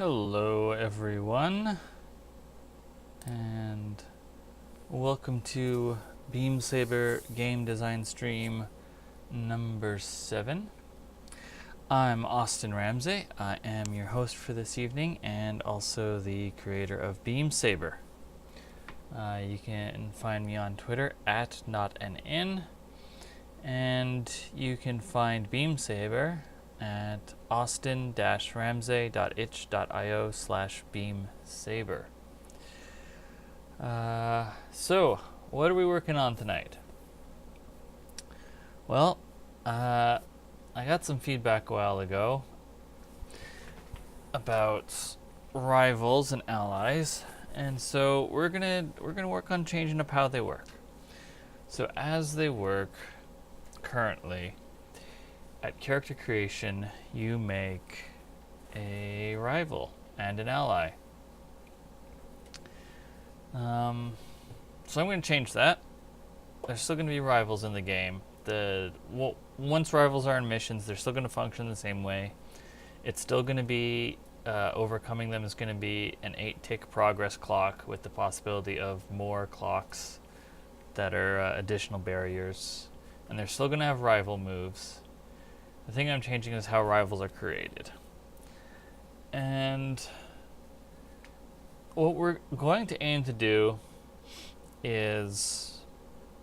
Hello everyone, and welcome to Saber game design stream number 7. I'm Austin Ramsey. I am your host for this evening and also the creator of Saber. You can find me on Twitter at notan, and you can find Saber at austin-ramsey.itch.io/beamsaber. So, what are we working on tonight? Well, I got some feedback a while ago about rivals and allies, and so we're gonna work on changing up how they work. So as they work currently, at character creation, you make a rival and an ally. So I'm going to change that. There's still going to be rivals in the game. Once rivals are in missions, they're still going to function the same way. It's still going to be, overcoming them is going to be an 8-tick progress clock with the possibility of more clocks that are additional barriers. And they're still going to have rival moves. The thing I'm changing is how rivals are created. And what we're going to aim to do is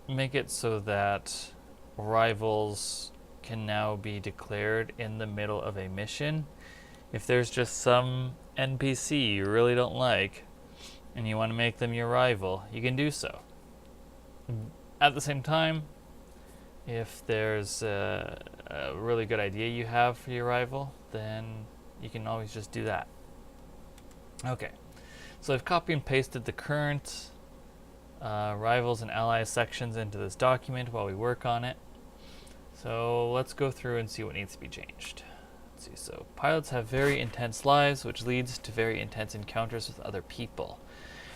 make it so that rivals can now be declared in the middle of a mission. If there's just some NPC you really don't like and you want to make them your rival, you can do so. At the same time, if there's a really good idea you have for your rival, then you can always just do that. Okay, so I've copy and pasted the current rivals and allies sections into this document while we work on it. So let's go through and see what needs to be changed. Let's see, so pilots have very intense lives, which leads to very intense encounters with other people.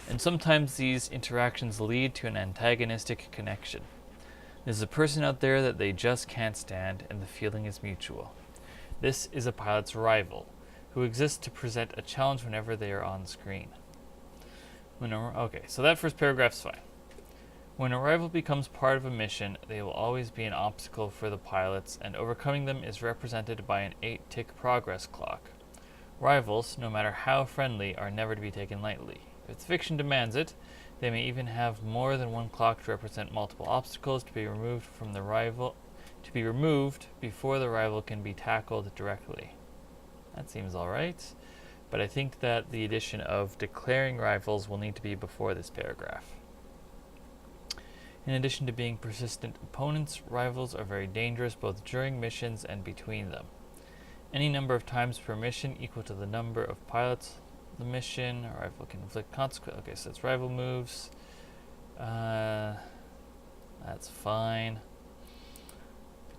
And sometimes these interactions lead to an antagonistic connection. There's a person out there that they just can't stand, and the feeling is mutual. This is a pilot's rival, who exists to present a challenge whenever they are on screen. Okay, so that first paragraph's fine. When a rival becomes part of a mission, they will always be an obstacle for the pilots, and overcoming them is represented by an 8-tick progress clock. Rivals, no matter how friendly, are never to be taken lightly. If the fiction demands it, they may even have more than one clock to represent multiple obstacles to be removed from the rival, before the rival can be tackled directly. That seems alright, but I think that the addition of declaring rivals will need to be before this paragraph. In addition to being persistent opponents, rivals are very dangerous both during missions and between them. Any number of times per mission equal to the number of pilots the mission, a rival can inflict consequences. Okay, so it's rival moves. That's fine.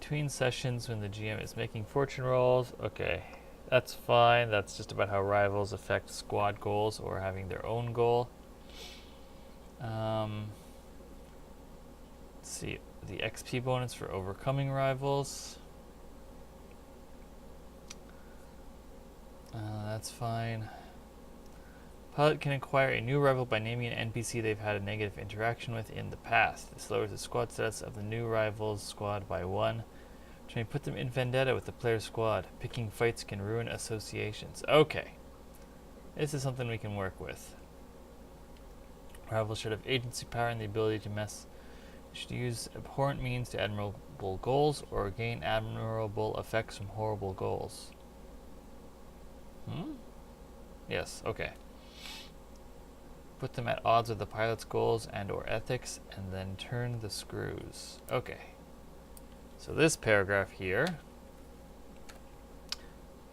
Between sessions when the GM is making fortune rolls. Okay, that's fine. That's just about how rivals affect squad goals or having their own goal. Let's see, the XP bonus for overcoming rivals. That's fine. Pilot can acquire a new rival by naming an NPC they've had a negative interaction with in the past. This lowers the squad status of the new rival's squad by 1, which may put them in vendetta with the player's squad. Picking fights can ruin associations. Okay. This is something we can work with. Rivals should have agency power and the ability to should use abhorrent means to admirable goals or gain admirable effects from horrible goals. Yes, okay. Put them at odds with the pilot's goals and or ethics, and then turn the screws. Okay. So this paragraph here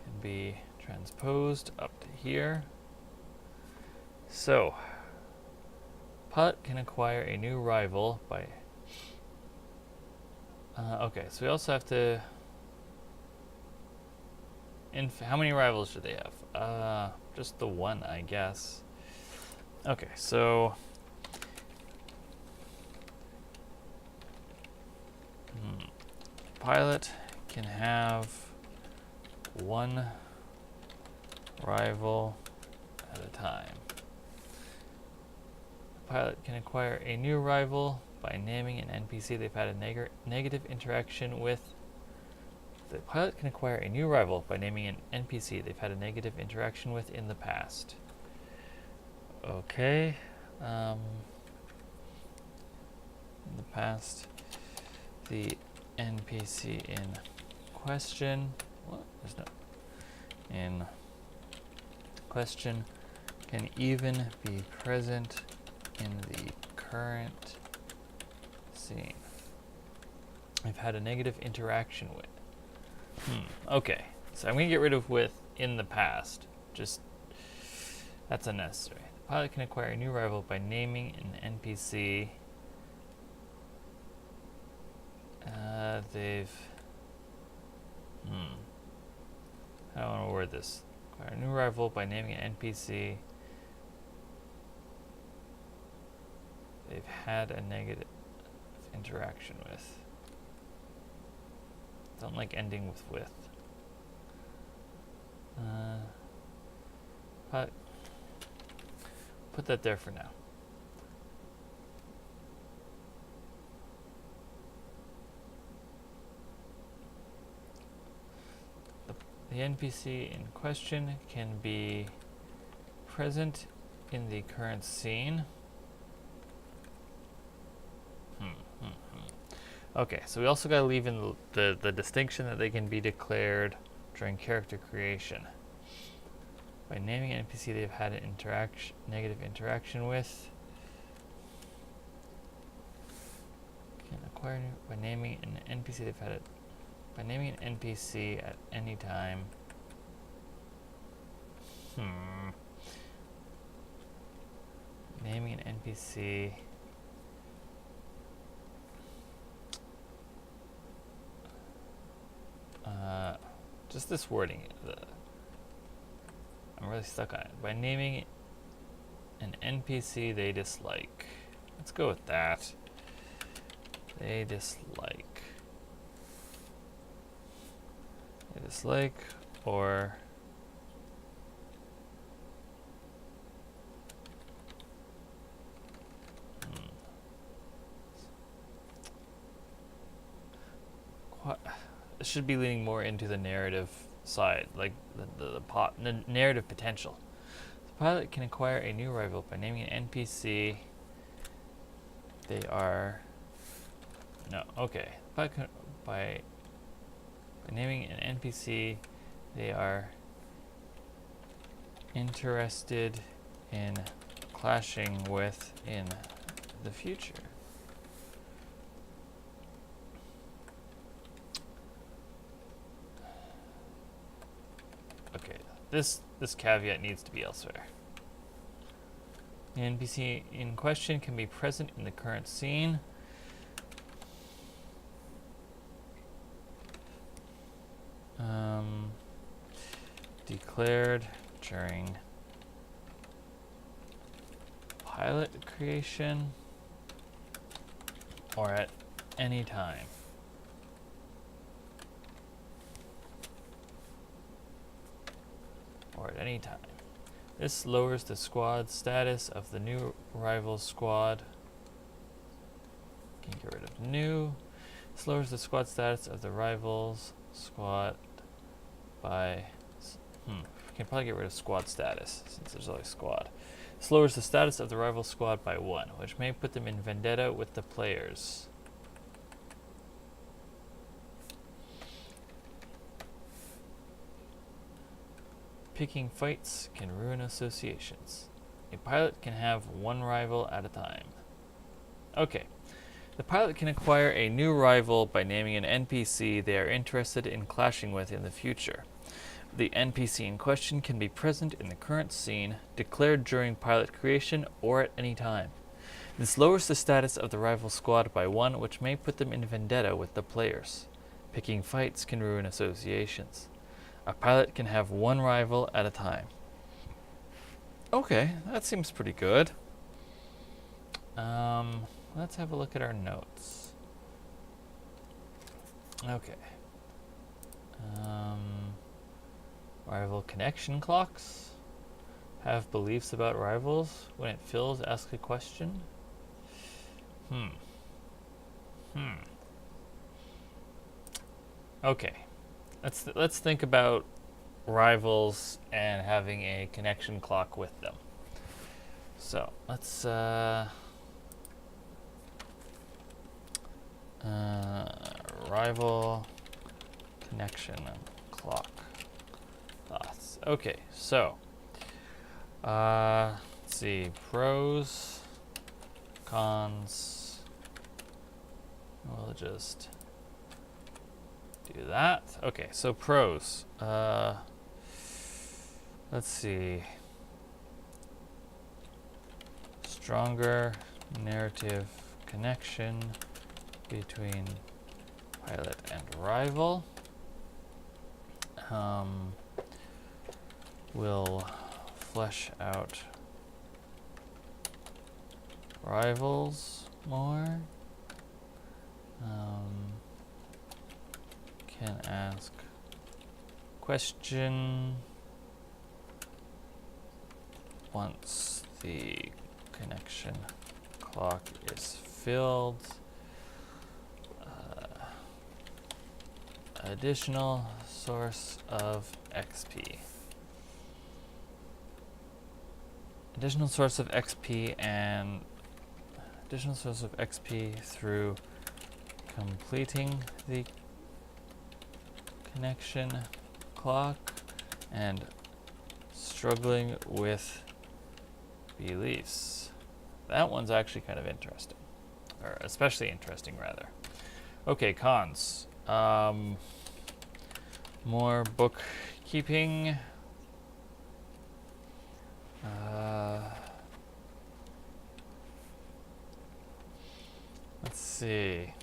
can be transposed up to here. So, pilot can acquire a new rival by... okay, so we also have to... how many rivals do they have? Just the one, I guess. Okay, so pilot can have one rival at a time. The pilot can acquire a new rival by naming an NPC they've had a negative interaction with. The pilot can acquire a new rival by naming an NPC they've had a negative interaction with in the past. Okay. In the past, the NPC in question, what? There's no. In question can even be present in the current scene. I've had a negative interaction with. Okay, so I'm going to get rid of with in the past. Just, that's unnecessary. The pilot can acquire a new rival by naming an NPC they've... I don't want to word this. Acquire a new rival by naming an NPC they've had a negative interaction with. Don't like ending with. Put that there for now. The NPC in question can be present in the current scene. Okay, so we also got to leave in the distinction that they can be declared during character creation. By naming an NPC they've had an negative interaction with. Can acquire by naming an NPC they've had by naming an NPC at any time. Naming an NPC. Just this wording. I'm really stuck on it. By naming an NPC they dislike. Let's go with that. They dislike. They dislike or it should be leaning more into the narrative side, like the narrative potential. The pilot can acquire a new rival by naming an NPC. They are by naming an NPC they are interested in clashing with in the future. Okay, this caveat needs to be elsewhere. The NPC in question can be present in the current scene. Declared during pilot creation or at any time. Or at any time. This lowers the squad status of the new rival squad. Can get rid of new. This lowers the squad status of the rivals squad by... We can probably get rid of squad status since there's always squad. This lowers the status of the rival squad by 1, which may put them in vendetta with the players. Picking fights can ruin associations. A pilot can have one rival at a time. Okay. The pilot can acquire a new rival by naming an NPC they are interested in clashing with in the future. The NPC in question can be present in the current scene, declared during pilot creation, or at any time. This lowers the status of the rival squad by 1, which may put them in vendetta with the players. Picking fights can ruin associations. A pilot can have one rival at a time. Okay, that seems pretty good. Let's have a look at our notes. Rival connection clocks. Have beliefs about rivals. When it fills, ask a question. Okay. Let's think about rivals and having a connection clock with them. So let's rival connection clock thoughts. Okay, so let's see, pros, cons. We'll just do that. Okay, so pros. Let's see. Stronger narrative connection between pilot and rival. Will flesh out rivals more. Can ask question once the connection clock is filled. Additional source of XP. Additional source of XP and additional source of XP through completing the connection clock and struggling with beliefs. That one's actually kind of interesting, or especially interesting rather. Okay, cons. More bookkeeping. Let's see.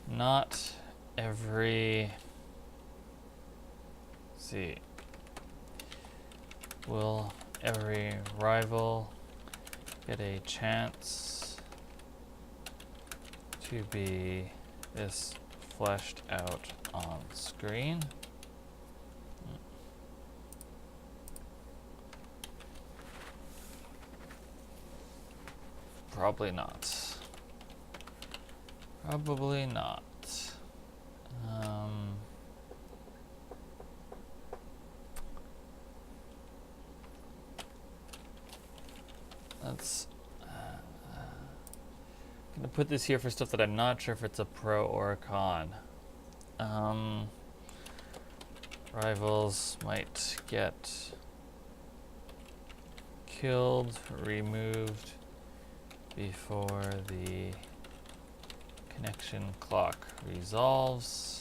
Not every. Let's see. Will every rival get a chance to be this fleshed out on screen? Probably not. Probably not. Let's gonna put this here for stuff that I'm not sure if it's a pro or a con. Rivals might get killed, removed before the connection clock resolves.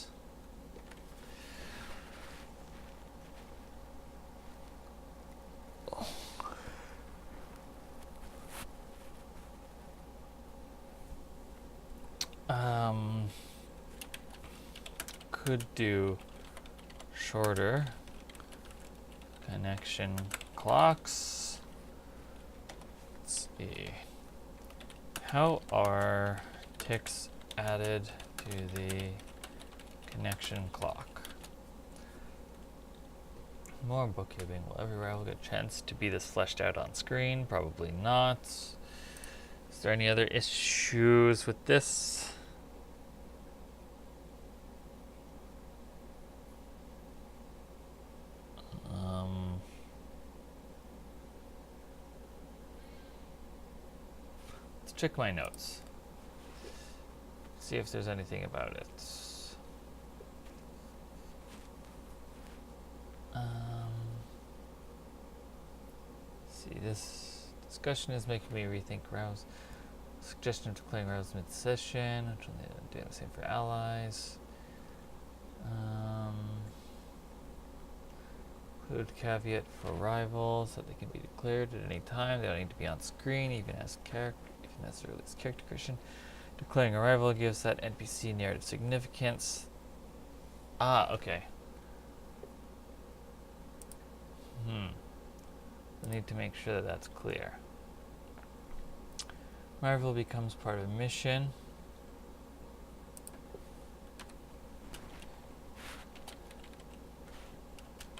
Could do shorter connection clocks. Let's see. How are ticks added to the connection clock? More bookkeeping. Will every rival get a chance to be this fleshed out on screen? Probably not. Is there any other issues with this? Let's check my notes. See if there's anything about it. See, this discussion is making me rethink rouse. Suggestion of declaring rouse mid-session. Doing the same for allies. Include caveat for rivals that they can be declared at any time. They don't need to be on screen, even as character, even as their release character creation. Declaring a rival gives that NPC narrative significance. Ah, okay. I need to make sure that that's clear. Rival becomes part of a mission.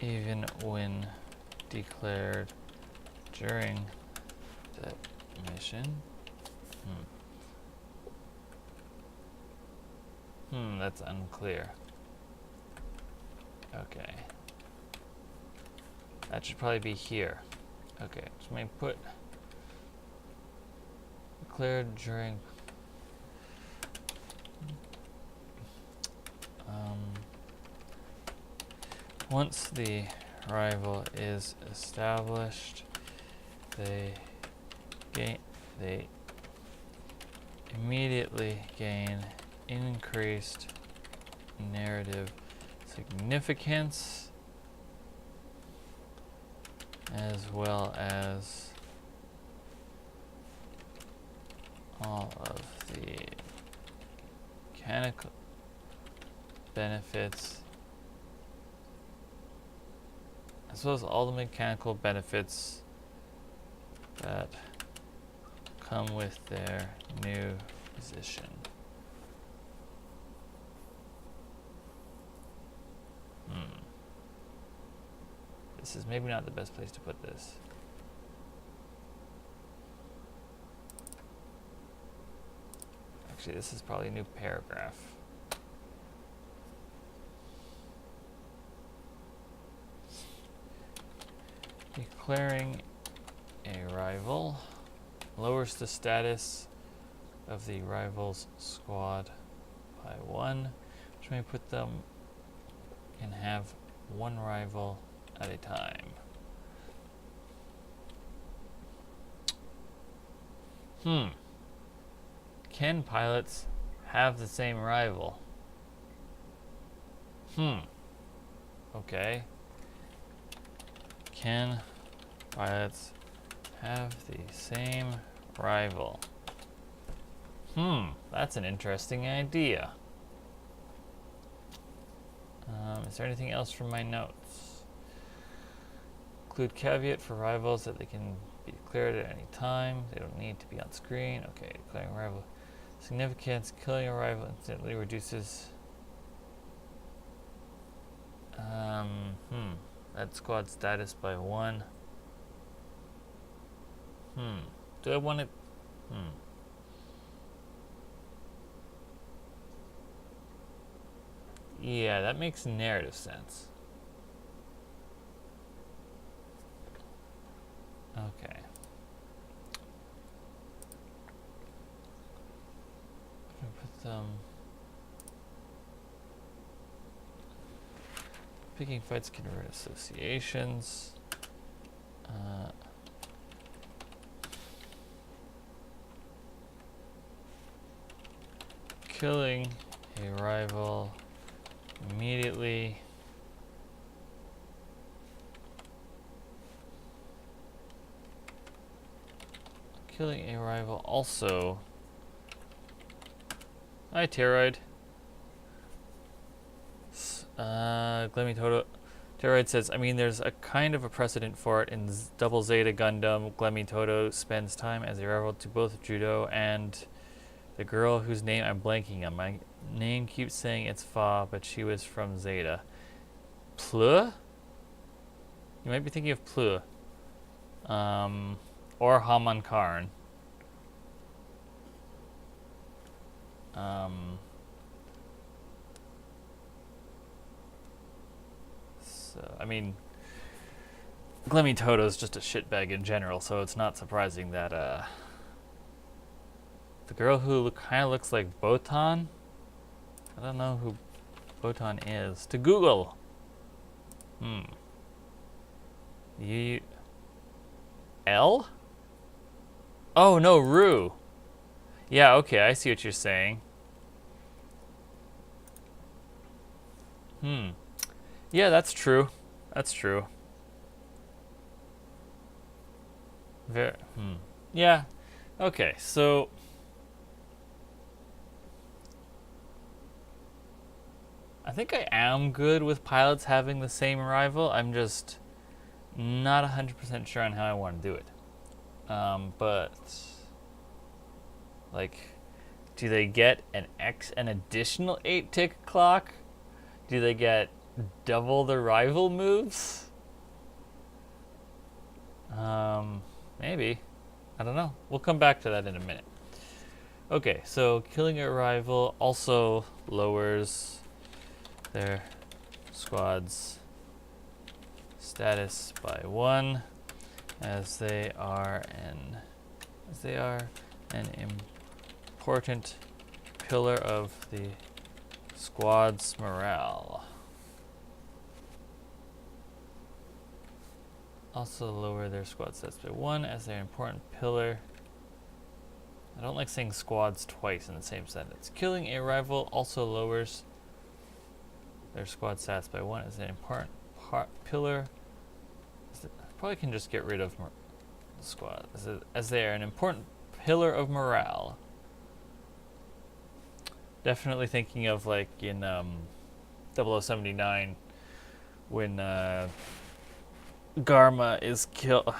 even when declared during that mission. That's unclear. Okay. That should probably be here. Okay, so let me put declared during once the rival is established, they immediately gain increased narrative significance as well as all of the mechanical benefits that come with their new position. This is maybe not the best place to put this. Actually, this is probably a new paragraph. Declaring a rival lowers the status of the rival's squad by 1, which may put them can have one rival at a time. Can pilots have the same rival? Okay. Can pilots have the same rival? That's an interesting idea. Is there anything else from my notes? Include caveat for rivals that they can be declared at any time. They don't need to be on screen. Okay, declaring rival significance. Killing a rival instantly reduces that squad status by 1. Do I want it? Yeah, that makes narrative sense. Okay. I'm gonna put them. Picking fights can ruin associations. Killing a rival immediately also. Hi, Pteroid. Pteroid says, I mean, there's a kind of a precedent for it in Double Zeta Gundam. Glemmy spends time as a rival to both Judo and the girl whose name I'm blanking on. My name keeps saying it's Fa, but she was from Zeta. Pleu? You might be thinking of Pleu. Or Haman Karn. So, I mean, Glemmy Toto's just a shitbag in general, so it's not surprising that, the girl who kind of looks like Botan? I don't know who Botan is. To Google! L? Oh, no, Rue. Yeah, okay, I see what you're saying. Yeah, that's true. That's true. Yeah. Okay, so I think I am good with pilots having the same rival. I'm just not 100% sure on how I want to do it. But like, do they get an additional 8-tick clock? Do they get double the rival moves? Maybe. I don't know. We'll come back to that in a minute. Okay, so killing a rival also lowers their squad's status by 1, as they are an important pillar of the squad's morale. Also lower their squad stats by 1, as they're an important pillar. I don't like saying squads twice in the same sentence. Killing a rival also lowers their squad stats by 1, as an important pillar. Probably can just get rid of the squad, as they are an important pillar of morale. Definitely thinking of like in 0079 when Garma is killed.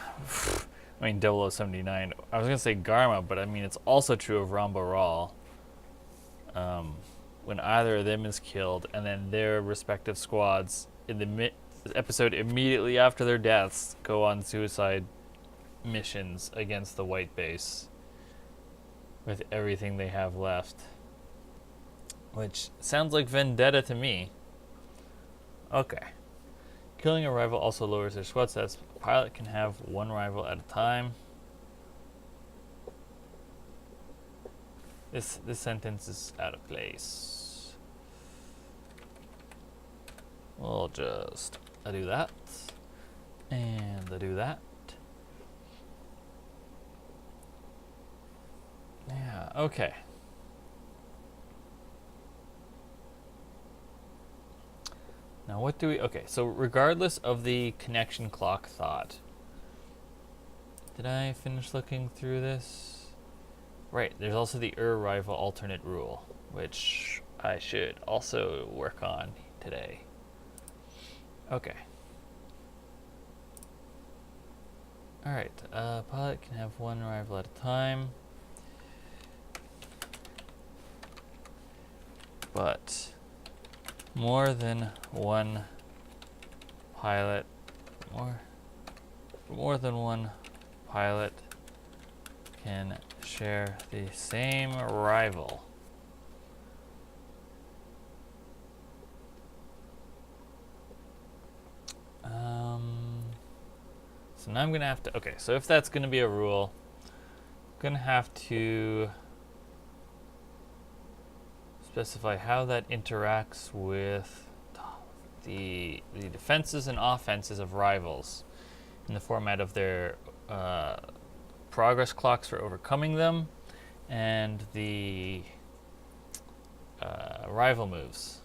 I mean 0079. I was gonna say Garma, but I mean it's also true of Rambaral. When either of them is killed, and then their respective squads in the episode immediately after their deaths go on suicide missions against the white base with everything they have left. Which sounds like vendetta to me. Okay. Killing a rival also lowers their squad stats. A pilot can have 1 rival at a time. This sentence is out of place. We'll just do that. And do that. Yeah, okay. Now what do we, okay, so regardless of the connection clock thought, did I finish looking through this? Right, there's also the rival alternate rule, which I should also work on today. Okay. Alright, pilot can have 1 rival at a time. But more than 1 pilot, more than 1 pilot can share the same rival. So now I'm gonna have to, okay, so if that's gonna be a rule, I'm gonna have to specify how that interacts with the defenses and offenses of rivals in the format of their progress clocks for overcoming them and the rival moves.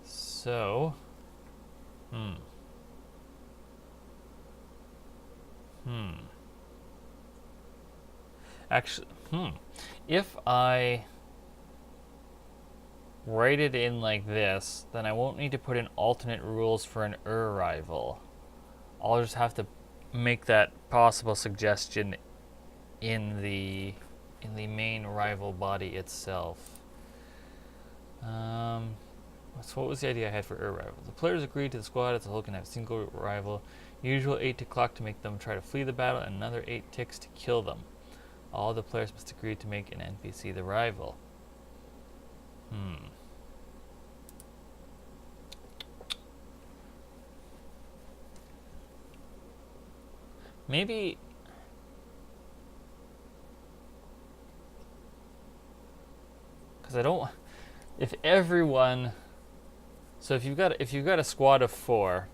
So, actually, if I write it in like this, then I won't need to put in alternate rules for an rival. I'll just have to make that possible suggestion in the main rival body itself. So what was the idea I had for rival? The players agreed to the squad as a whole can have a single rival. Usual 8 tick clock to make them try to flee the battle, and another 8 ticks to kill them. All the players must agree to make an NPC the rival. Maybe because I don't. If everyone, so if you've got a squad of 4,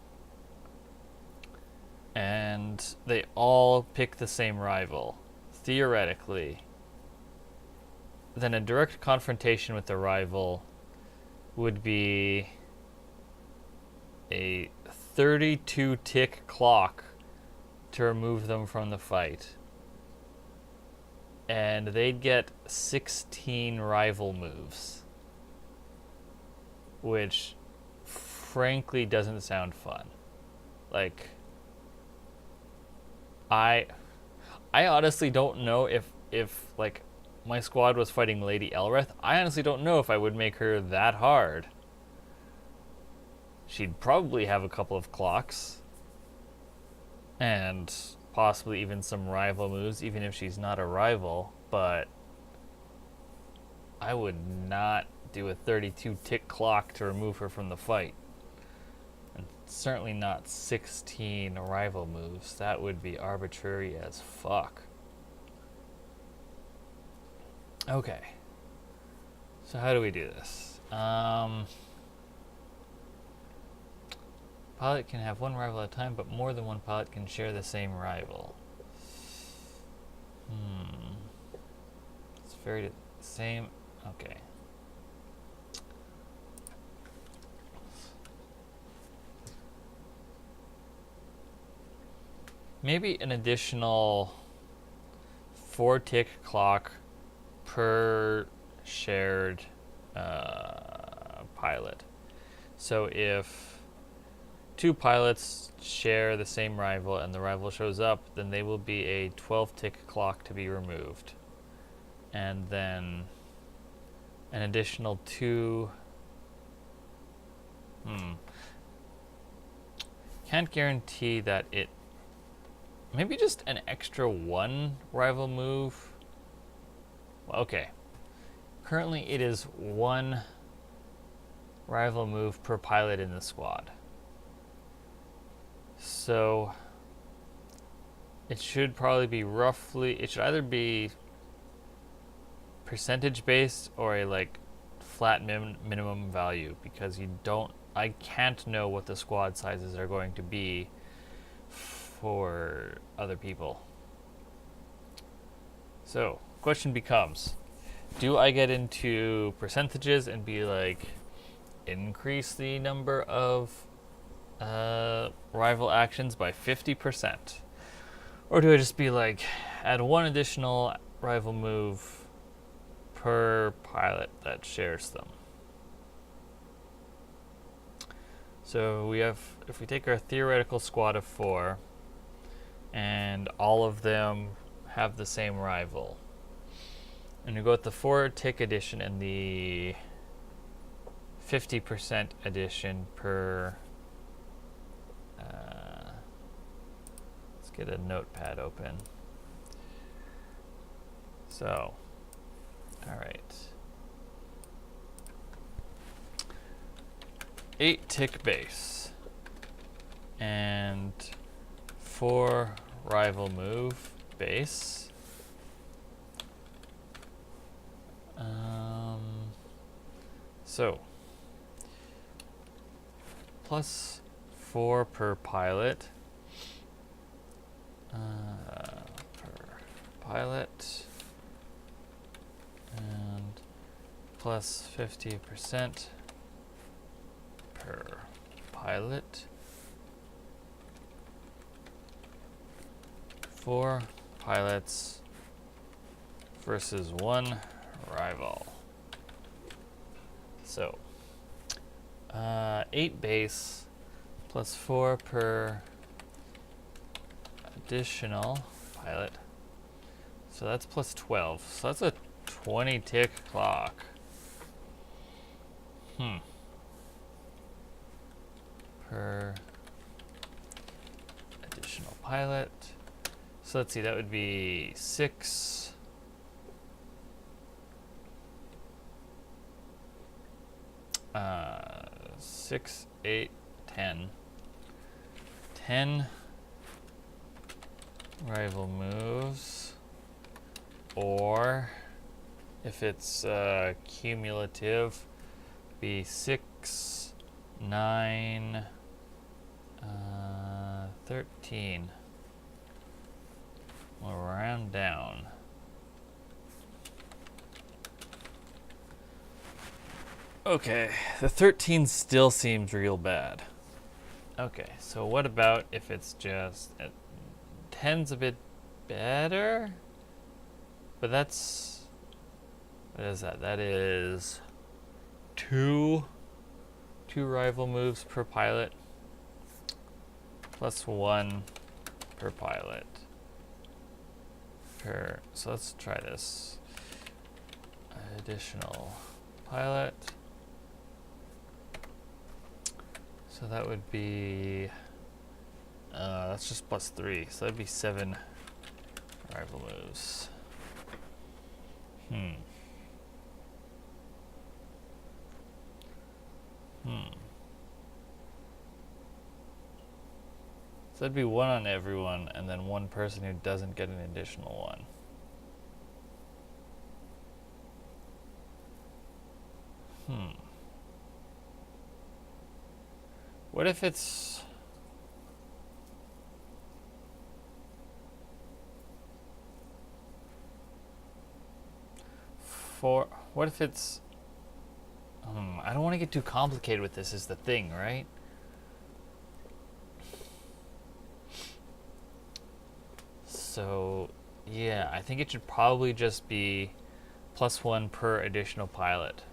and they all pick the same rival, theoretically, then a direct confrontation with the rival would be a 32 tick clock to remove them from the fight. And they'd get 16 rival moves, which frankly doesn't sound fun. Like, I honestly don't know if like my squad was fighting Lady Elrith. I honestly don't know if I would make her that hard. she'd probably have a couple of clocks and possibly even some rival moves, even if she's not a rival. But I would not do a 32 tick clock to remove her from the fight. And certainly not 16 rival moves. That would be arbitrary as fuck. Okay. So how do we do this? Pilot can have one rival at a time, but more than one pilot can share the same rival. It's very same. Okay. Maybe an additional 4 tick clock per shared pilot. So if 2 pilots share the same rival and the rival shows up, then they will be a 12 tick clock to be removed. And then an additional 2. Can't guarantee that it. Maybe just an extra 1 rival move. Okay. Currently it is 1 rival move per pilot in the squad. So it should probably be it should either be percentage based or a like flat minimum value, because I can't know what the squad sizes are going to be for other people. So question becomes, do I get into percentages and be like, increase the number of rival actions by 50%? Or do I just be like, add 1 additional rival move per pilot that shares them? So if we take our theoretical squad of 4, and all of them have the same rival, and we go with the 4 tick edition and the 50% edition per. Let's get a notepad open. So, all right. 8 tick base and 4 rival move base. So plus 4 per pilot. And plus 50% per pilot. 4 pilots versus 1 rival. So 8 base plus 4 per additional pilot. So that's plus 12. So that's a 20 tick clock. Per additional pilot. So let's see, that would be 6. 6, 8, 10. 10 rival moves, or if it's cumulative, be 6, 9, 13. We'll round down. Okay, the 13 still seems real bad. Okay, so what about if it's just 10's a bit better? But that's, what is that? That is 2 rival moves per pilot plus 1 per pilot. So let's try this. Additional pilot. So that would be, that's just +3. So that'd be 7 rival moves. So that'd be 1 on everyone, and then 1 person who doesn't get an additional 1. What if it's... What if it's... I don't want to get too complicated with this, is the thing, right? So, yeah, I think it should probably just be +1 per additional pilot.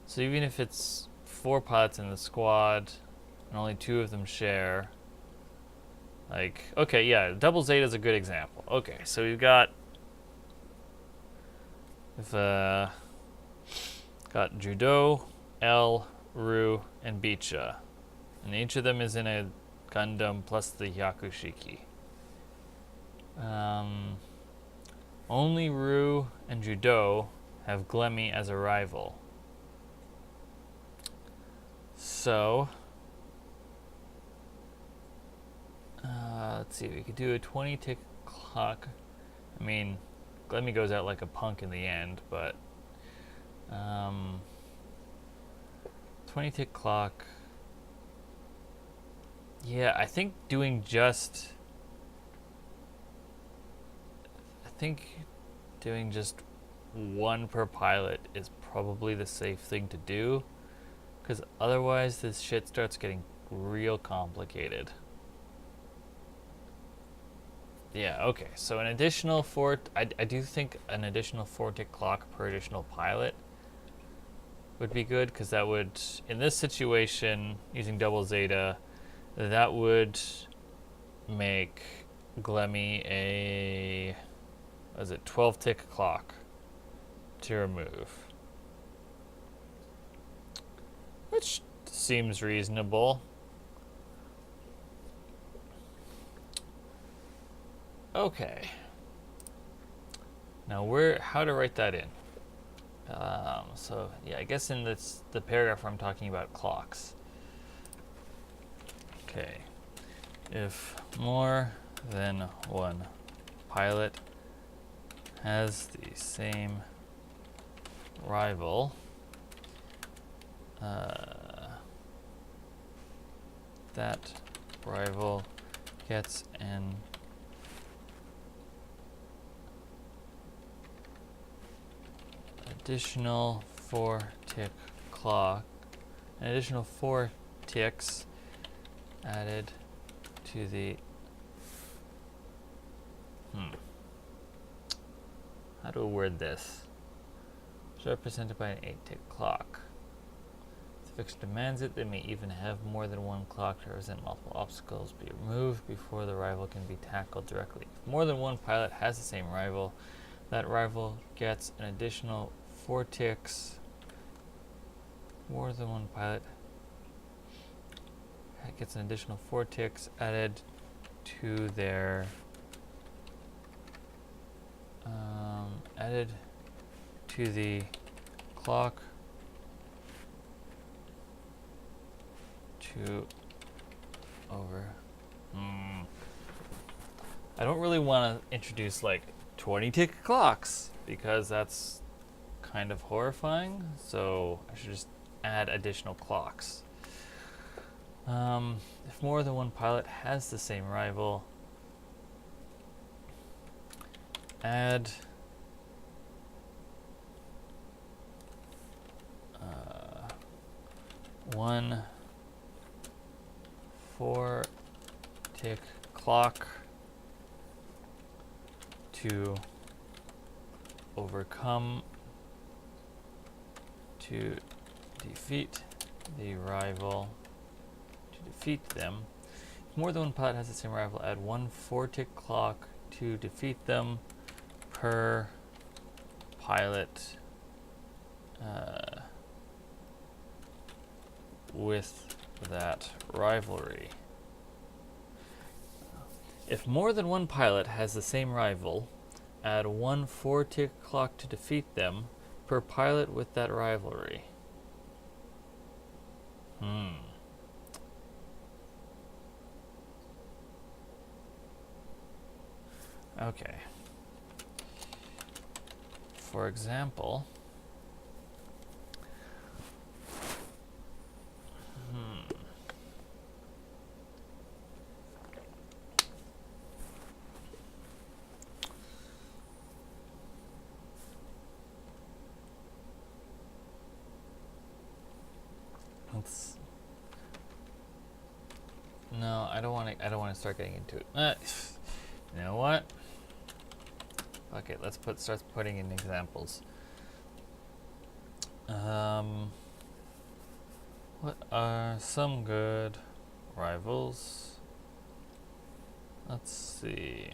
So even if it's 4 pilots in the squad, and only 2 of them share, like, okay, yeah, double Zeta is a good example. Okay, so we've got Judo, L, Ru, and Bicha. And each of them is in a Gundam plus the Yakushiki. Only Ru and Judo have Glemmy as a rival. So, let's see, we could do a 20-tick clock. I mean, Glemmy goes out like a punk in the end, but 20-tick clock. Yeah, I think doing just 1 per pilot is probably the safe thing to do, because otherwise this shit starts getting real complicated. Yeah, okay, so an additional 4, I do think an additional 4-tick clock per additional pilot would be good, because that would, in this situation, using double Zeta, that would make Glemmy a, what is it, 12-tick clock to remove. Which seems reasonable. Okay. Now how to write that in? So yeah, I guess in the paragraph where I'm talking about clocks. Okay. If more than 1 pilot has the same rival, that rival gets an additional 4-tick clock, an additional 4 ticks added to the how do I word this? It's represented by an 8-tick clock. If the fixture demands it, they may even have more than 1 clock to represent multiple obstacles be removed before the rival can be tackled directly. If more than 1 pilot has the same rival, that rival gets an additional 4 ticks. More than 1 pilot gets an additional 4 ticks added to their the clock to over. I don't really want to introduce like 20-tick clocks because that's kind of horrifying, so I should just add additional clocks. If more than 1 pilot has the same rival, add 1 4-tick clock to overcome, to defeat the rival, to defeat them. If more than 1 pilot has the same rival, add 1 4-tick clock to defeat them per pilot with that rivalry. If more than one pilot has the same rival, add 1 4-tick clock to defeat them per pilot with that rivalry. Okay. For example, no, I don't want to start getting into it. You know what? Okay, let's start putting in examples. What are some good rivals? Let's see.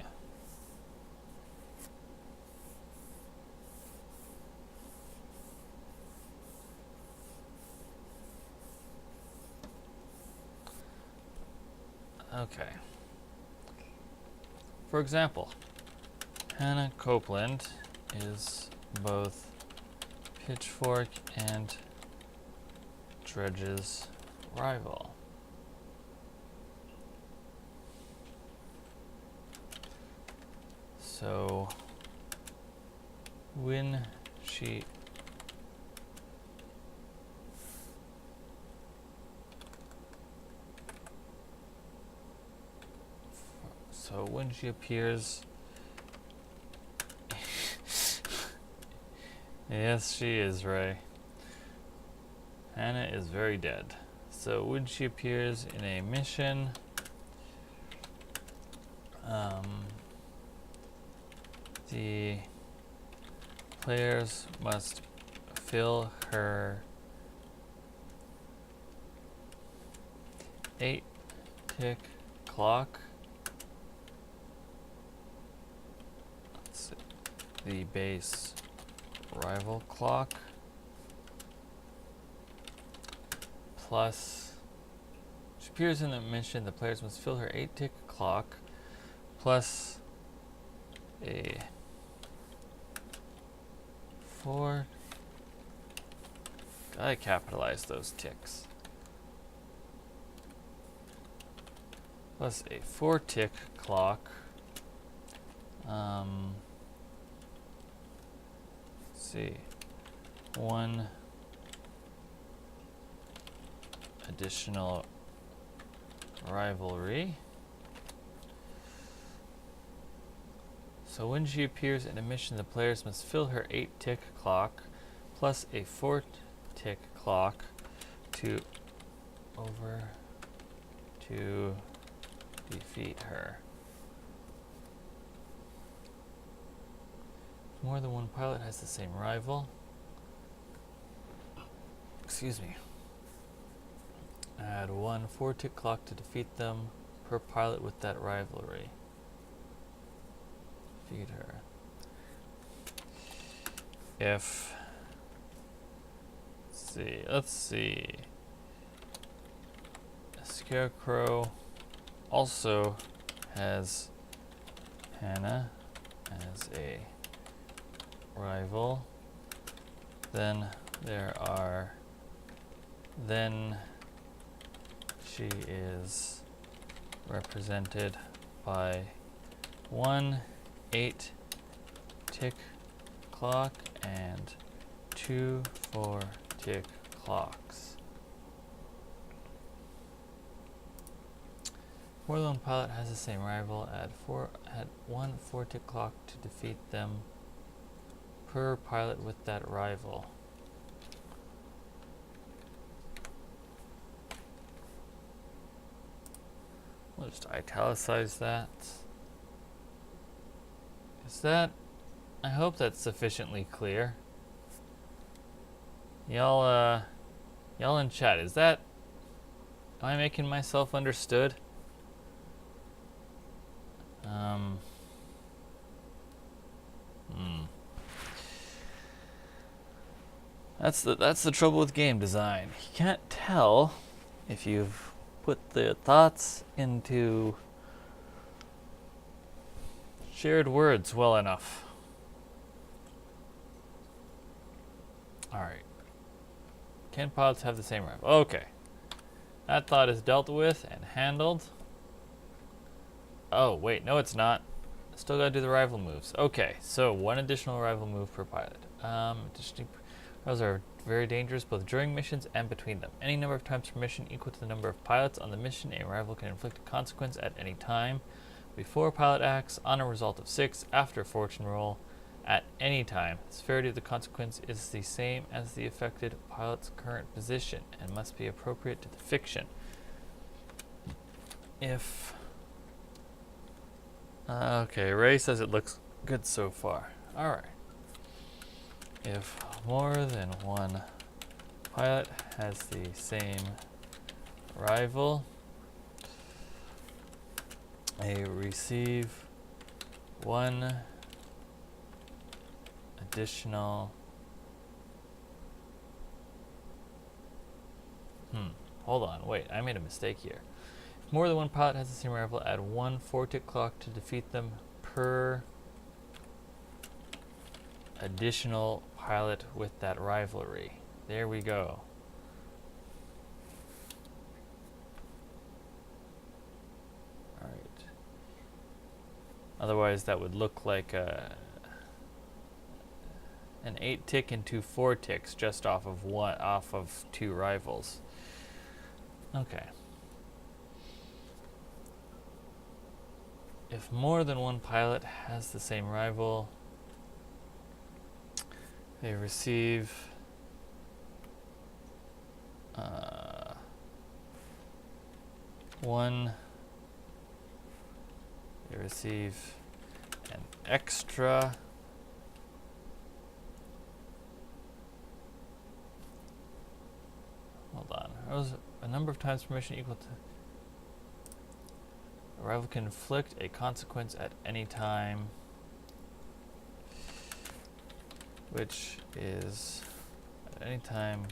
Okay. For example, Hannah Copeland is both Pitchfork and Dredge's rival. So when she appears yes, she is, Ray. Hannah is very dead. So when she appears in a mission, the players must fill her 8-tick clock. Let's see. The base rival clock plus she appears in the mission. The players must fill her 8-tick clock plus a 4. Gotta capitalize those ticks. Plus a 4-tick clock. Let's see. 1 additional rivalry. So when she appears in a mission, the players must fill her 8-tick clock plus a 4-tick clock to defeat her. If more than one pilot has the same rival, excuse me, add 1 4-tick clock to defeat them per pilot with that rivalry. Defeat her. If let's see. A Scarecrow also has Hannah as a rival. Then she is represented by 1 8-tick clock and 2 4-tick clocks. More than one pilot has the same rival. Add 1 4-tick clock to defeat them per pilot with that rival. We'll just italicize that. I hope that's sufficiently clear. Y'all in chat, am I making myself understood? That's the trouble with game design. You can't tell if you've put the thoughts into shared words well enough. Alright. Can pilots have the same rifle? Okay. That thought is dealt with and handled. Oh, wait, no it's not. Still gotta do the rival moves. Okay, so one additional rival move per pilot. Those are very dangerous both during missions and between them. Any number of times per mission equal to the number of pilots on the mission, a rival can inflict a consequence at any time. Before a pilot acts, on a result of 6, after a fortune roll, at any time. The severity of the consequence is the same as the affected pilot's current position and must be appropriate to the fiction. If... okay, Ray says it looks good so far. Alright. If more than one pilot has the same rival, they receive one additional... hold on, wait, I made a mistake here. If more than one pilot has the same rival, add 1 4-tick clock to defeat them per additional pilot with that rivalry. There we go. Alright. Otherwise that would look like an 8-tick and 2 4-ticks just off of 2 rivals. Okay. If more than one pilot has the same rival, they receive an extra a number of times per mission equal to a rival can inflict a consequence at any time, which is at any time.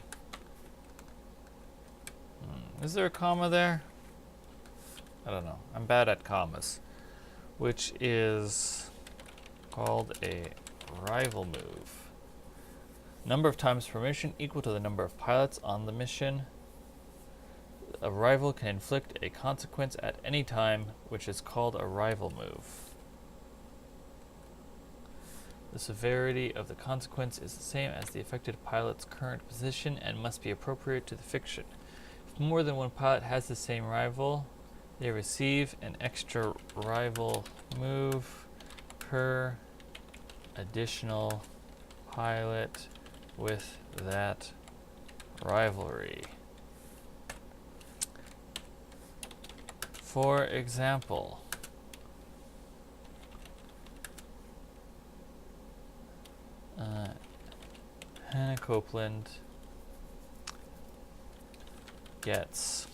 Is there a comma there? I don't know. I'm bad at commas. Which is called a rival move. Number of times per mission equal to the number of pilots on the mission. A rival can inflict a consequence at any time, which is called a rival move. The severity of the consequence is the same as the affected pilot's current position and must be appropriate to the fiction. If more than one pilot has the same rival, they receive an extra rival move per additional pilot with that rivalry. For example, Hannah Copeland gets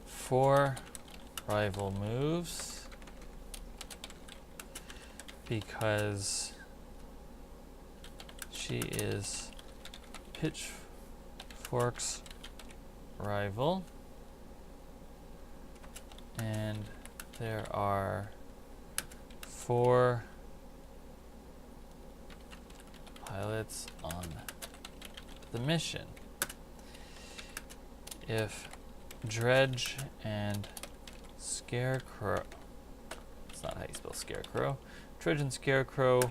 4 rival moves because she is Pitchfork's rival, and there are 4 pilots on the mission. If Dredge and Scarecrow, that's not how you spell Scarecrow, Dredge and Scarecrow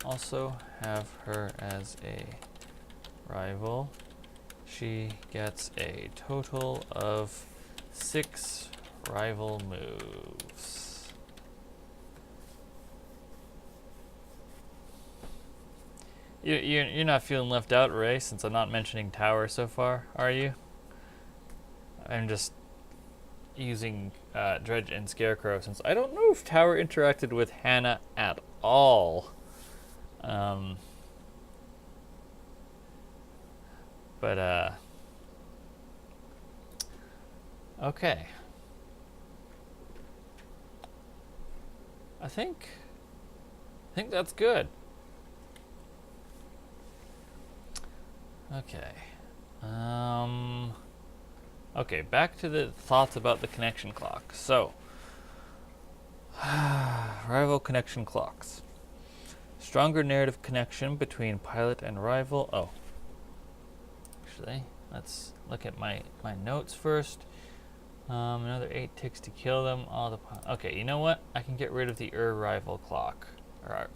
also have her as a rival, she gets a total of 6 rival moves. You're not feeling left out, Ray, since I'm not mentioning Tower so far, are you? I'm just using Dredge and Scarecrow since I don't know if Tower interacted with Hannah at all. Okay. I think that's good. Okay. Okay, back to the thoughts about the connection clock. So, rival connection clocks. Stronger narrative connection between pilot and rival. Oh, actually, let's look at my notes first. Another 8 ticks to kill them. Okay, you know what? I can get rid of the rival clock.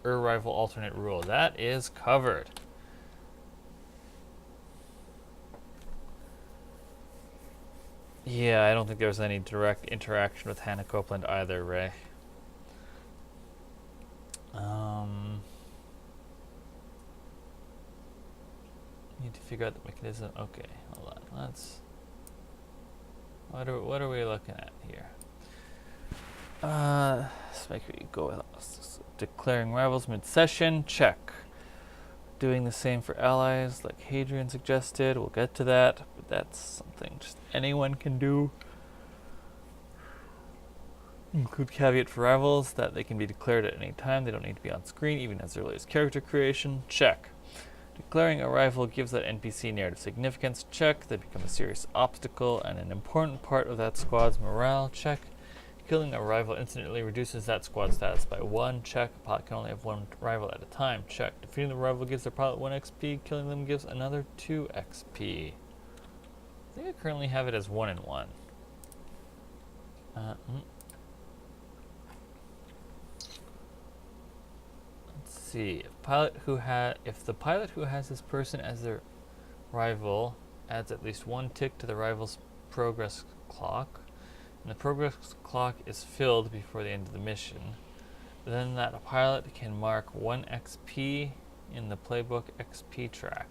Or rival alternate rule. That is covered. Yeah, I don't think there was any direct interaction with Hannah Copeland either, Ray. Need to figure out the mechanism. Okay, hold on. Let's. What are we looking at here? Let's make sure you go with declaring rivals mid-session. Check. Doing the same for allies, like Hadrian suggested. We'll get to that, but that's something just anyone can do. Include caveat for rivals that they can be declared at any time. They don't need to be on screen, even as early as character creation. Check. Declaring a rival gives that NPC narrative significance. Check. They become a serious obstacle and an important part of that squad's morale. Check. Killing a rival instantly reduces that squad status by 1. Check. A pilot can only have 1 rival at a time. Check. Defeating the rival gives their pilot 1 XP. Killing them gives another 2 XP. I think I currently have it as 1 and 1. Let's see. If the pilot who has this person as their rival adds at least 1 tick to the rival's progress clock, and the progress clock is filled before the end of the mission, then that pilot can mark 1 XP in the playbook XP track.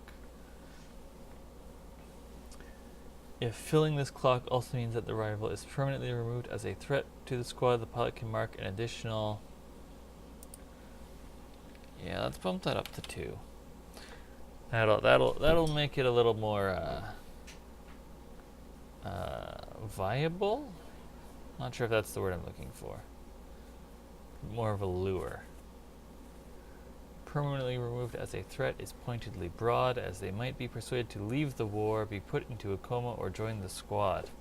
If filling this clock also means that the rival is permanently removed as a threat to the squad, the pilot can mark an additional. Yeah, let's bump that up to 2. That'll make it a little more viable. Not sure if that's the word I'm looking for. More of a lure. Permanently removed as a threat is pointedly broad, as they might be persuaded to leave the war, be put into a coma, or join the squad.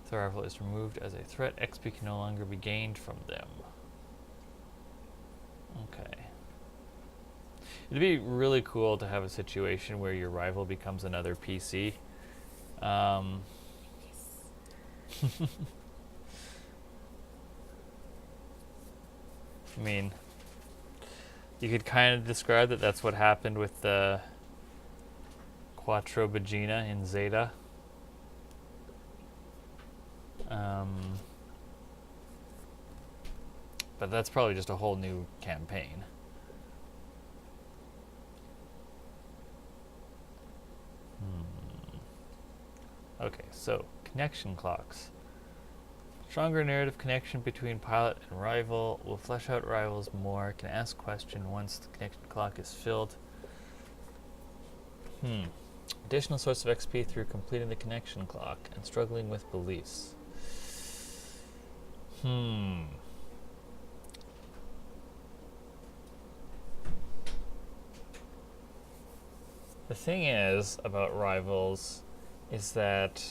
If the rival is removed as a threat, XP can no longer be gained from them. Okay. It'd be really cool to have a situation where your rival becomes another PC. I mean, you could kind of describe that that's what happened with the Quattro Bagina in Zeta. But that's probably just a whole new campaign. Okay, so connection clocks. Stronger narrative connection between pilot and rival. Will flesh out rivals more. Can ask question once the connection clock is filled. Additional source of XP through completing the connection clock and struggling with beliefs. The thing is about rivals is that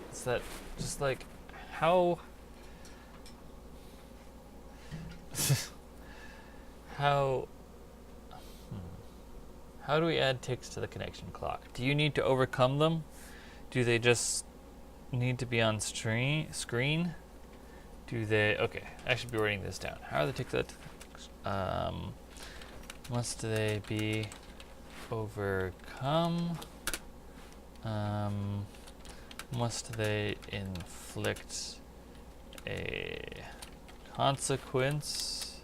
it's that just like how how do we add ticks to the connection clock? Do you need to overcome them? Do they just need to be on screen? Do they? Okay, I should be writing this down. How are the ticks that must they be overcome? Must they inflict a consequence?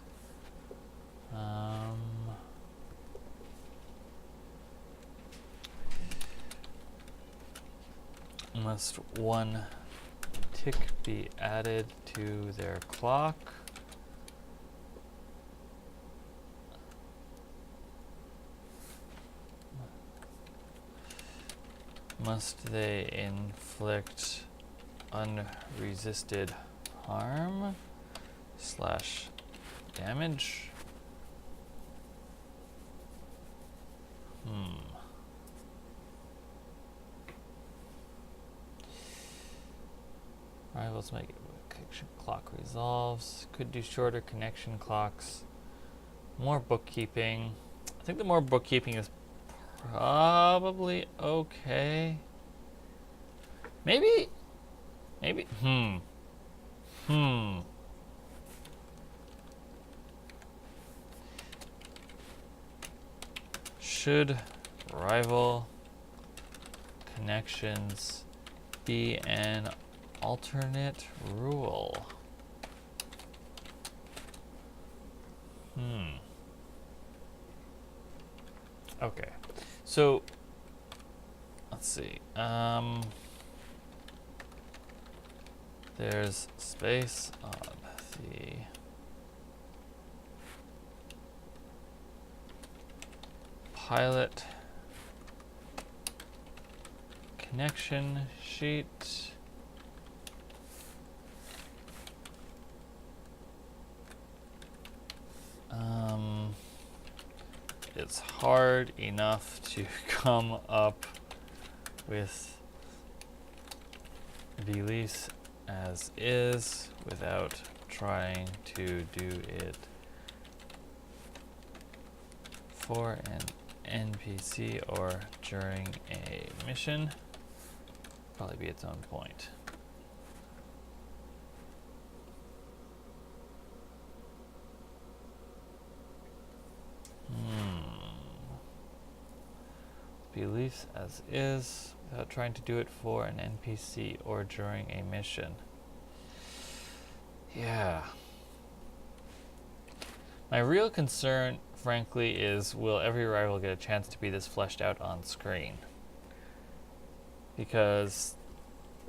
Must 1 tick be added to their clock? Must they inflict unresisted harm / damage? Rivals make it connection clock resolves. Could do shorter connection clocks. More bookkeeping. I think the more bookkeeping is probably okay. Maybe. Should rival connections be an alternate rule? Okay. So let's see. There's space on the pilot connection sheet. It's hard enough to come up with release as is without trying to do it for an NPC or during a mission. Probably be its own point. Release as is without trying to do it for an NPC or during a mission. Yeah. My real concern, frankly, is will every rival get a chance to be this fleshed out on screen? Because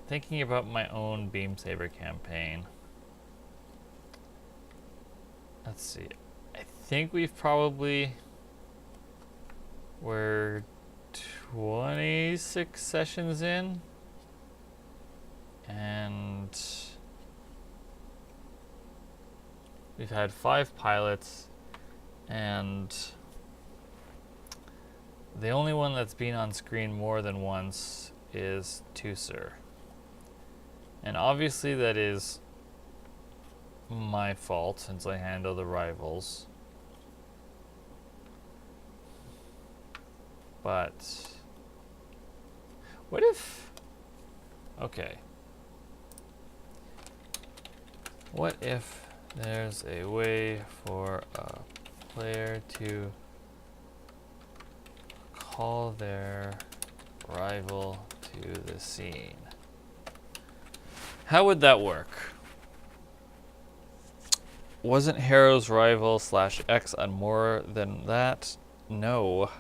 thinking about my own Beam Saber campaign, let's see. I think we've probably we're 26 sessions in, and we've had 5 pilots, and the only one that's been on screen more than once is Tusser. And obviously that is my fault since I handle the rivals. But what if, okay, what if there's a way for a player to call their rival to the scene? How would that work? Wasn't Harrow's rival / X on more than that? No.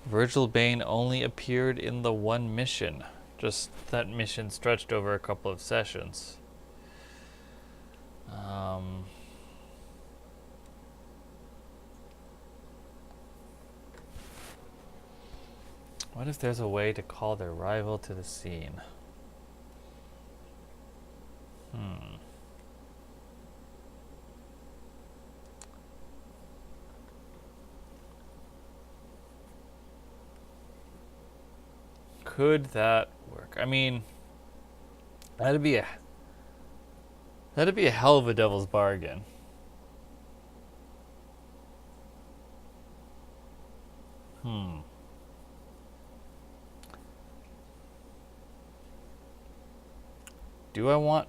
Virgil Bane only appeared in the one mission. Just that mission stretched over a couple of sessions. What if there's a way to call their rival to the scene? Could that work? I mean, that'd be a hell of a devil's bargain. Do I want...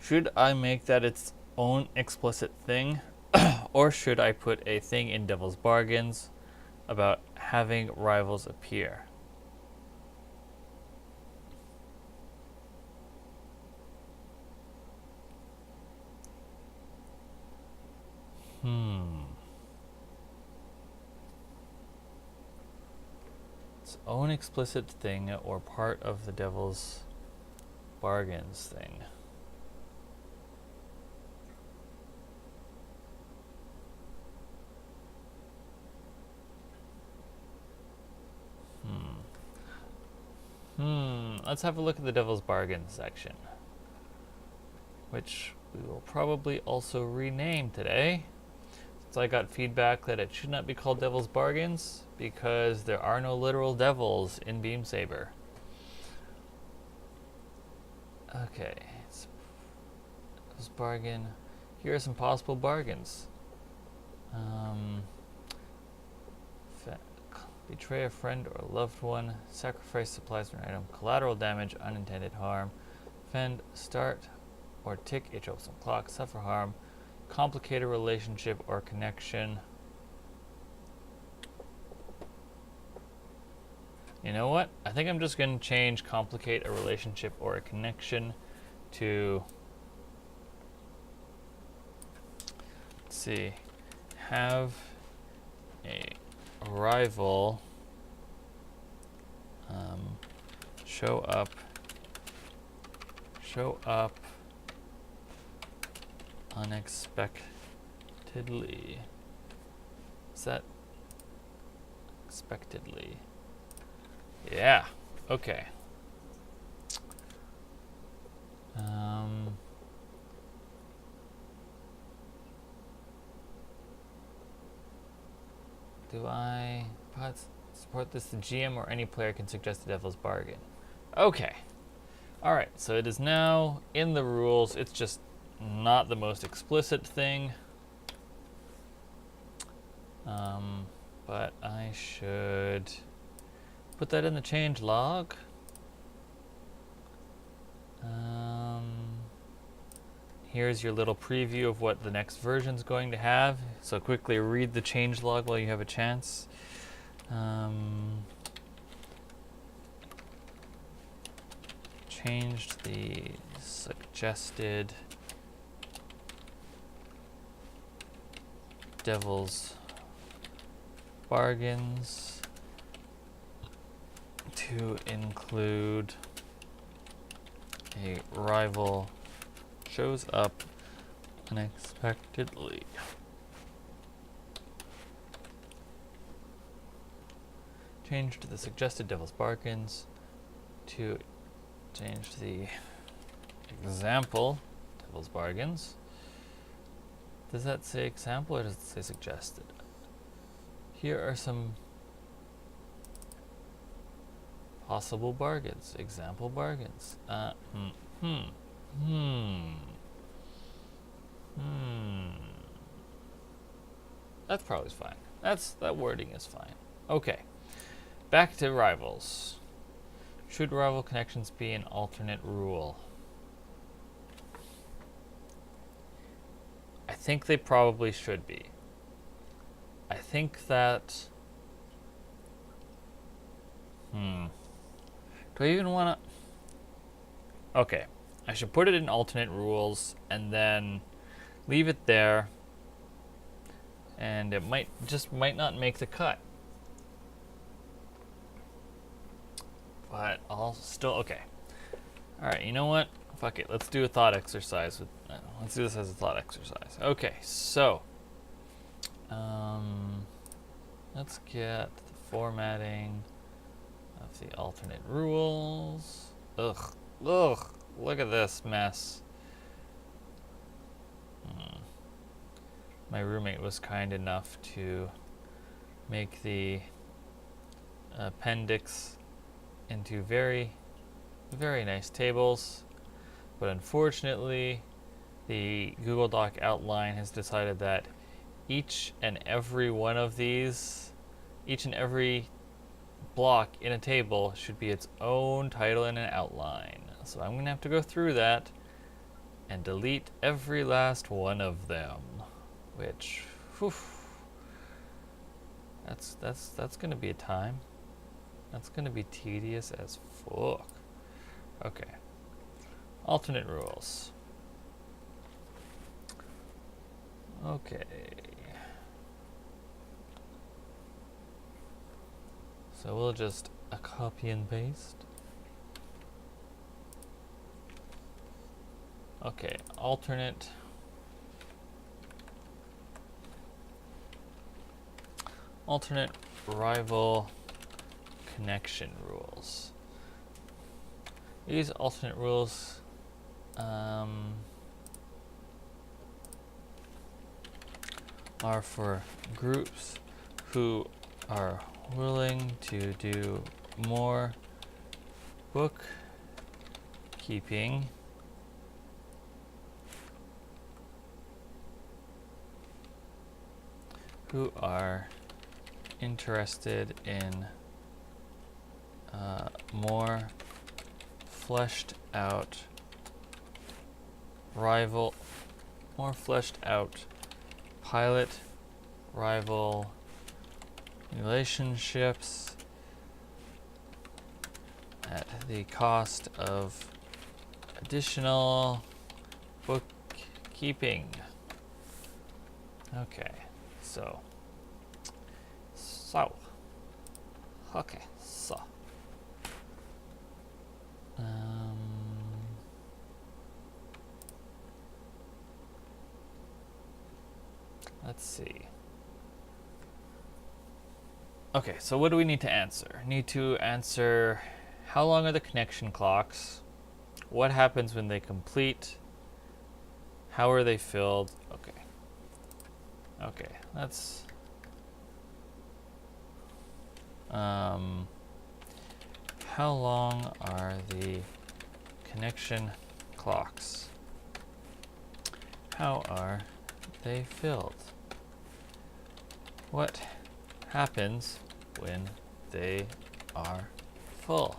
Should I make that its own explicit thing? Or should I put a thing in Devil's Bargains about having rivals appear? Its own explicit thing or part of the Devil's Bargains thing. Let's have a look at the Devil's Bargain section, which we will probably also rename today. So I got feedback that it should not be called Devil's Bargains because there are no literal devils in Beam Saber. Okay, Devil's Bargain. Here are some possible bargains. Betray a friend or loved one, sacrifice supplies for an item, collateral damage, unintended harm, fend, start or tick a troublesome clock, suffer harm, complicate a relationship or connection. You know what? I think I'm just going to change complicate a relationship or a connection to, let's see, have a rival show up unexpectedly. Is that expectedly? Yeah. Okay. Do I support this? The GM or any player can suggest a Devil's Bargain. Okay. Alright, so it is now in the rules. It's just not the most explicit thing. But I should put that in the change log. Here's your little preview of what the next version is going to have. So quickly read the change log while you have a chance. Changed the suggested Devil's Bargains to include a rival shows up unexpectedly. Changed the suggested Devil's Bargains to change the example Devil's Bargains. Does that say example or does it say suggested? Here are some possible bargains. Example bargains. That's probably fine. That wording is fine. Okay. Back to rivals. Should rival connections be an alternate rule? I think they probably should be. I think that... Do I even want to... Okay. I should put it in alternate rules and then leave it there. And it might not make the cut. But I'll still... Okay. Alright, you know what? Fuck it. Let's do a thought exercise. Let's do this as a thought exercise. Okay, so... let's get the formatting of the alternate rules. Ugh. Look at this mess. My roommate was kind enough to make the appendix into very, very nice tables. But unfortunately, the Google Doc outline has decided that each and every one of these, each and every block in a table should be its own title and an outline. So I'm going to have to go through that and delete every last one of them, which, whew, that's going to be a time. That's going to be tedious as fuck. Okay. Alternate rules. Okay. So we'll just copy and paste. Okay, alternate rival connection rules. These alternate rules are for groups who are willing to do more bookkeeping who are interested in more fleshed out pilot rival relationships at the cost of additional bookkeeping. Okay, so let's see. Okay, so what do we need to answer? Need to answer how long are the connection clocks? What happens when they complete? How are they filled? Okay, let's how long are the connection clocks? How are they filled? What happens when they are full?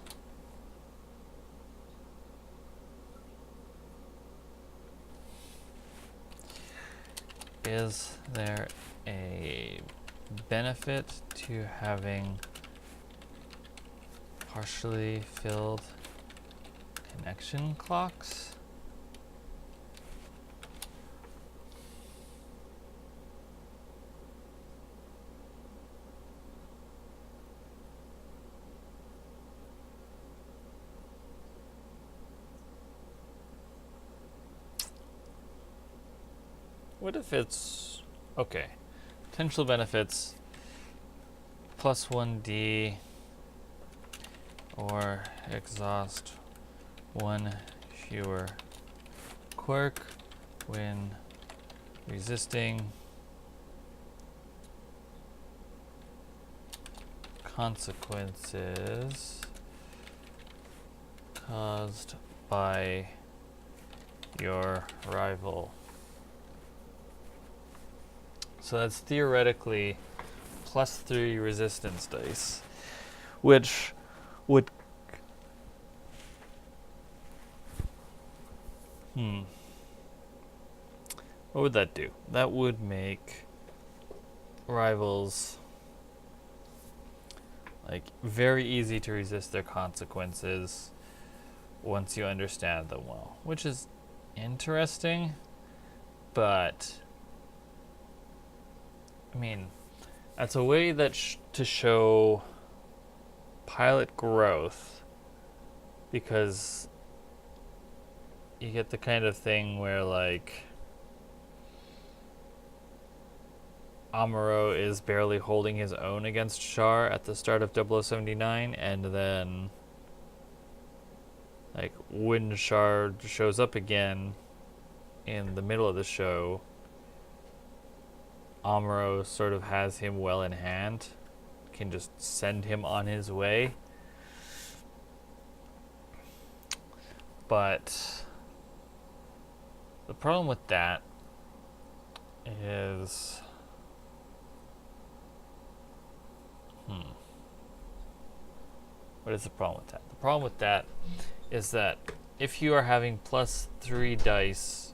Is there a benefit to having partially filled connection clocks? What if it's, okay, potential benefits, plus 1D, or exhaust one fewer quirk when resisting consequences caused by your rival. So that's theoretically +3 resistance dice, which would what would that do? That would make rivals like very easy to resist their consequences once you understand them well, which is interesting, but I mean, that's a way that to show pilot growth, because you get the kind of thing where like Amuro is barely holding his own against Char at the start of 0079, and then like when Char shows up again in the middle of the show, Amuro sort of has him well in hand, can just send him on his way. But the problem with that is what is the problem with that? The problem with that is that if you are having +3 dice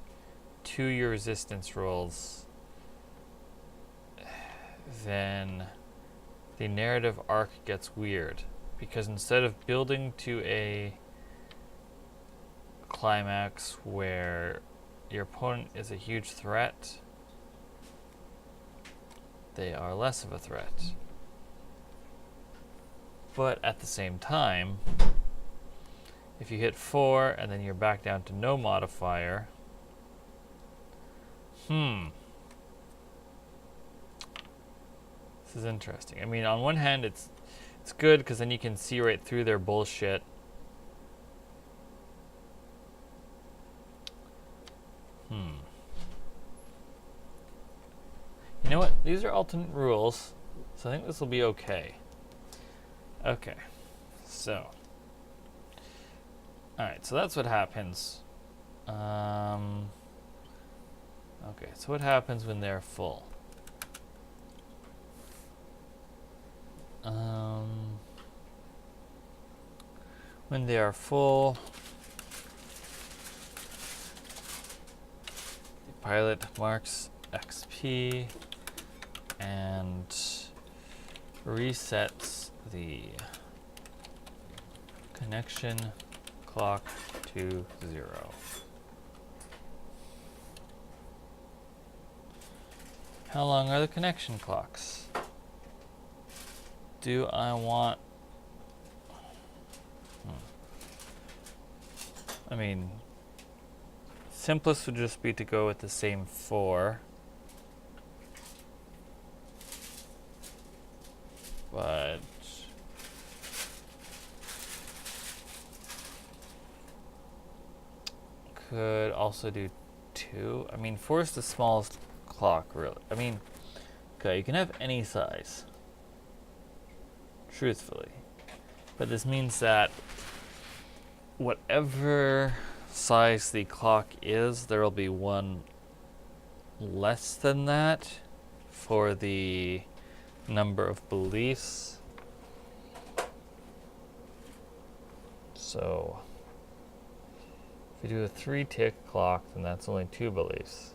to your resistance rolls, then the narrative arc gets weird, because instead of building to a climax where your opponent is a huge threat, they are less of a threat. But at the same time, if you hit 4 and then you're back down to no modifier, this is interesting. I mean, on one hand, it's good because then you can see right through their bullshit. You know what? These are alternate rules, so I think this will be okay. Okay, so. Alright, so that's what happens. Okay, so what happens when they're full? When they are full, the pilot marks XP and resets the connection clock to 0. How long are the connection clocks? Do I want... I mean, simplest would just be to go with the same 4. But... could also do 2. I mean, 4 is the smallest clock, really. I mean, okay, you can have any size, truthfully. But this means that whatever size the clock is, there will be one less than that for the number of beliefs. So if you do a 3-tick clock, then that's only 2 beliefs.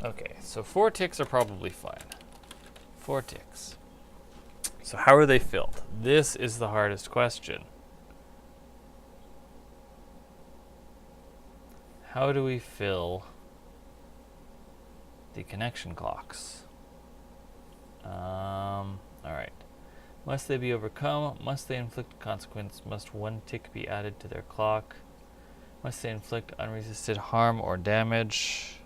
Okay, so 4 ticks are probably fine. 4 ticks. So how are they filled? This is the hardest question. How do we fill the connection clocks? Alright. Must they be overcome? Must they inflict consequence? Must 1 tick be added to their clock? Must they inflict unresisted harm or damage?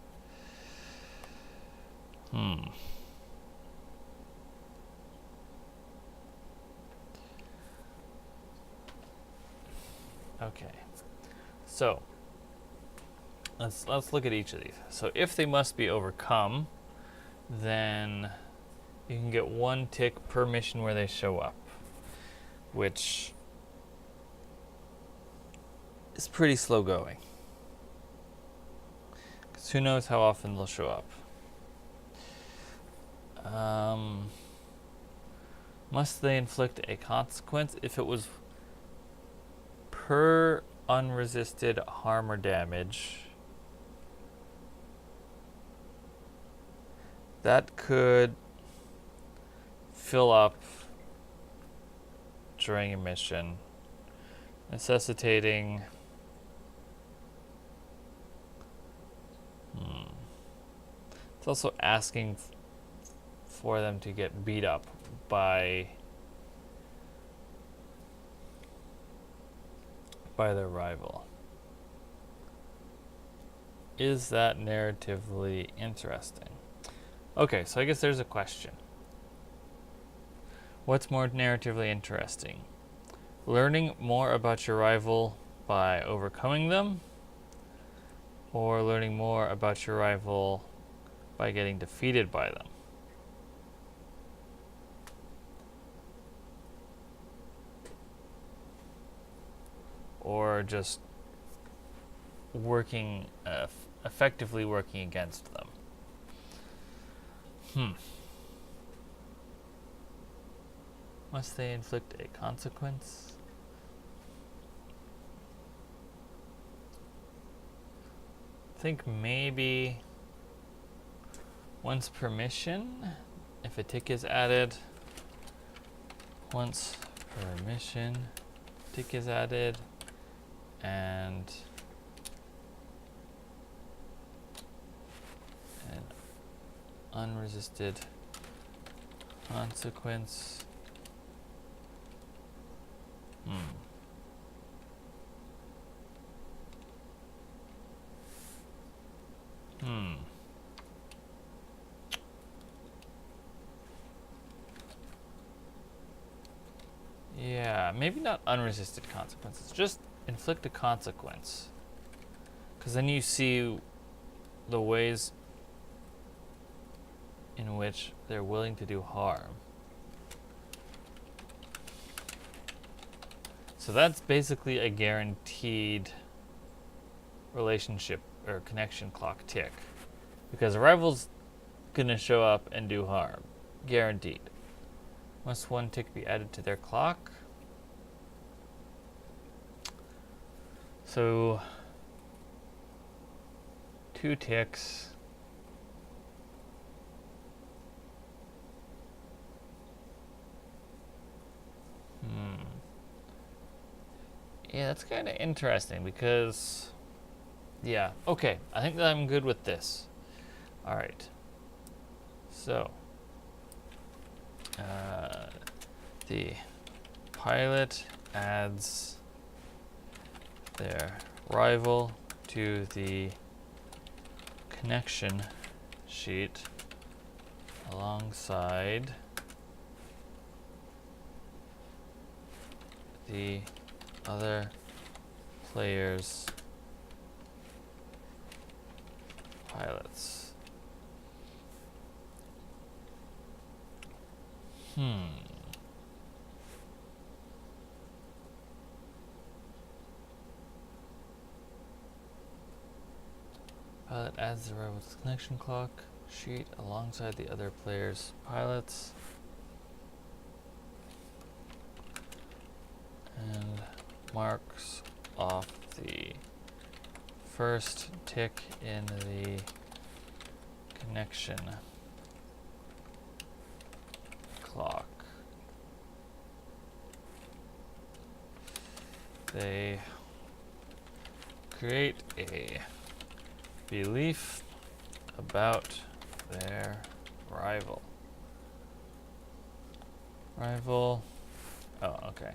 Okay. So let's look at each of these. So if they must be overcome, then you can get 1 tick per mission where they show up, which is pretty slow going. Because who knows how often they'll show up. Must they inflict a consequence? If it was per unresisted harm or damage, that could fill up during a mission, necessitating it's also asking for them to get beat up by their rival. Is that narratively interesting? Okay, so I guess there's a question. What's more narratively interesting? Learning more about your rival by overcoming them, or learning more about your rival by getting defeated by them? Or just working, effectively working against them? Must they inflict a consequence? I think maybe once per mission, if a tick is added, once per mission, tick is added, and an unresisted consequence. Yeah, maybe not unresisted consequences, just inflict a consequence. Because then you see the ways in which they're willing to do harm. So that's basically a guaranteed relationship or connection clock tick. Because a rival's gonna show up and do harm. Guaranteed. Must one tick be added to their clock? So 2 ticks. Yeah, that's kind of interesting because, yeah, okay, I think that I'm good with this. All right, so the pilot adds their rival to the connection sheet alongside the other players' pilots. Pilot adds the rival's connection clock sheet alongside the other players' pilots. And marks off the first tick in the connection clock. They create a belief about their rival. Oh, okay.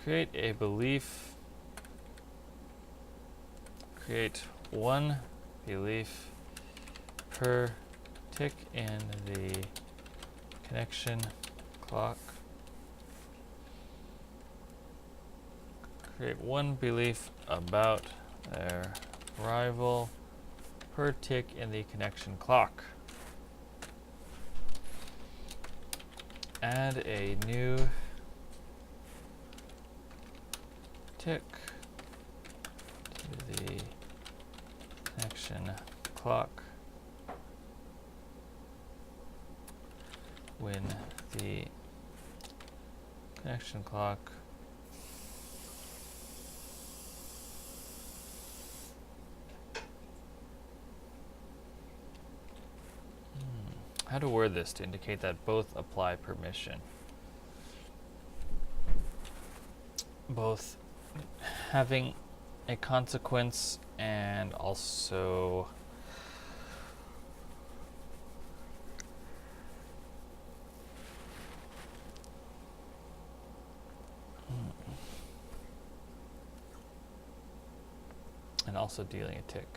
Create a belief. Create 1 belief per tick in the connection clock. Create 1 belief about their rival per tick in the connection clock. Add a new tick to the connection clock when the connection clock how to word this to indicate that both apply permission. Both having a consequence and also dealing a tick.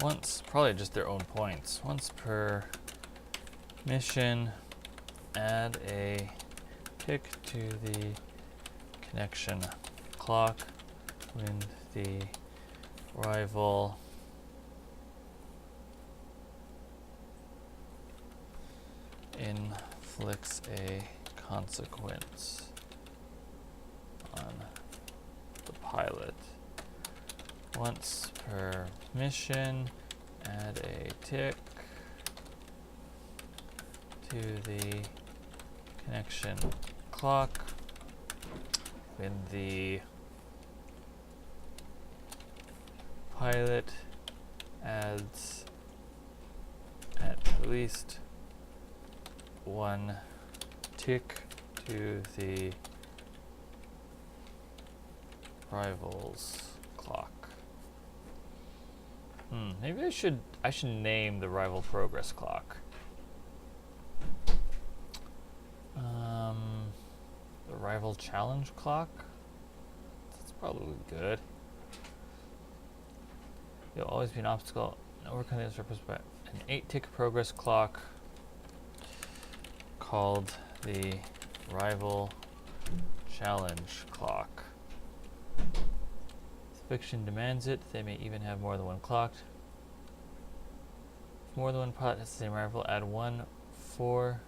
Once, probably just their own points. Once per mission, add a tick to the connection clock when the rival inflicts a consequence on the pilot. Once per mission, add a tick to the connection clock when the pilot adds at least 1 tick to the rival's clock. Maybe I should name the rival progress clock. The rival challenge clock. That's probably good. There'll always be an obstacle. Overcoming this represents by an 8-tick progress clock called the rival challenge clock. If fiction demands it, they may even have more than one clock. If more than one pilot has the same rival, add one 4-tick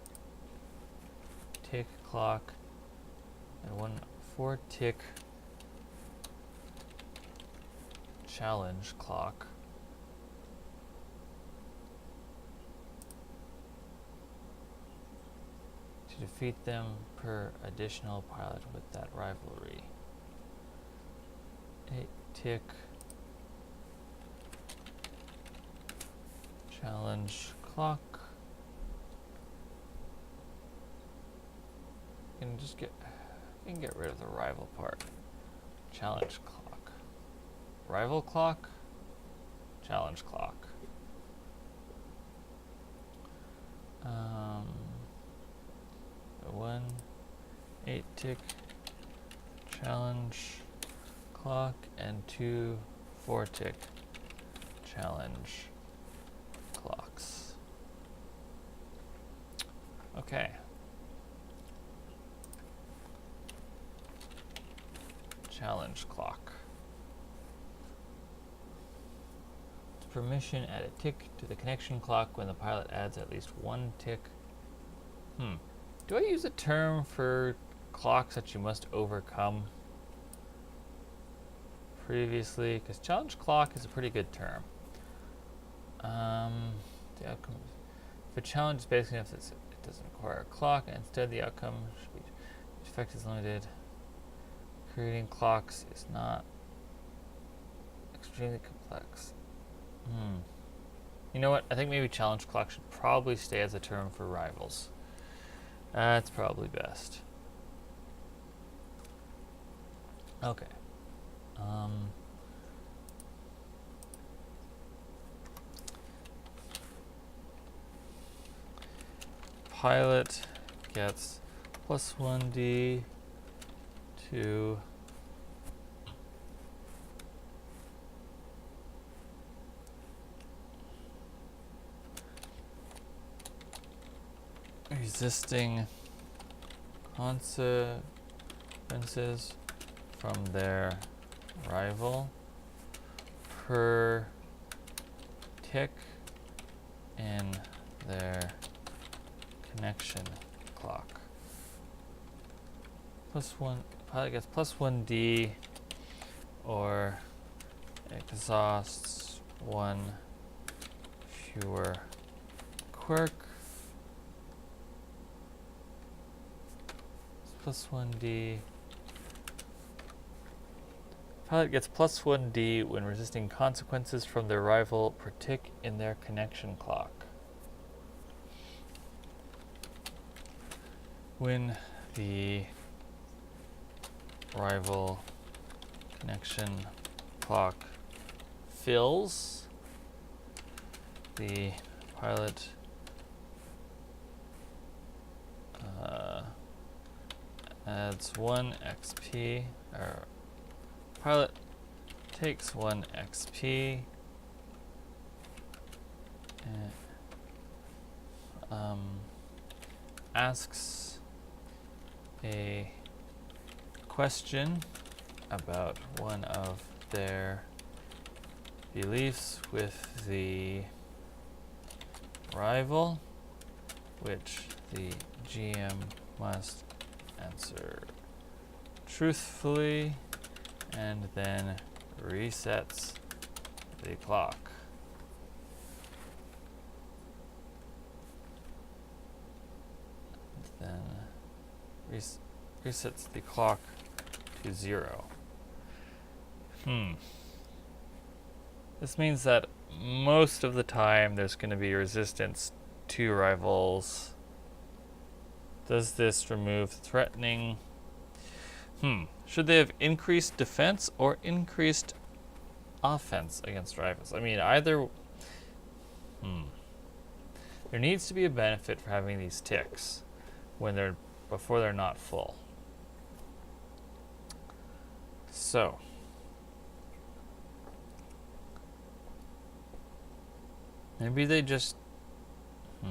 clock and one 4-tick challenge clock. To defeat them per additional pilot with that rivalry. 8-tick challenge clock. You can get rid of the rival part. Challenge clock. Rival clock. Challenge clock. One 8-tick challenge clock and two 4-tick challenge clocks. Okay. Challenge clock. Permission, add a tick to the connection clock when the pilot adds at least one tick. Do I use a term for clocks that you must overcome previously? Because challenge clock is a pretty good term. The outcome, if a challenge is basic enough that it doesn't require a clock, and instead the outcome should be, the effect is limited. Creating clocks is not extremely complex. You know what? I think maybe challenge clock should probably stay as a term for rivals. That's probably best. Okay. Pilot gets plus 1d to resisting consequences from their rival per tick in their connection clock. Pilot gets plus 1d or exhausts one fewer quirk. Plus 1d. Pilot gets plus 1d when resisting consequences from their rival per tick in their connection clock. When the rival connection clock fills, the pilot adds 1 XP, or pilot takes 1 XP and asks a question about one of their beliefs with the rival, which the GM must answer truthfully, and then resets the clock. And then resets the clock to 0. This means that most of the time there's going to be resistance to rivals. Does this remove threatening? Should they have increased defense or increased offense against rivals? I mean, either. There needs to be a benefit for having these ticks before they're not full. So Maybe they just... I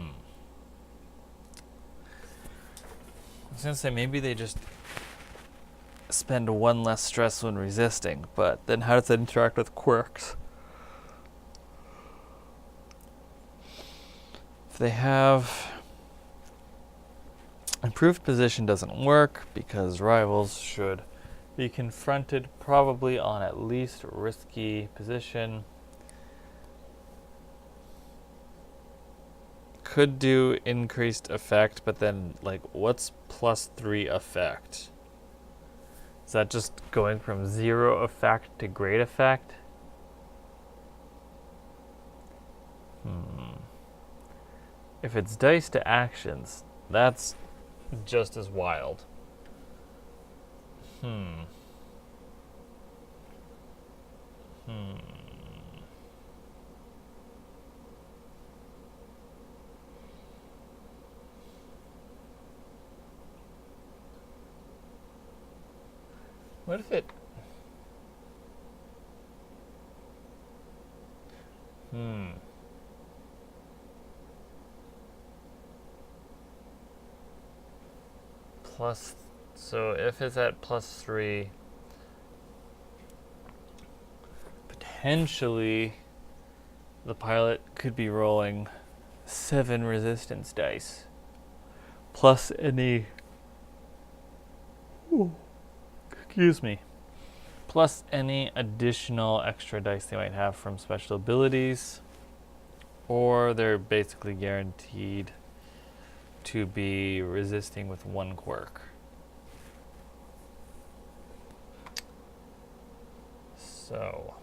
was going to say, maybe they just spend one less stress when resisting, but then how does that interact with quirks? If they have... Improved position doesn't work because rivals should be confronted probably on at least risky position. Could do increased effect, but then, like, what's +3 effect? Is that just going from 0 effect to great effect? If it's dice to actions, that's just as wild. What if it... Plus... So if it's at +3... Potentially... The pilot could be rolling 7 resistance dice. Plus any... Excuse me. Plus any additional extra dice they might have from special abilities. Or they're basically guaranteed to be resisting with 1 quirk. So...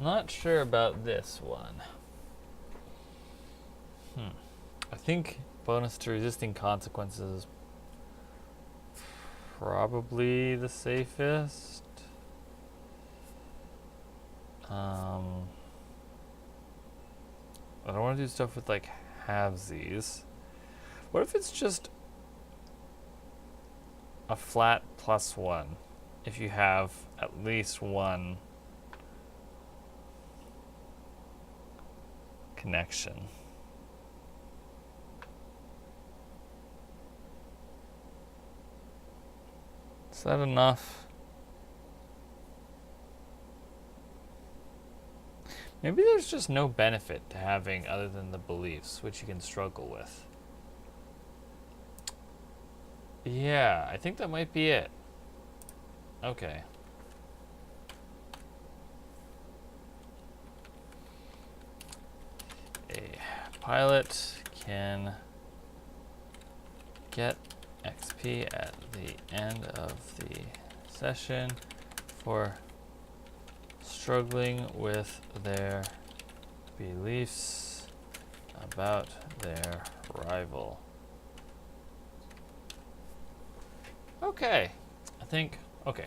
Not sure about this one. I think bonus to resisting consequences is probably the safest. I don't want to do stuff with like halvesies. What if it's just a flat +1 if you have at least 1 connection? Is that enough? Maybe there's just no benefit to having other than the beliefs, which you can struggle with. Yeah, I think that might be it. Okay. A pilot can get XP at the end of the session for struggling with their beliefs about their rival. Okay,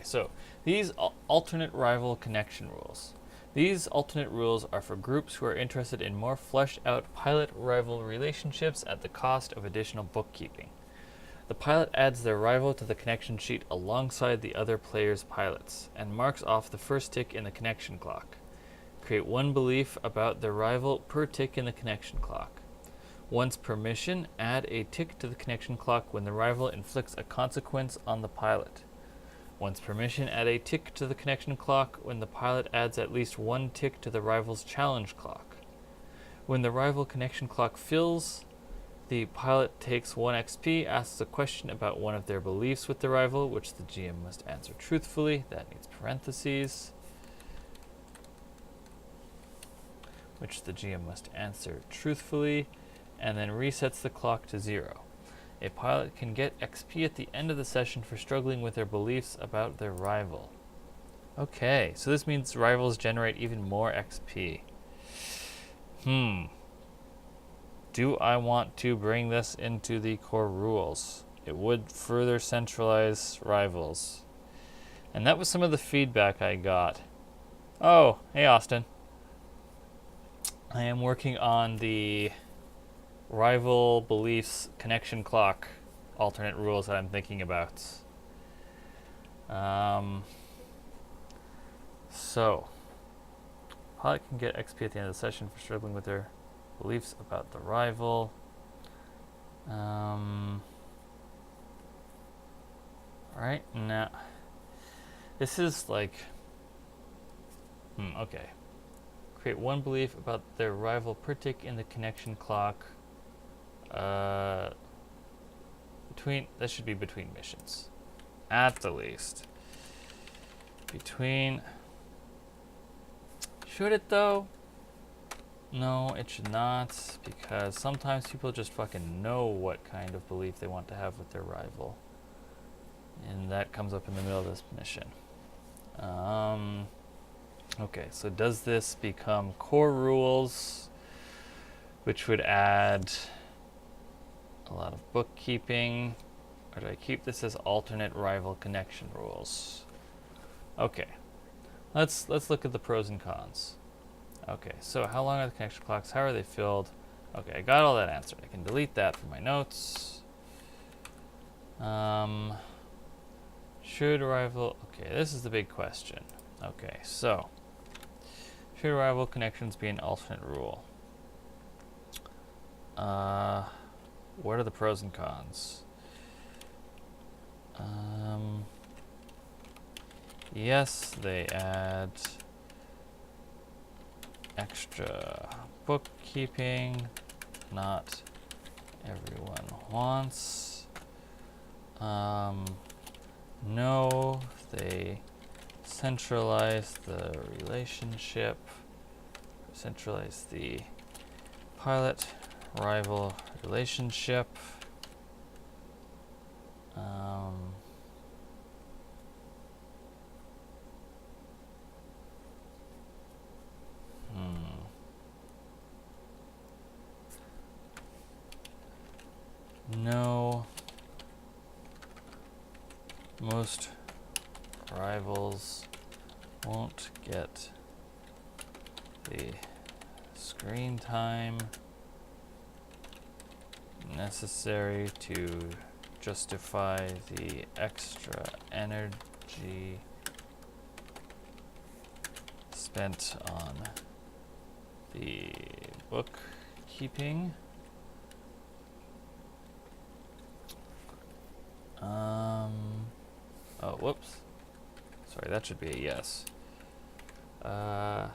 so these alternate rival connection rules. These alternate rules are for groups who are interested in more fleshed out pilot-rival relationships at the cost of additional bookkeeping. The pilot adds their rival to the connection sheet alongside the other player's pilots, and marks off the first tick in the connection clock. Create 1 belief about their rival per tick in the connection clock. Once per mission, add a tick to the connection clock when the rival inflicts a consequence on the pilot. Once per mission, add a tick to the connection clock when the pilot adds at least 1 tick to the rival's challenge clock. When the rival connection clock fills, the pilot takes 1 XP, asks a question about one of their beliefs with the rival, which the GM must answer truthfully. That needs parentheses. Which the GM must answer truthfully, and then resets the clock to 0. A pilot can get XP at the end of the session for struggling with their beliefs about their rival. Okay, so this means rivals generate even more XP. Do I want to bring this into the core rules? It would further centralize rivals. And that was some of the feedback I got. Oh, hey Austin. I am working on the rival beliefs connection clock alternate rules that I'm thinking about. So, pilot can get XP at the end of the session for struggling with their beliefs about the rival. Alright, now, this is like, okay. Create one belief about their rival per tick in the connection clock. That should be between missions. At the least. Should it though? No, it should not, because sometimes people just fucking know what kind of belief they want to have with their rival. And that comes up in the middle of this mission. Okay, so does this become core rules, which would add a lot of bookkeeping, or do I keep this as alternate rival connection rules? Okay, let's look at the pros and cons. Okay, so how long are the connection clocks? How are they filled? Okay, I got all that answered. I can delete that from my notes. Should rival... Okay, this is the big question. Okay, so should rival connections be an alternate rule? What are the pros and cons? Yes, they add extra bookkeeping. Not everyone wants. No, they centralize the relationship. Centralize the pilot-rival relationship. No. Most rivals won't get the screen time necessary to justify the extra energy spent on the bookkeeping. Oh, whoops. Sorry, that should be a yes. Variable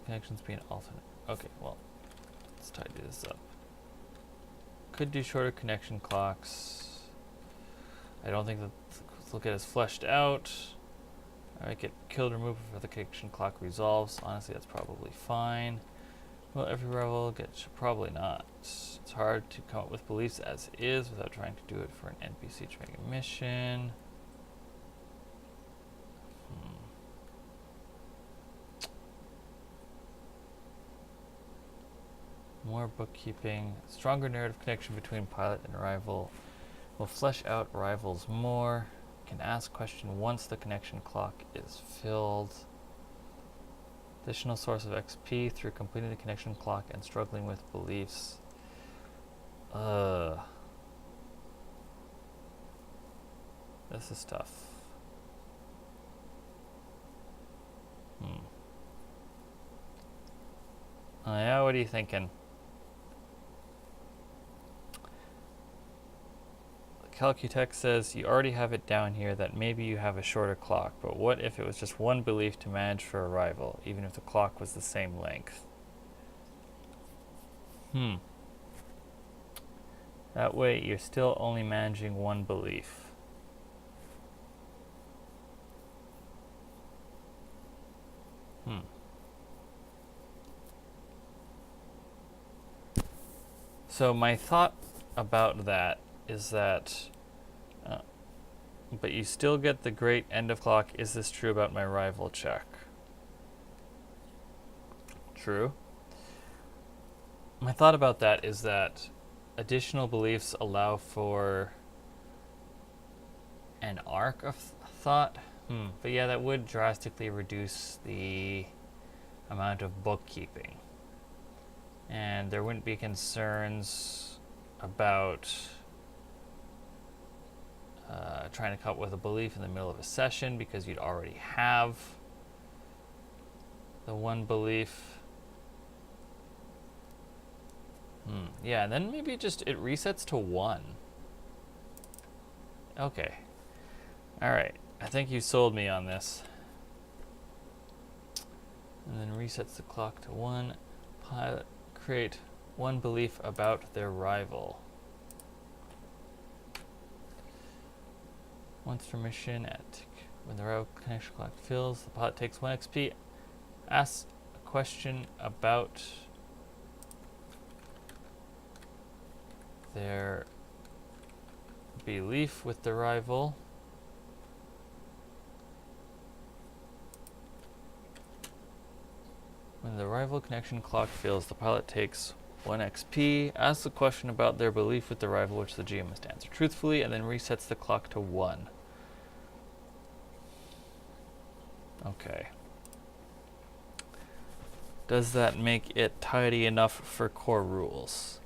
connections being alternate. Okay, well, let's tidy this up. Could do shorter connection clocks. I don't think that let's look at it as fleshed out. Alright, get killed or removed before the connection clock resolves. Honestly, that's probably fine. Will every rival get? Probably not. It's hard to come up with beliefs as is without trying to do it for an NPC to make a mission. More bookkeeping. Stronger narrative connection between pilot and rival. Will flesh out rivals more. Can ask question once the connection clock is filled. Additional source of XP through completing the connection clock and struggling with beliefs. This is tough. Yeah, what are you thinking? Calcutech says you already have it down here that maybe you have a shorter clock, but what if it was just one belief to manage for a rival, even if the clock was the same length? That way you're still only managing one belief. So my thought about that is that, but you still get the great end of clock. Is this true about my rival check? True. My thought about that is that additional beliefs allow for an arc of thought. But yeah, that would drastically reduce the amount of bookkeeping. And there wouldn't be concerns about trying to come up with a belief in the middle of a session because you'd already have the one belief. Yeah, and then maybe just it resets to 1. Okay. All right. I think you sold me on this. And then resets the clock to 1. Pilot create one belief about their rival. Once permission when the rival connection clock fills, the pilot takes 1 XP. Asks a question about their belief with the rival. When the rival connection clock fills, the pilot takes 1 XP, asks a question about their belief with the rival, which the GM must answer truthfully, and then resets the clock to 1. Okay. Does that make it tidy enough for core rules?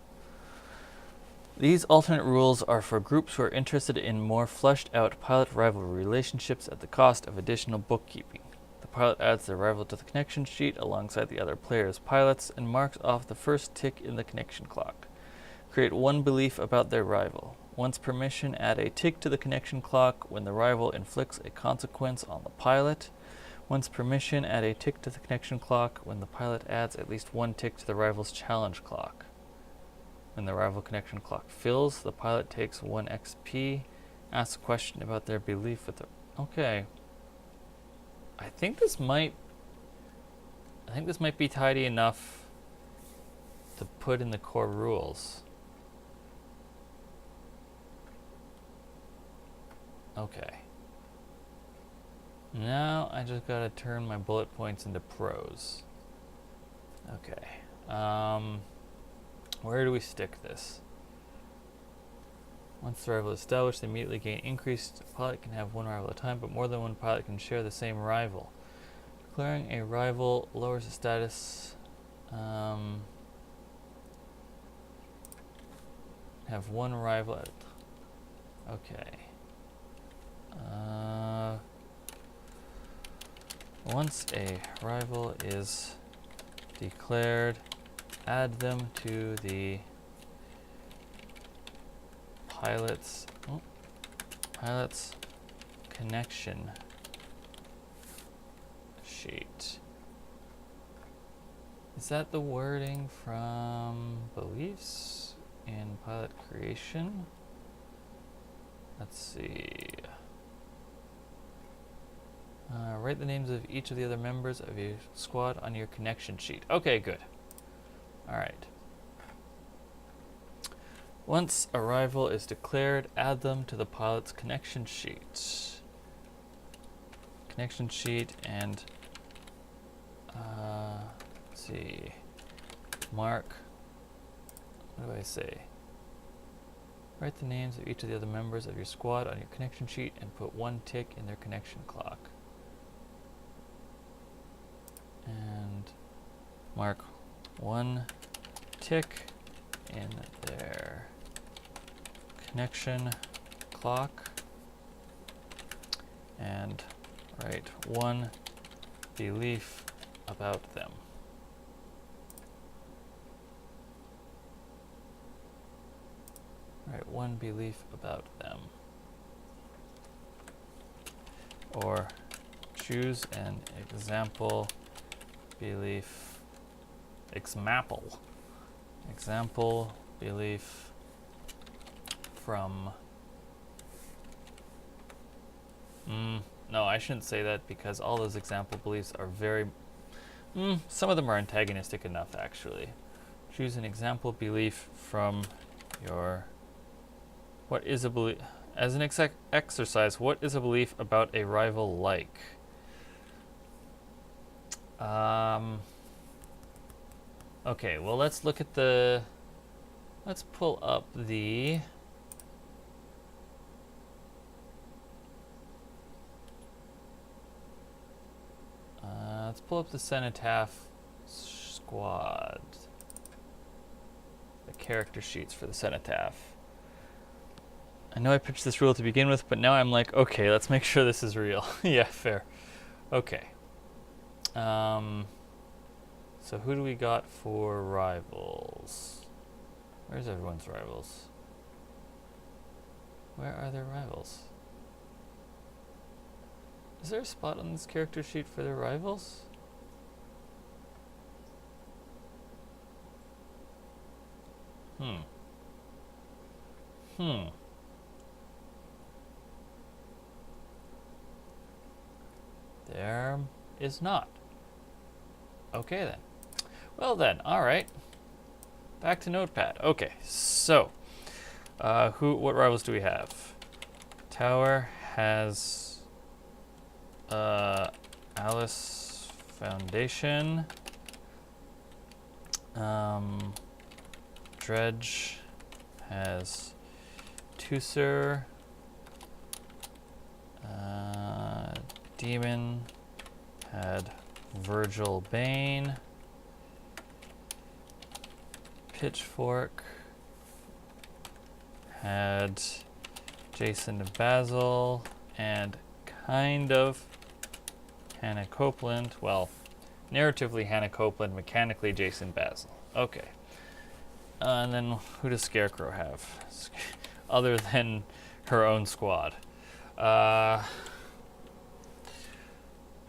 These alternate rules are for groups who are interested in more fleshed out pilot-rivalry relationships at the cost of additional bookkeeping. The pilot adds their rival to the connection sheet alongside the other players' pilots and marks off the first tick in the connection clock. Create 1 belief about their rival. Once permission, add a tick to the connection clock when the rival inflicts a consequence on the pilot. Once permission, add a tick to the connection clock when the pilot adds at least 1 tick to the rival's challenge clock. When the rival connection clock fills, the pilot takes 1 XP. Asks a question about their belief with the... Okay. I think this might be tidy enough to put in the core rules. Okay. Now I just gotta turn my bullet points into prose. Okay. Where do we stick this? Once the rival is established, they immediately gain increased. A pilot can have 1 rival at a time, but more than 1 pilot can share the same rival. Declaring a rival lowers the status. Have 1 rival at... Okay. Once a rival is declared, add them to the pilot's connection sheet. Is that the wording from beliefs in pilot creation? Let's see. Write the names of each of the other members of your squad on your connection sheet. Okay, good. All right. Once a rival is declared, add them to the pilot's connection sheet. Connection sheet and let's see. Mark. What do I say? Write the names of each of the other members of your squad on your connection sheet and put 1 tick in their connection clock. And mark 1 tick in their connection clock and write 1 belief about them. Write 1 belief about them. Or choose an example belief. Example belief from... no, I shouldn't say that because all those example beliefs are very... some of them are antagonistic enough, actually. Choose an example belief from your... What is a belief? As an exercise, what is a belief about a rival like? Okay, well, let's look at the... Let's pull up the... let's pull up the Cenotaph squad. character sheets for the cenotaph. I know I pitched this rule to begin with, but now I'm like, okay, let's make sure this is real. Yeah, fair. Okay. So who do we got for rivals? Where's everyone's rivals? Where are their rivals? Is there a spot on this character sheet for their rivals? There is not. Okay then. Well then, alright. Back to Notepad. Okay, so what rivals do we have? Tower has Alice Foundation. Dredge has Tusser. Demon had Virgil Bane. Pitchfork had Jason Basil and kind of Hannah Copeland. Well, narratively Hannah Copeland, mechanically Jason Basil. Okay. And then who does Scarecrow have? Other than her own squad.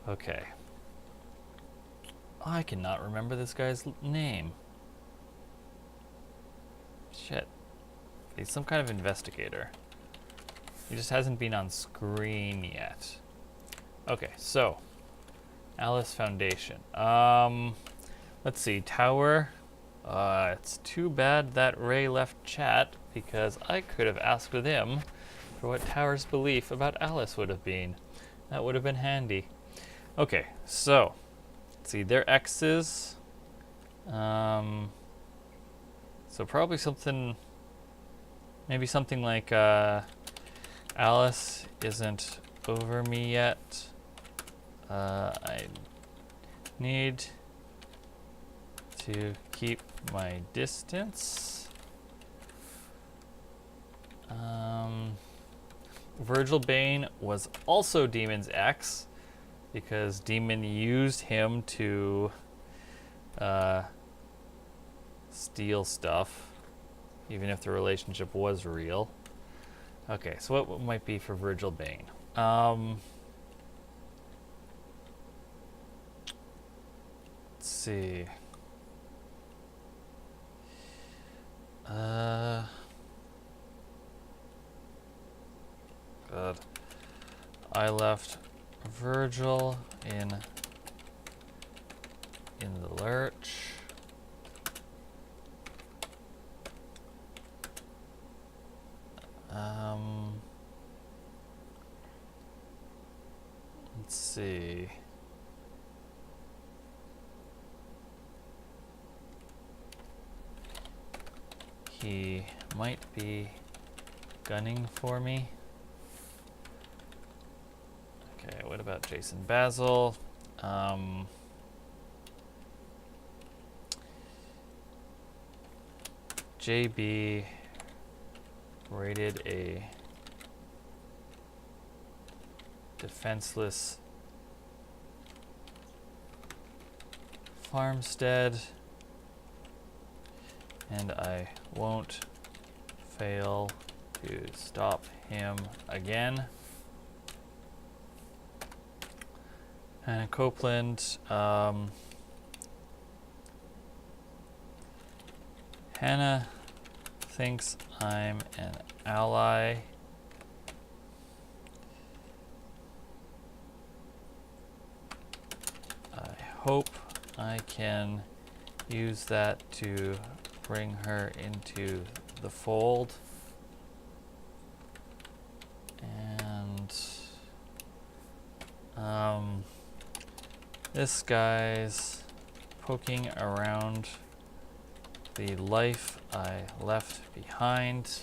Okay. I cannot remember this guy's name. Shit. He's some kind of investigator. He just hasn't been on screen yet. Okay, so Alice Foundation. Let's see, Tower. It's too bad that Ray left chat because I could have asked with him for what Tower's belief about Alice would have been. That would have been handy. Okay, so let's see, their X's. So probably something, maybe something like Alice isn't over me yet. I need to keep my distance. Virgil Bane was also Demon's ex because Demon used him to steal stuff, even if the relationship was real. Okay, so what might be for Virgil Bane? Let's see. God. I left Virgil in the lurch. Let's see. He might be gunning for me. Okay, what about Jason Basil? JB raided a defenseless farmstead, and I won't fail to stop him again. Hannah Copeland, Hannah thinks I'm an ally. I hope I can use that to bring her into the fold. And this guy's poking around the life I left behind.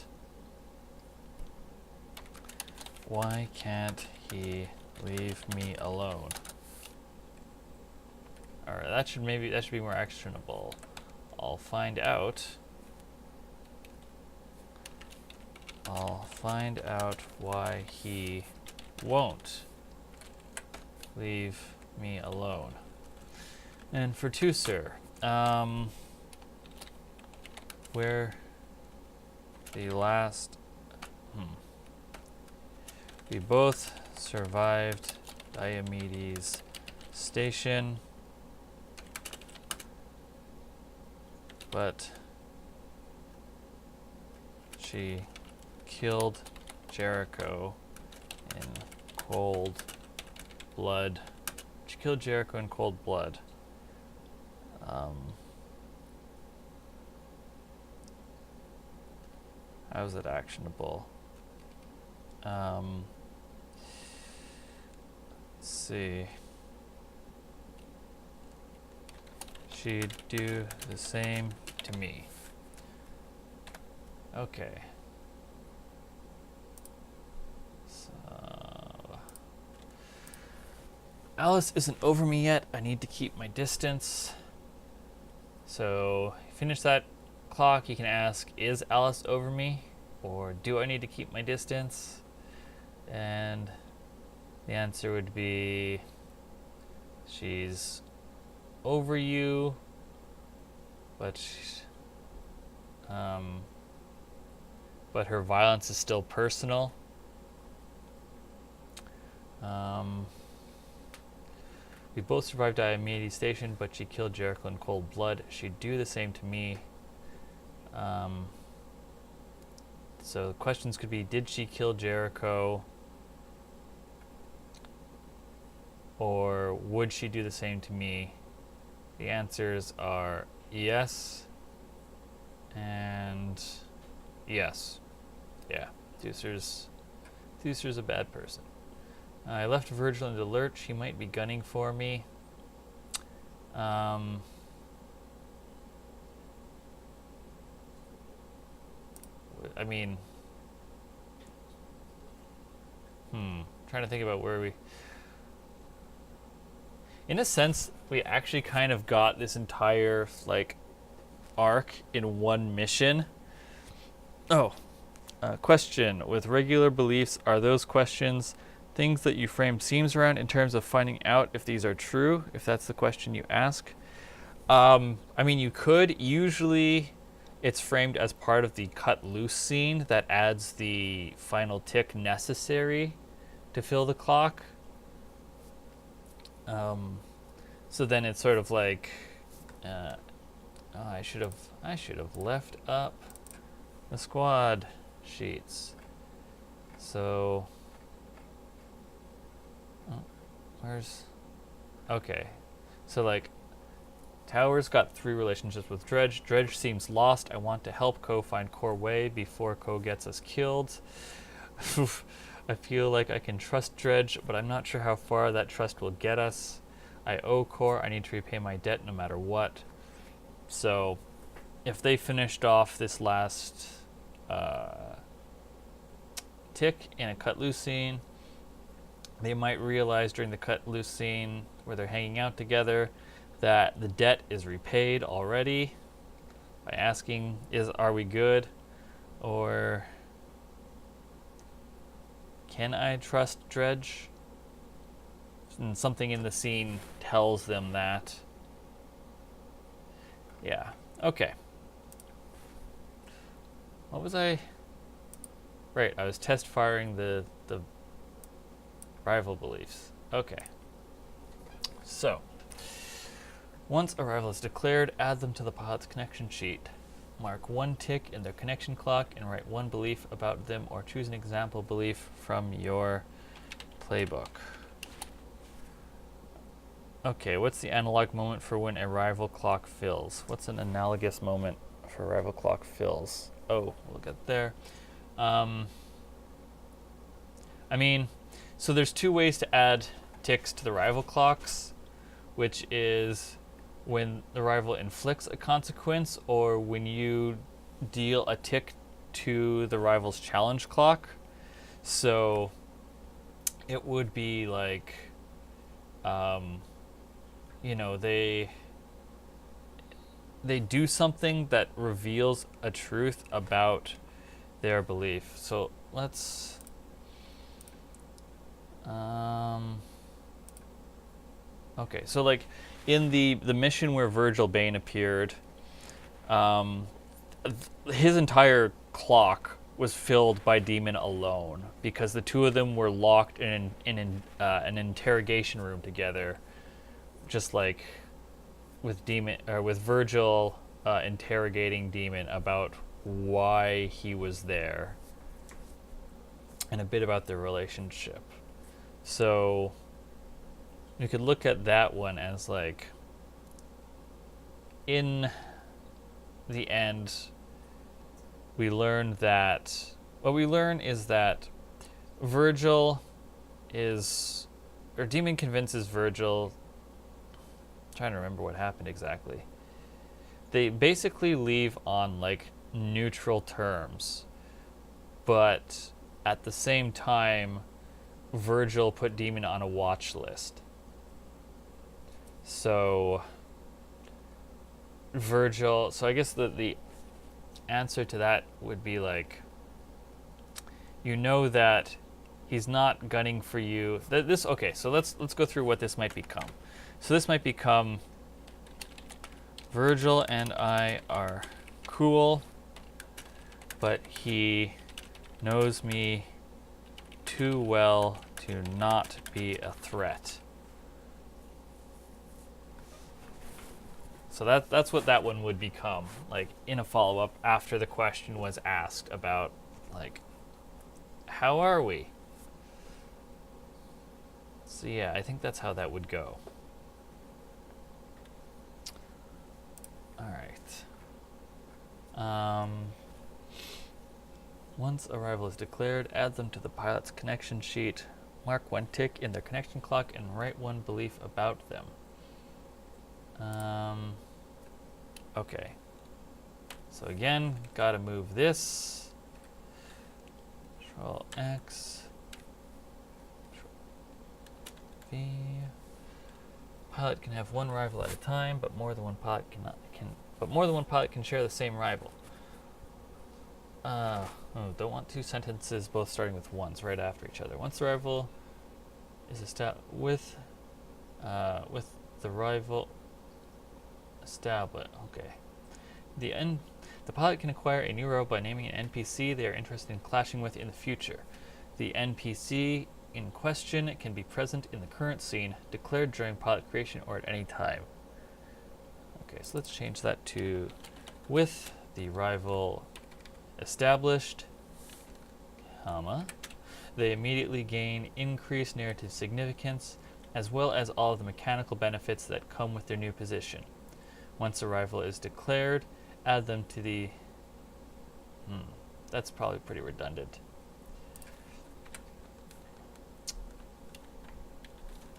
Why can't he leave me alone? Alright, that should be more actionable. I'll find out. I'll find out why he won't leave me alone. And for two, sir, where the last... We both survived Diomedes' station, but she killed Jericho in cold blood. She killed Jericho in cold blood. How is it actionable? Let's see. She'd do the same to me. Okay. So, Alice isn't over me yet. I need to keep my distance. So, finish that clock. You can ask, is Alice over me? Or do I need to keep my distance? And the answer would be, she's over you, but her violence is still personal. We both survived Diomedes' station, but she killed Jericho in cold blood. She'd do the same to me. So the questions could be, did she kill Jericho? Or would she do the same to me? The answers are yes and yes. Yeah, Deucer's a bad person. I left Virgil in the lurch. He might be gunning for me. I mean, trying to think about where we... In a sense, we actually kind of got this entire, like, arc in one mission. Oh, question. With regular beliefs, are those questions things that you frame seams around in terms of finding out if these are true, if that's the question you ask? I mean, you could. Usually it's framed as part of the cut loose scene that adds the final tick necessary to fill the clock. So then it's sort of like, I should have left up the squad sheets. So, okay. So like, Tower's got 3 relationships with Dredge. Dredge seems lost. I want to help Ko find Core Way before Ko gets us killed. I feel like I can trust Dredge, but I'm not sure how far that trust will get us. I owe Core. I need to repay my debt no matter what. So, if they finished off this last tick in a cut loose scene, they might realize during the cut loose scene where they're hanging out together that the debt is repaid already by asking, are we good? Or can I trust Dredge? And something in the scene tells them that. Yeah. Okay. What was I? Right, I was test firing the rival beliefs. Okay. So, once a rival is declared, add them to the pilot's connection sheet. Mark 1 tick in their connection clock and write 1 belief about them, or choose an example belief from your playbook. Okay, what's the analog moment for when a rival clock fills? What's an analogous moment for a rival clock fills? Oh, we'll get there. I mean, so there's 2 ways to add ticks to the rival clocks, which is when the rival inflicts a consequence or when you deal a tick to the rival's challenge clock. So it would be like, you know, they do something that reveals a truth about their belief. So let's okay, so like in the mission where Virgil Bane appeared, his entire clock was filled by Demon alone because the two of them were locked in an interrogation room together, just like with Demon or with Virgil interrogating Demon about why he was there and a bit about their relationship. So you could look at that one as like, in the end, we learn that what we learn is that Virgil is, or Demon convinces Virgil. I'm trying to remember what happened exactly. They basically leave on like neutral terms, but at the same time, Virgil put Demon on a watch list. So Virgil, so I guess the answer to that would be like, you know that he's not gunning for you. This okay, so let's go through what this might become. So this might become, Virgil and I are cool, but he knows me too well to not be a threat. So that's what that one would become, like in a follow-up after the question was asked about, like, how are we? So yeah, I think that's how that would go. All right. Once arrival is declared, add them to the pilot's connection sheet, mark one tick in their connection clock, and write one belief about them. Okay. So again, gotta move this. Control X. Control V. Pilot can have one rival at a time, but more than one pilot can share the same rival. Don't want two sentences both starting with ones right after each other. Once the rival is established with the rival established. Okay. The pilot can acquire a new rival by naming an NPC they are interested in clashing with in the future. The NPC in question can be present in the current scene, declared during pilot creation, or at any time. Okay, so let's change that to with the rival established, comma. They immediately gain increased narrative significance, as well as all of the mechanical benefits that come with their new position. Once a rival is declared, add them to the... that's probably pretty redundant.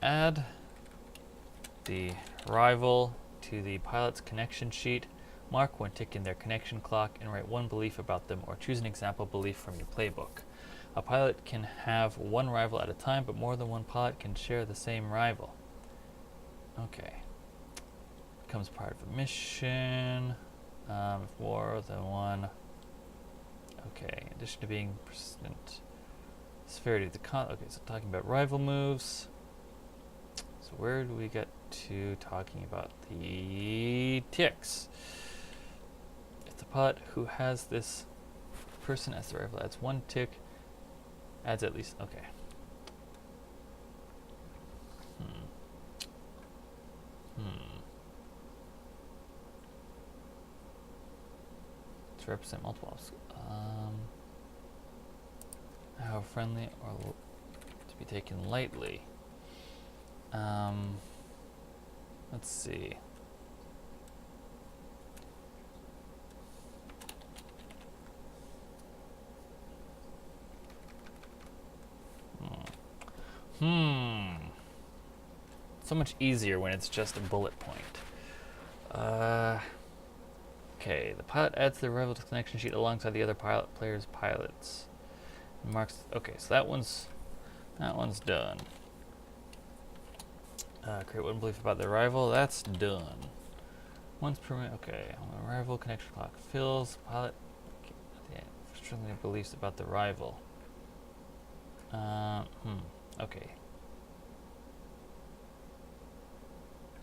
Add the rival to the pilot's connection sheet, mark one tick in their connection clock, and write one belief about them, or choose an example belief from your playbook. A pilot can have one rival at a time, but more than one pilot can share the same rival. Okay. Becomes part of a mission. If more than one. Okay. In addition to being persistent, severity of the okay, so talking about rival moves. So where do we get to talking about the ticks? If the pilot who has this person as the rival adds one tick, adds at least, okay. To represent multiple how friendly or to be taken lightly. Let's see. So much easier when it's just a bullet point. Okay, the pilot adds the rival to the connection sheet alongside the other player's pilots. Marks. Okay, so that one's done. Create one belief about the rival. That's done. Once per minute. Okay, when the rival connection clock fills, pilot strengthening beliefs about the rival. Okay.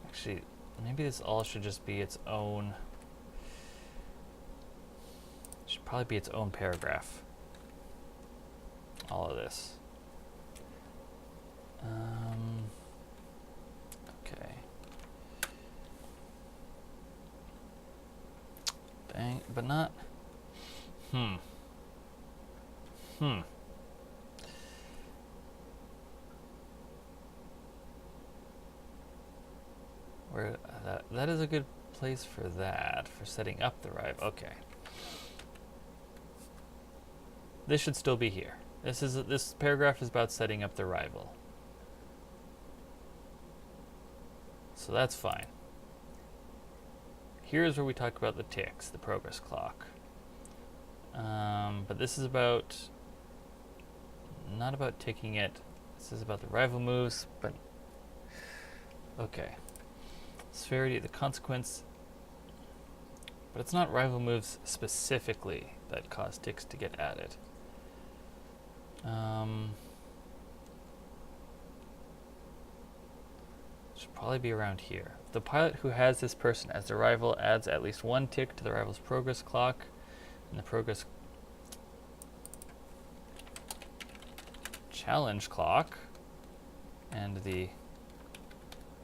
Actually, maybe this all should just be its own. Should probably be its own paragraph. All of this. Okay. Dang, but not. Where that is a good place for that, for setting up the rival. Okay. This should still be here. This paragraph is about setting up the rival. So that's fine. Here's where we talk about the ticks, the progress clock. But this is about, not about ticking it. This is about the rival moves, but okay. Severity, the consequence, but it's not rival moves specifically that cause ticks to get added. Should probably be around here. The pilot who has this person as the rival adds at least one tick to the rival's progress clock, and the progress challenge clock, and the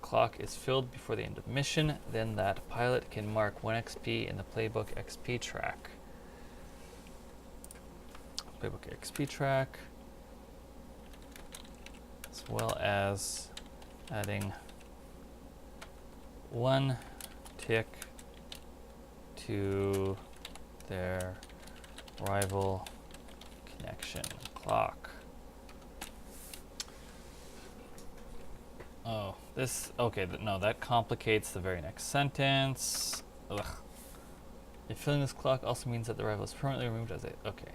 clock is filled before the end of mission, then that pilot can mark 1 XP in the playbook XP track. Playbook XP track, as well as adding 1 tick to their rival connection clock. Oh, this, okay, no, that complicates the very next sentence. Ugh. If filling this clock also means that the rival is permanently removed as a, okay.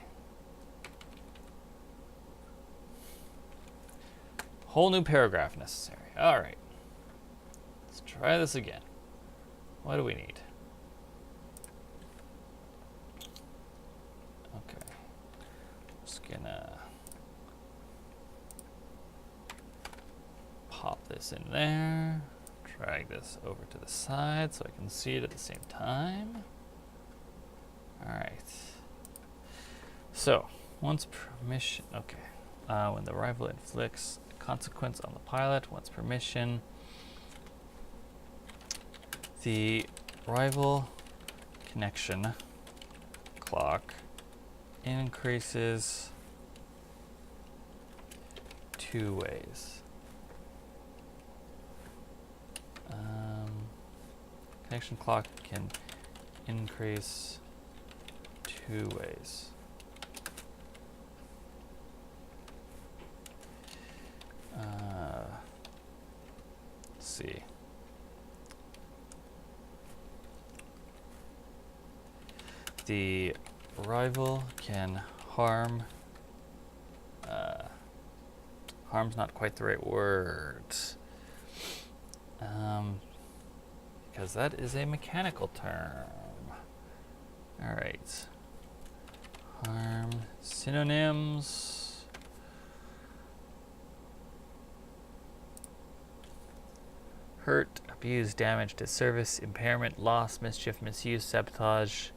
Whole new paragraph necessary. All right. Let's try this again. What do we need? Okay. Just gonna pop this in there. Drag this over to the side so I can see it at the same time. All right. So, once permission, okay. When the rival inflicts a consequence on the pilot, once permission, the rival connection clock increases 2 ways. Connection clock can increase 2 ways. Let's see. The rival can harm. Harm's not quite the right word. Because that is a mechanical term. All right. Harm synonyms. Hurt, abuse, damage, disservice, impairment, loss, mischief, misuse, sabotage,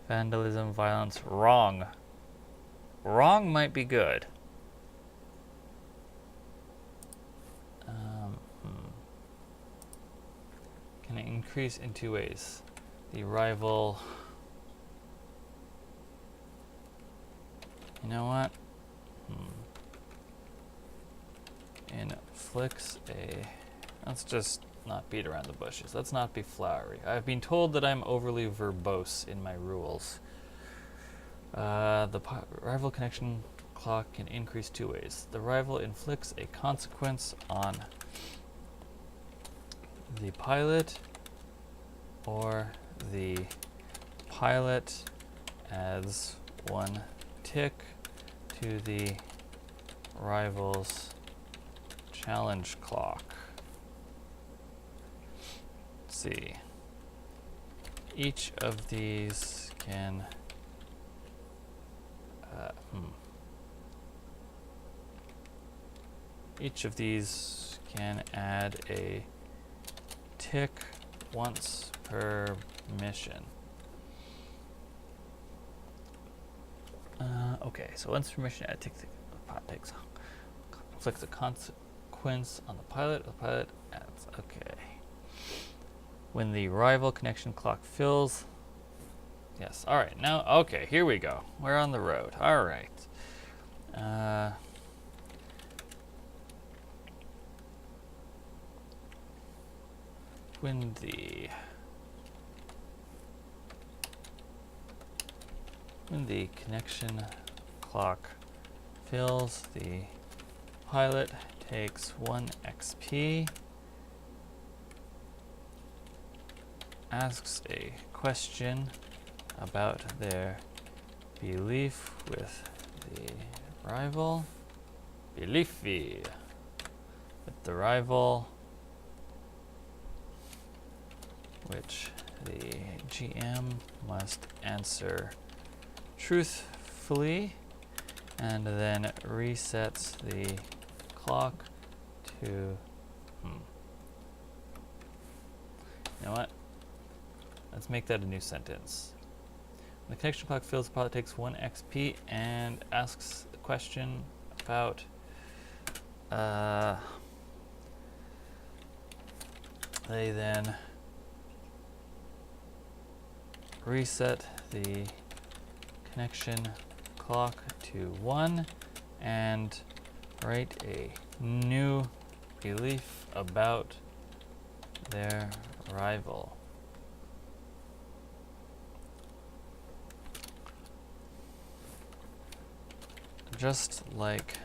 vandalism, violence, wrong. Wrong might be good. Can increase in 2 ways. The rival. You know what? Inflicts a. Let's just not beat around the bushes. Let's not be flowery. I've been told that I'm overly verbose in my rules. The rival connection clock can increase 2 ways. The rival inflicts a consequence on the pilot, or the pilot adds 1 tick to the rival's challenge clock. Let's see. Each of these can Each of these can add a tick once per mission. Okay, so once per mission, add tick. The pilot takes inflicts a consequence on the pilot. The pilot adds. Okay. When the rival connection clock fills. Yes. All right. Now, okay. Here we go. We're on the road. All right. When the connection clock fills, the pilot takes 1 XP, asks a question about their belief with the rival. Beliefy with the rival, which the GM must answer truthfully, and then resets the clock to you know what? Let's make that a new sentence. When the connection clock fills, the pilot takes 1 XP and asks a question about they then reset the connection clock to 1 and write a new belief about their rival. Just like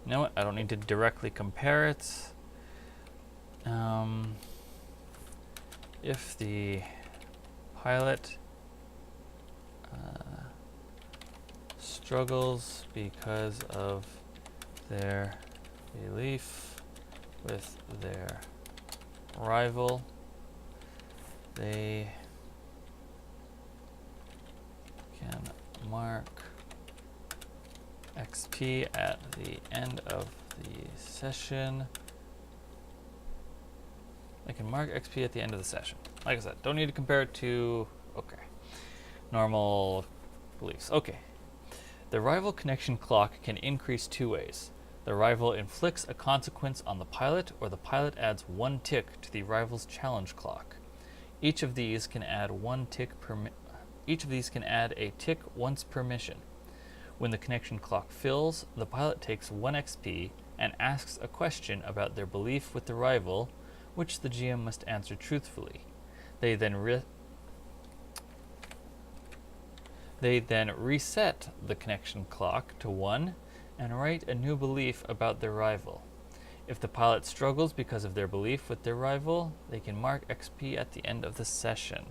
you know what? I don't need to directly compare it. If the pilot struggles because of their belief with their rival, they can mark XP at the end of the session. I can mark XP at the end of the session. Like I said, don't need to compare it to, okay, normal beliefs. Okay. The rival connection clock can increase 2 ways. The rival inflicts a consequence on the pilot, or the pilot adds 1 tick to the rival's challenge clock. Each of these can add a tick once per mission. When the connection clock fills, the pilot takes 1 XP and asks a question about their belief with the rival, which the GM must answer truthfully. They then reset the connection clock to 1 and write a new belief about their rival. If the pilot struggles because of their belief with their rival, they can mark XP at the end of the session.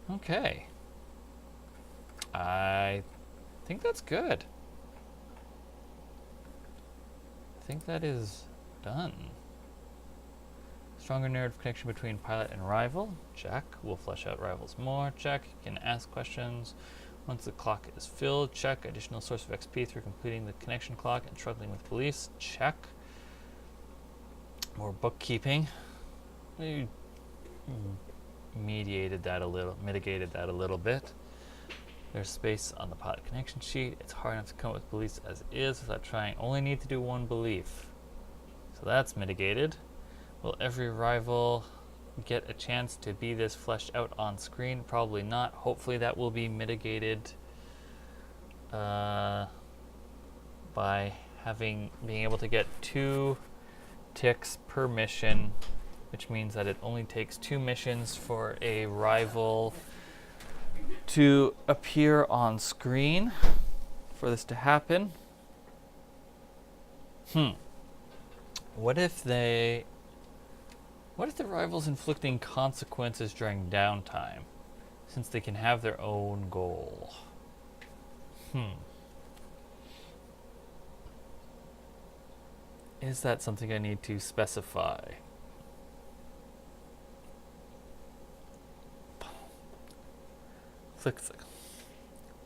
Okay. I think that's good. I think that is done. Stronger narrative connection between pilot and rival. Check. We'll flesh out rivals more. Check. You can ask questions once the clock is filled. Check. Additional source of XP through completing the connection clock and struggling with police. Check. More bookkeeping. We mitigated that a little bit. There's space on the pilot connection sheet. It's hard enough to come up with beliefs as is without trying. Only need to do 1 belief. So that's mitigated. Will every rival get a chance to be this fleshed out on screen? Probably not. Hopefully that will be mitigated by being able to get 2 ticks per mission, which means that it only takes 2 missions for a rival to appear on screen for this to happen. What if the rival's inflicting consequences during downtime, since they can have their own goal? Is that something I need to specify? inflicts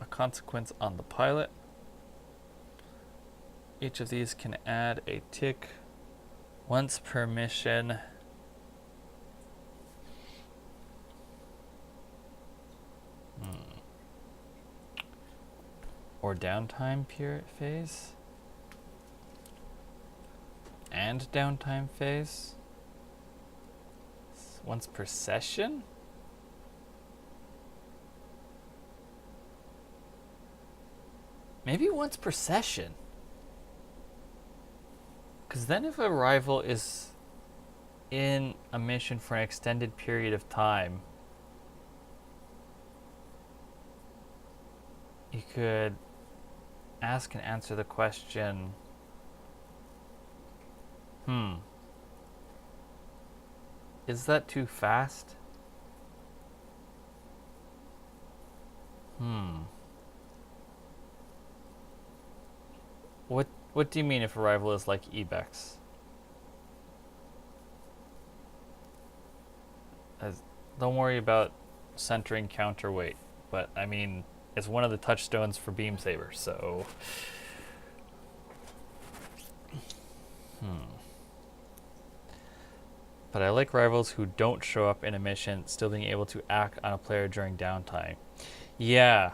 a consequence on the pilot. Each of these can add a tick once per mission. Or downtime period phase. And downtime phase. Once per session? Maybe once per session. Because then if a rival is in a mission for an extended period of time, you could ask and answer the question, is that too fast? What do you mean if a rival is like Ebex? Don't worry about centering counterweight, but I mean, it's one of the touchstones for Beam Saber, so... But I like rivals who don't show up in a mission, still being able to act on a player during downtime. Yeah.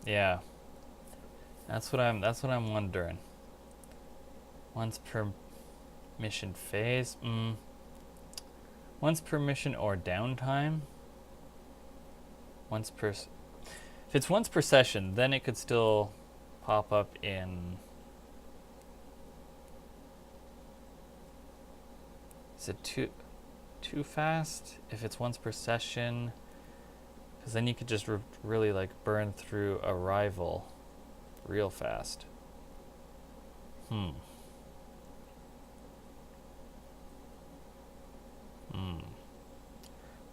That's what I'm wondering. Once per mission phase? Once per mission or downtime? If it's once per session, then it could still pop up in... Is it too fast if it's once per session? Because then you could just really like burn through a rival real fast.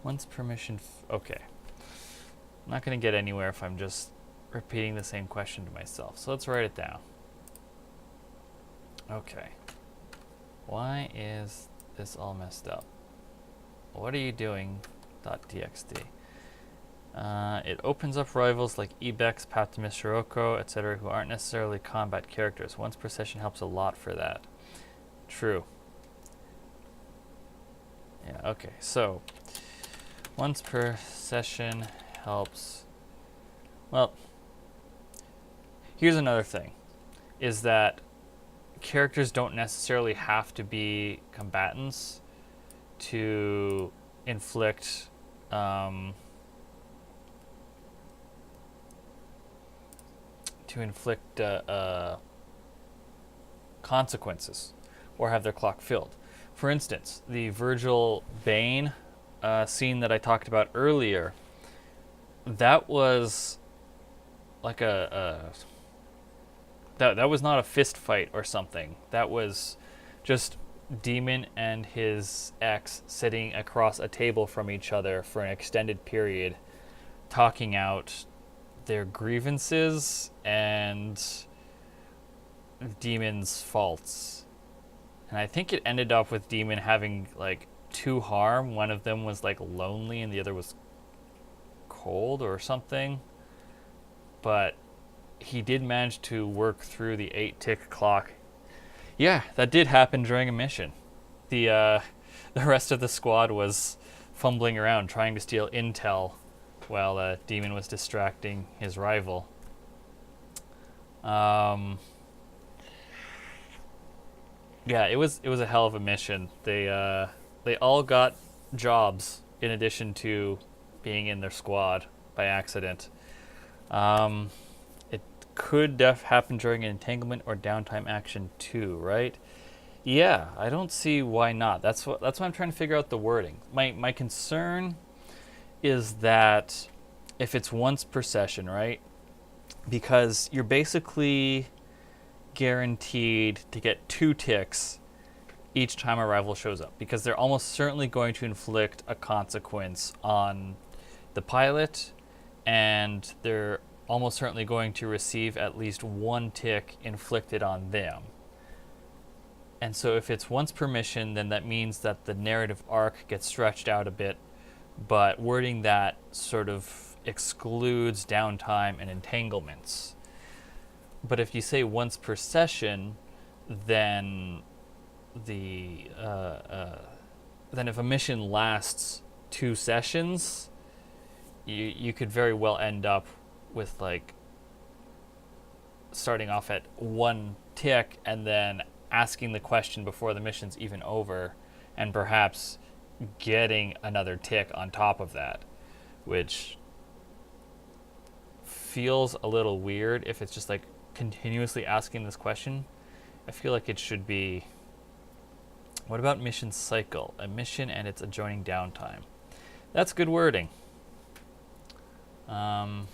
Once per mission. Okay. I'm not going to get anywhere if I'm just repeating the same question to myself. So let's write it down. Okay. Why is this all messed up? What are you doing? .txt. It opens up rivals like Ebex, Paptimus, Sirocco, etc., who aren't necessarily combat characters. Once per session helps a lot for that. True. Yeah, okay. So, once per session helps. Well, here's another thing, is that characters don't necessarily have to be combatants to inflict consequences or have their clock filled. For instance, the Virgil Bane scene that I talked about earlier, that was like that was not a fist fight or something. That was just Demon and his ex sitting across a table from each other for an extended period, talking out their grievances and Demon's faults. And I think it ended up with Demon having like 2 harm. One of them was like lonely and the other was cold or something. But he did manage to work through the 8-tick clock. Yeah, that did happen during a mission. The rest of the squad was fumbling around trying to steal intel while Demon was distracting his rival. Yeah, it was a hell of a mission. They all got jobs in addition to being in their squad by accident. It could happen during an entanglement or downtime action too, right? Yeah, I don't see why not. That's why I'm trying to figure out the wording. My concern is that if it's once per session, right? Because you're basically guaranteed to get 2 ticks each time a rival shows up, because they're almost certainly going to inflict a consequence on the pilot, and they're almost certainly going to receive at least 1 tick inflicted on them. And so if it's once per mission, then that means that the narrative arc gets stretched out a bit, but wording that sort of excludes downtime and entanglements. But if you say once per session, then then if a mission lasts 2 sessions, you could very well end up with like starting off at 1 tick and then asking the question before the mission's even over, and perhaps getting another tick on top of that, which feels a little weird if it's just like continuously asking this question. I feel like it should be, what about mission cycle? A mission and its adjoining downtime. That's good wording. I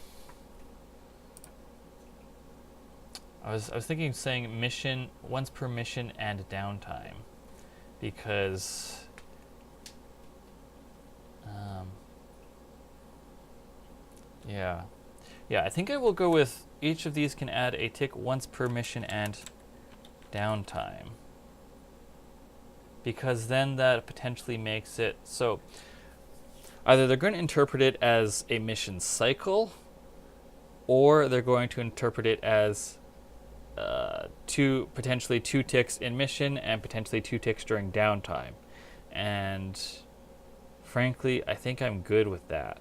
was thinking of saying mission, once per mission and downtime, because yeah, I think I will go with each of these can add a tick once per mission and downtime, because then that potentially makes it so either they're going to interpret it as a mission cycle, or they're going to interpret it as potentially 2 ticks in mission and potentially 2 ticks during downtime. And frankly, I think I'm good with that.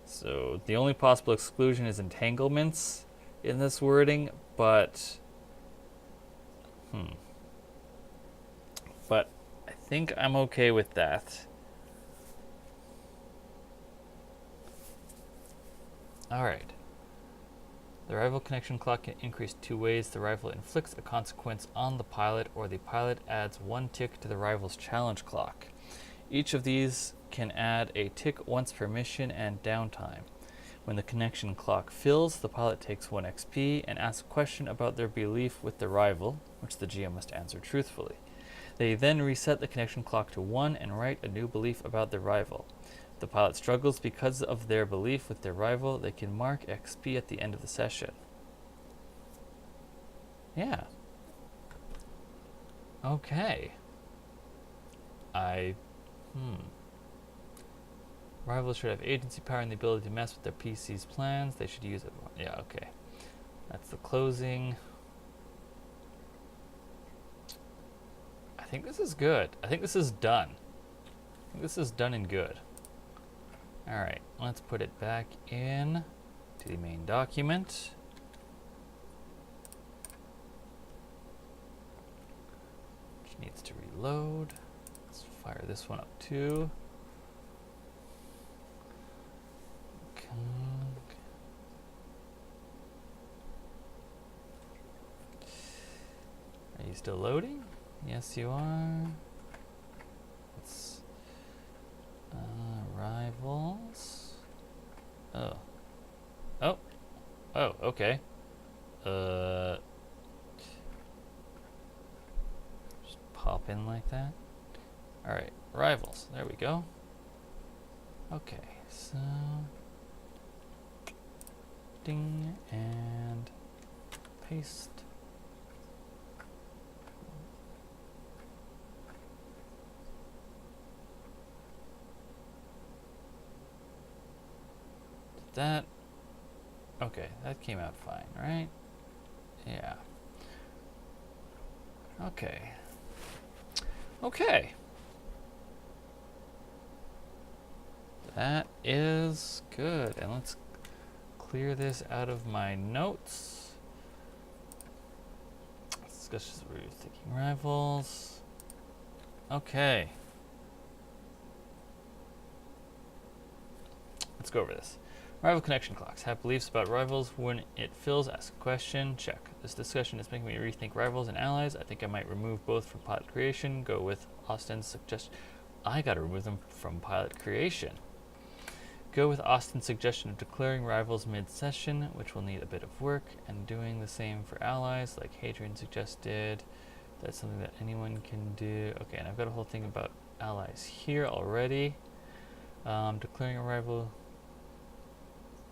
So the only possible exclusion is entanglements in this wording, but I think I'm okay with that. All right. The rival connection clock can increase 2 ways. The rival inflicts a consequence on the pilot, or the pilot adds 1 tick to the rival's challenge clock. Each of these can add a tick once per mission and downtime. When the connection clock fills, the pilot takes 1 XP and asks a question about their belief with the rival, which the GM must answer truthfully. They then reset the connection clock to 1 and write a new belief about the rival. If the pilot struggles because of their belief with their rival, they can mark XP at the end of the session. Yeah. Okay. Rivals should have agency power and the ability to mess with their PC's plans. They should use it. Yeah, okay. That's the closing. I think this is good. I think this is done. I think this is done and good. Alright, let's put it back in to the main document. Which needs to reload. Let's fire this one up too. Are you still loading? Yes, you are. It's rivals. Oh. Oh. Oh, okay. Just pop in like that. Alright, rivals. There we go. Okay, so ding and paste. That, okay, that came out fine, right? Yeah. Okay. Okay. That is good. And let's clear this out of my notes. Let's discuss rethinking rivals. Okay. Let's go over this. Rival connection clocks. Have beliefs about rivals. When it fills, ask a question. Check. This discussion is making me rethink rivals and allies. I think I might remove both from pilot creation. Go with Austin's suggestion. I gotta remove them from pilot creation. Go with Austin's suggestion of declaring rivals mid-session, which will need a bit of work, and doing the same for allies, like Hadrian suggested. That's something that anyone can do. Okay, and I've got a whole thing about allies here already. Declaring a rival.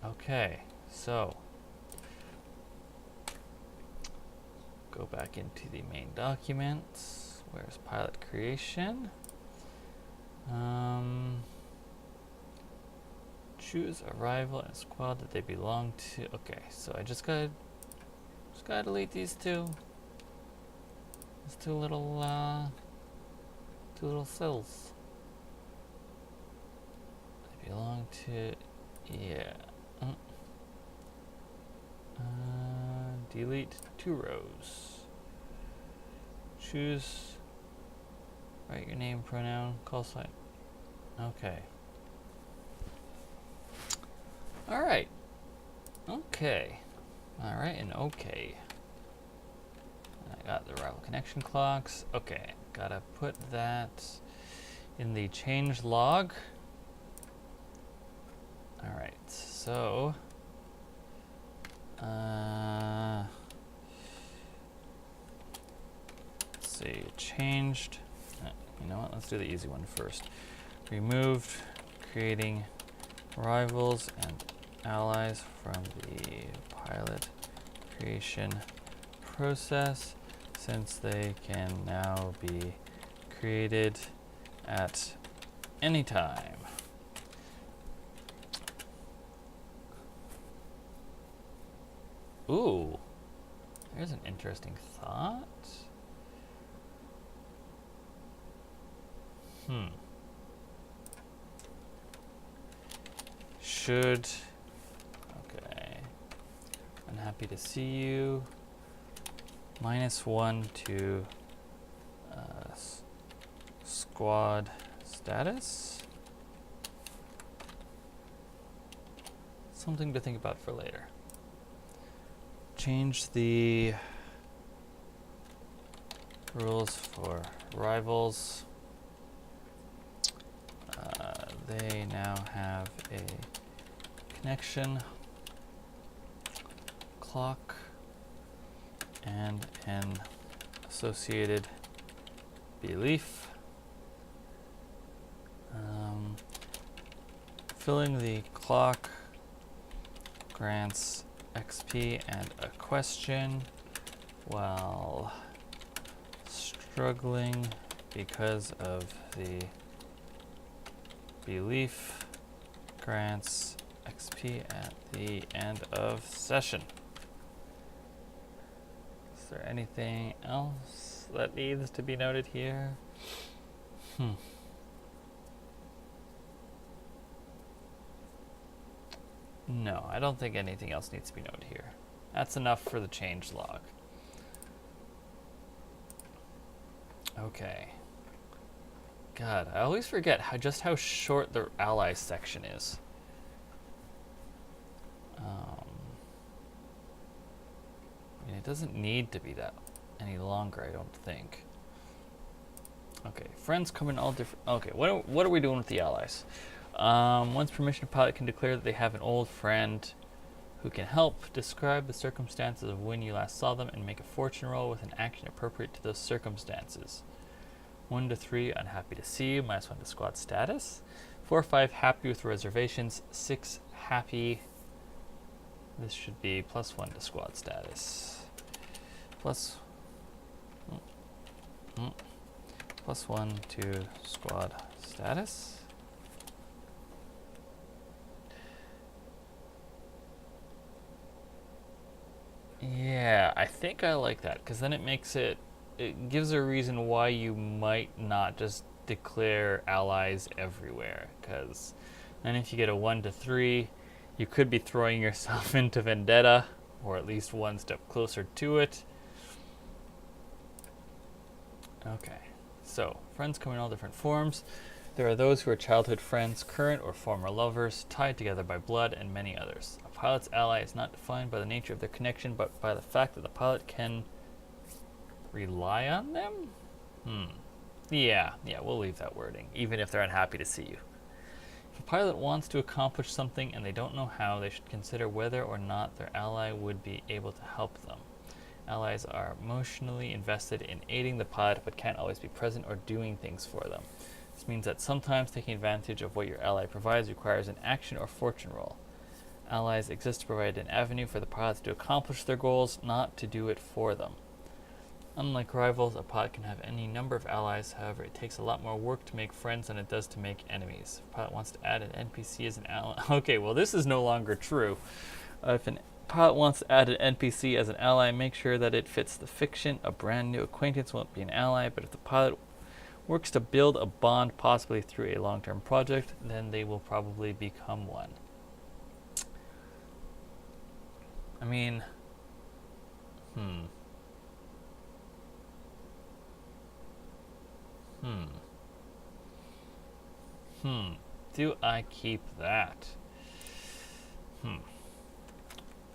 Okay, so go back into the main documents. Where's pilot creation? Choose a rival and squad that they belong to. Okay, so I just gotta delete these two. These two little cells. They belong to, yeah. Delete 2 rows. Choose, write your name, pronoun, call sign. Okay. Alright. Okay. Alright, and okay. I got the rival connection clocks. Okay, gotta put that in the change log. Alright, so let's see, changed. You know what? Let's do the easy one first. Removed creating rivals and allies from the pilot creation process, since they can now be created at any time. Ooh, there's an interesting thought. Should, okay, unhappy to see you, -1 to squad status. Something to think about for later. Change the rules for rivals. They now have a connection clock and an associated belief. Filling the clock grants XP and a question, while struggling because of the belief grants XP at the end of session. Is there anything else that needs to be noted here? No, I don't think anything else needs to be noted here. That's enough for the change log. Okay. God, I always forget just how short the allies section is. I mean, it doesn't need to be that any longer, I don't think. Okay, friends come in all different. Okay, what are we doing with the allies? Once permission pilot can declare that they have an old friend who can help. Describe the circumstances of when you last saw them and make a fortune roll with an action appropriate to those circumstances. 1 to 3, unhappy to see you, -1 to squad status. 4 or 5, happy with reservations. 6, happy. This should be +1 to squad status. +1 to squad status. Yeah, I think I like that, because then it makes it gives a reason why you might not just declare allies everywhere, because then if you get a 1 to 3, you could be throwing yourself into vendetta, or at least one step closer to it. Okay, so friends come in all different forms. There are those who are childhood friends, current or former lovers, tied together by blood, and many others. A pilot's ally is not defined by the nature of their connection, but by the fact that the pilot can rely on them? Yeah, we'll leave that wording, even if they're unhappy to see you. If a pilot wants to accomplish something and they don't know how, they should consider whether or not their ally would be able to help them. Allies are emotionally invested in aiding the pilot, but can't always be present or doing things for them. This means that sometimes taking advantage of what your ally provides requires an action or fortune roll. Allies exist to provide an avenue for the pilots to accomplish their goals, not to do it for them. Unlike rivals, a pilot can have any number of allies. However, it takes a lot more work to make friends than it does to make enemies. If a pilot wants to add an NPC as an ally... Okay, well, this is no longer true. If a pilot wants to add an NPC as an ally, make sure that it fits the fiction. A brand new acquaintance won't be an ally, but if the pilot works to build a bond, possibly through a long-term project, then they will probably become one. I mean... Do I keep that?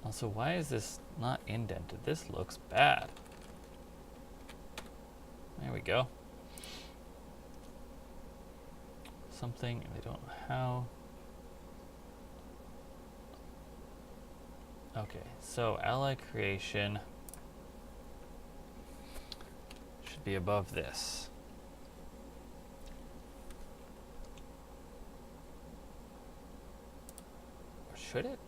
Also, why is this not indented? This looks bad. There we go. Something, I don't know how. Okay, so ally creation should be above this. Or should it?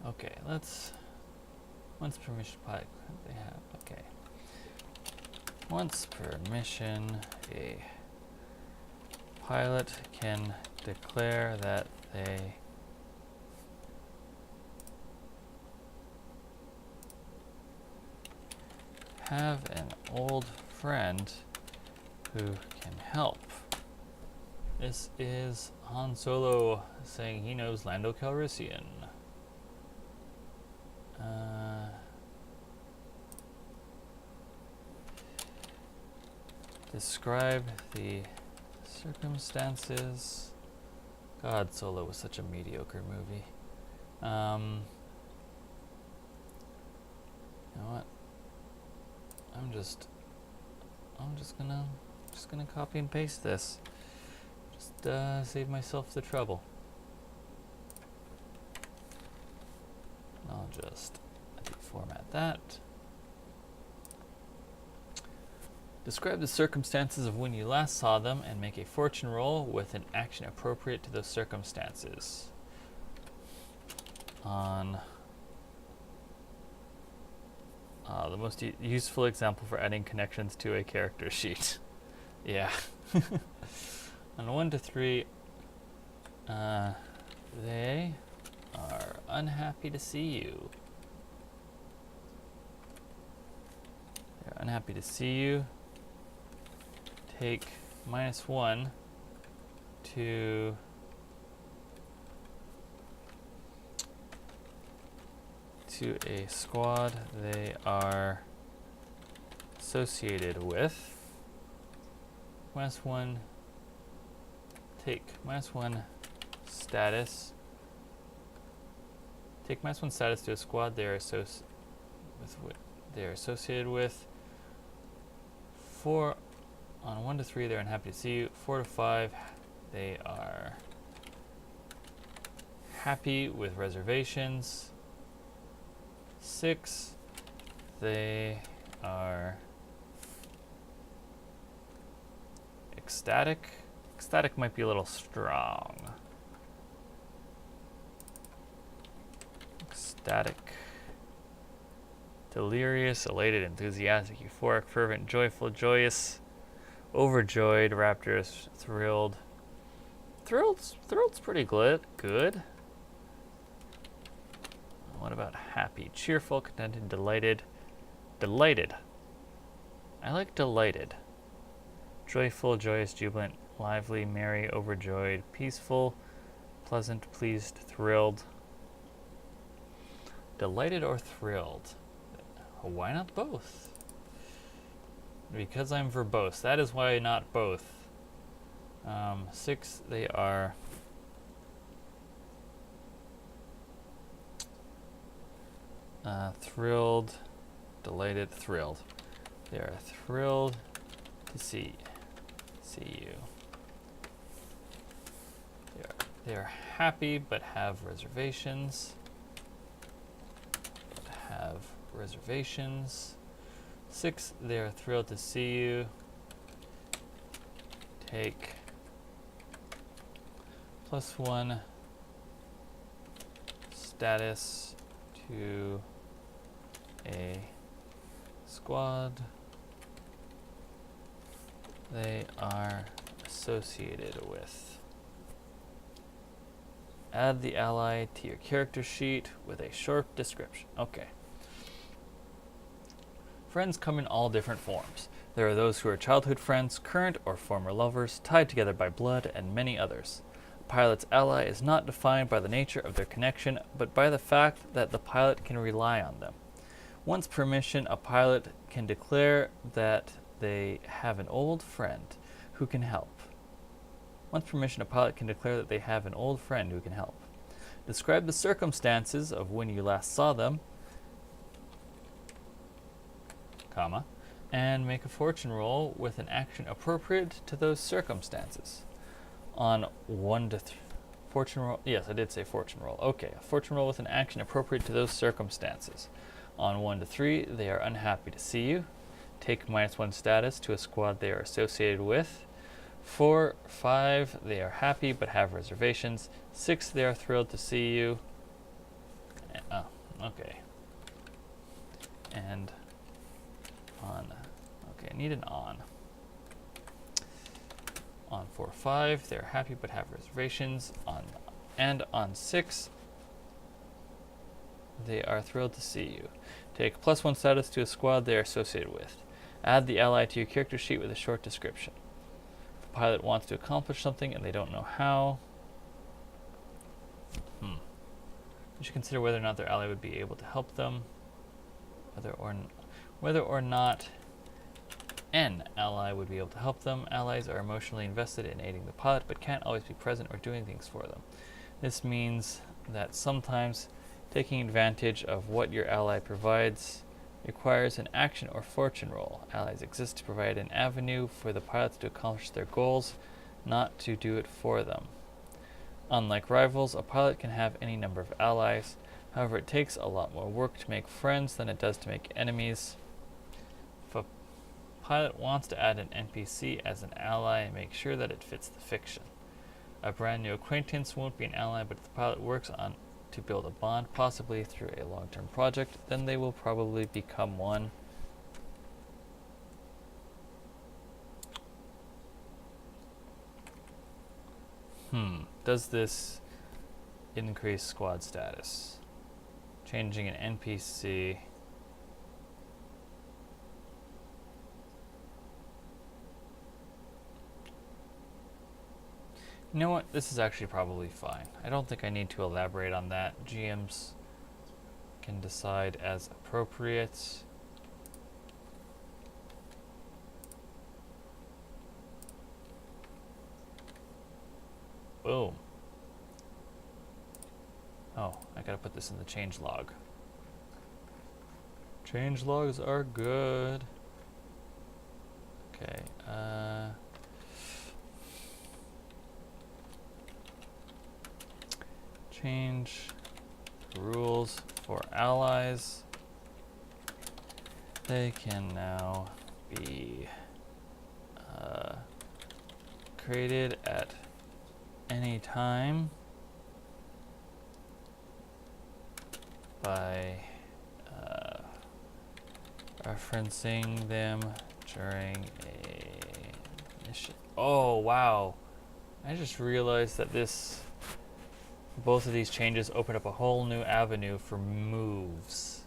Okay, let's... Once per mission pilot, they have, okay. Once per mission, a pilot can declare that they have an old friend who can help. This is Han Solo saying he knows Lando Calrissian. Describe the circumstances. God, Solo was such a mediocre movie. You know what? I'm just gonna copy and paste this. Just save myself the trouble. I'll just format that. Describe the circumstances of when you last saw them and make a fortune roll with an action appropriate to those circumstances. On the most useful example for adding connections to a character sheet. Yeah. On 1 to 3, they are unhappy to see you. They're unhappy to see you. Take -1 to a squad they are associated with. -1, take -1 status. Take -1 status to a squad they are associated with. 4 on 1 to 3, they're unhappy to see you. 4 to 5, they are happy with reservations. 6, they are ecstatic. Ecstatic might be a little strong. Ecstatic. Delirious, elated, enthusiastic, euphoric, fervent, joyful, joyous, overjoyed, rapturous, thrilled. Thrilled's pretty good. What about happy? Cheerful, contented, delighted. Delighted. I like delighted. Joyful, joyous, jubilant, lively, merry, overjoyed, peaceful, pleasant, pleased, thrilled. Delighted or thrilled? Why not both? Because I'm verbose. That is why not both. 6, they are thrilled, delighted, thrilled. They are thrilled to see you. They are happy but have reservations. 6, they are thrilled to see you. Take +1 status to a squad they are associated with. Add the ally to your character sheet with a short description. Okay. Friends come in all different forms. There are those who are childhood friends, current or former lovers, tied together by blood, and many others. A pilot's ally is not defined by the nature of their connection, but by the fact that the pilot can rely on them. Once per mission, a pilot can declare that they have an old friend who can help. Once per mission, a pilot can declare that they have an old friend who can help. Describe the circumstances of when you last saw them, comma, and make a fortune roll with an action appropriate to those circumstances. On 1 to 3, fortune roll. Yes, I did say fortune roll. Okay, a fortune roll with an action appropriate to those circumstances. On 1 to 3, they are unhappy to see you. Take -1 status to a squad they are associated with. 4, 5, they are happy but have reservations. 6, they are thrilled to see you. Oh, okay. And on. Okay, I need an on. On 4, 5, they're happy but have reservations. On 6, they are thrilled to see you. Take +1 status to a squad they are associated with. Add the ally to your character sheet with a short description. If a pilot wants to accomplish something and they don't know how, you should consider whether or not their ally would be able to help them. Whether or not an ally would be able to help them. Allies are emotionally invested in aiding the pilot, but can't always be present or doing things for them. This means that sometimes taking advantage of what your ally provides requires an action or fortune roll. Allies exist to provide an avenue for the pilots to accomplish their goals, not to do it for them. Unlike rivals, a pilot can have any number of allies. However, it takes a lot more work to make friends than it does to make enemies. If a pilot wants to add an NPC as an ally, make sure that it fits the fiction. A brand new acquaintance won't be an ally, but if the pilot works on to build a bond, possibly through a long-term project, then they will probably become one. Does this increase squad status? Changing an NPC. You know what? This is actually probably fine. I don't think I need to elaborate on that. GMs can decide as appropriate. Boom. Oh, I gotta put this in the change log. Change logs are good. Okay, change rules for allies. They can now be created at any time by referencing them during a mission. Oh, wow. I just realized that both of these changes open up a whole new avenue for moves.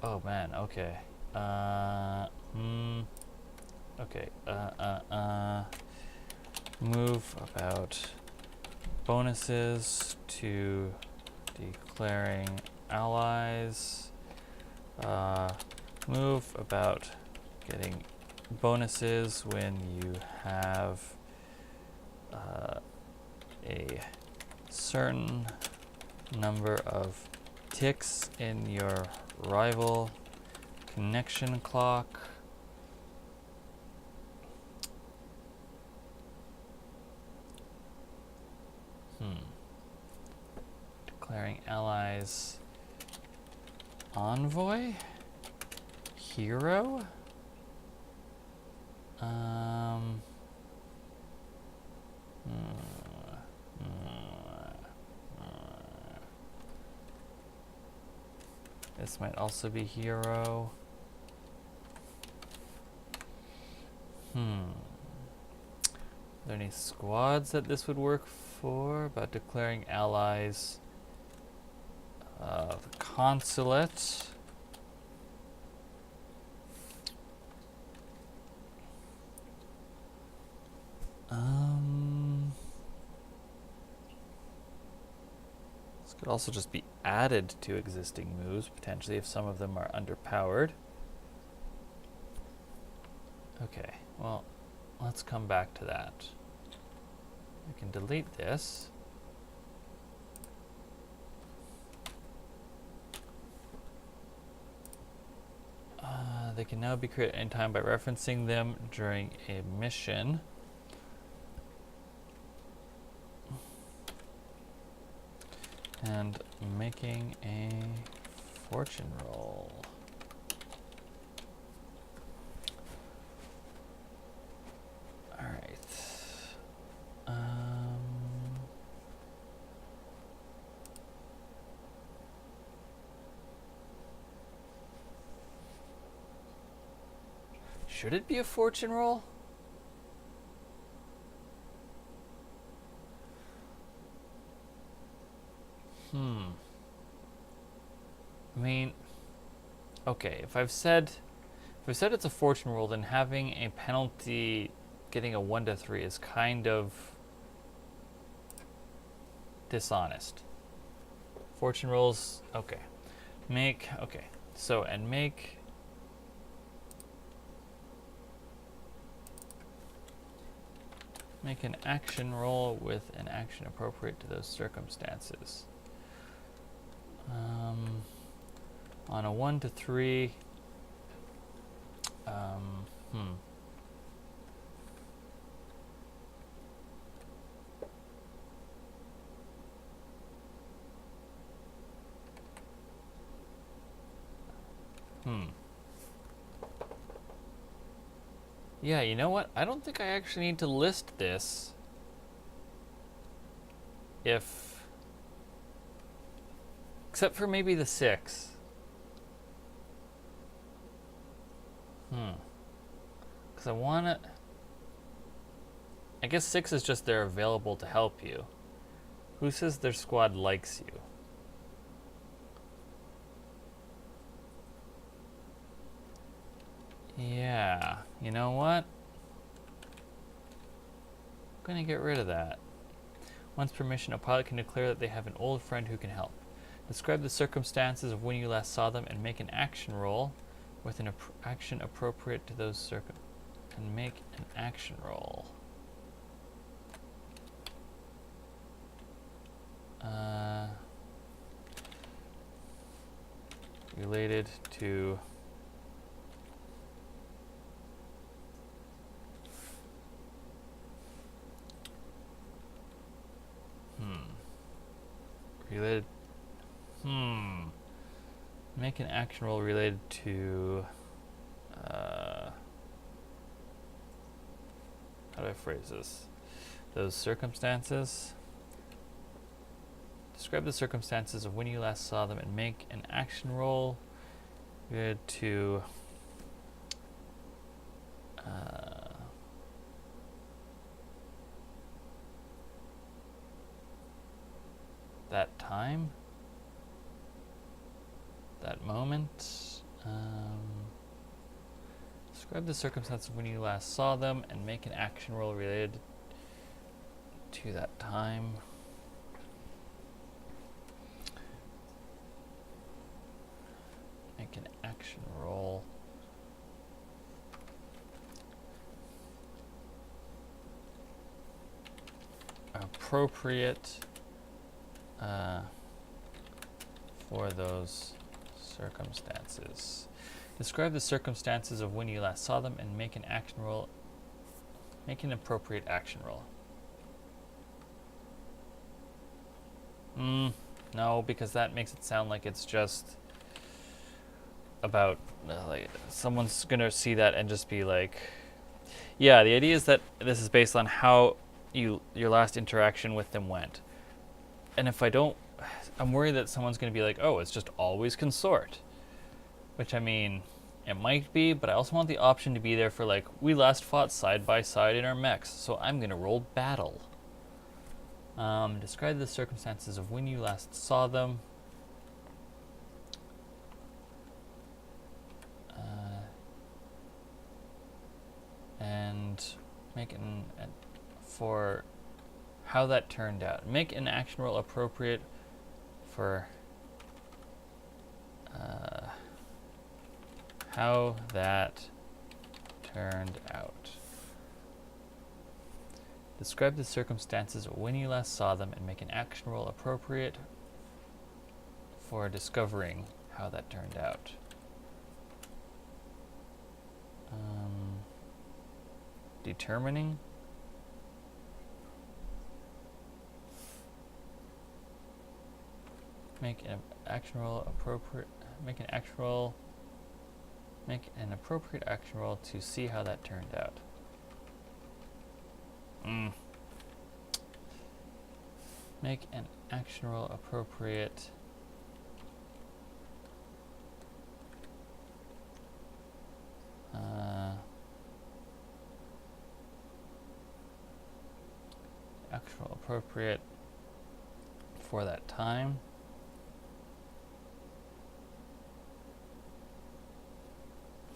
Oh man, okay. Okay, move about bonuses to declaring allies. Move about getting bonuses when you have a certain number of ticks in your rival connection clock. Declaring allies envoy? Hero? This might also be hero. Are there any squads that this would work for? About declaring allies of the consulate. This could also just be added to existing moves, potentially, if some of them are underpowered. Okay, well, let's come back to that. We can delete this. They can now be created anytime by referencing them during a mission. And making a fortune roll. All right. Should it be a fortune roll? I mean, okay, if I've said it's a fortune roll, then having a penalty, getting a 1 to 3 is kind of dishonest. Fortune rolls, okay. Make an action roll with an action appropriate to those circumstances. On a 1 to 3, Yeah, you know what? I don't think I actually need to list this. Except for maybe the 6. Because I want to... I guess 6 is just they're available to help you. Who says their squad likes you? Yeah, you know what? I'm going to get rid of that. Once permission, a pilot can declare that they have an old friend who can help. Describe the circumstances of when you last saw them and make an action roll with an action appropriate to those circumstances. And make an action roll. Related to related make an action roll related to how do I phrase this? Those circumstances. Describe the circumstances of when you last saw them and make an action roll related to that time, that moment. Describe the circumstances when you last saw them and make an action roll related to that time. Make an action roll. Appropriate for those circumstances. Describe the circumstances of when you last saw them and make an action roll. Make an appropriate action roll. No, because that makes it sound like it's just about like someone's gonna see that and just be like, yeah, the idea is that this is based on how your last interaction with them went. And if I don't, I'm worried that someone's gonna be like, oh, it's just always consort. Which, I mean, it might be, but I also want the option to be there for, like, we last fought side by side in our mechs, so I'm gonna roll battle. Describe the circumstances of when you last saw them. And make an for how that turned out. Make an action roll appropriate for how that turned out. Describe the circumstances of when you last saw them and make an action roll appropriate for discovering how that turned out. Determining. Make an action roll appropriate. Make an appropriate action roll to see how that turned out. Make an action roll appropriate. Action roll appropriate for that time.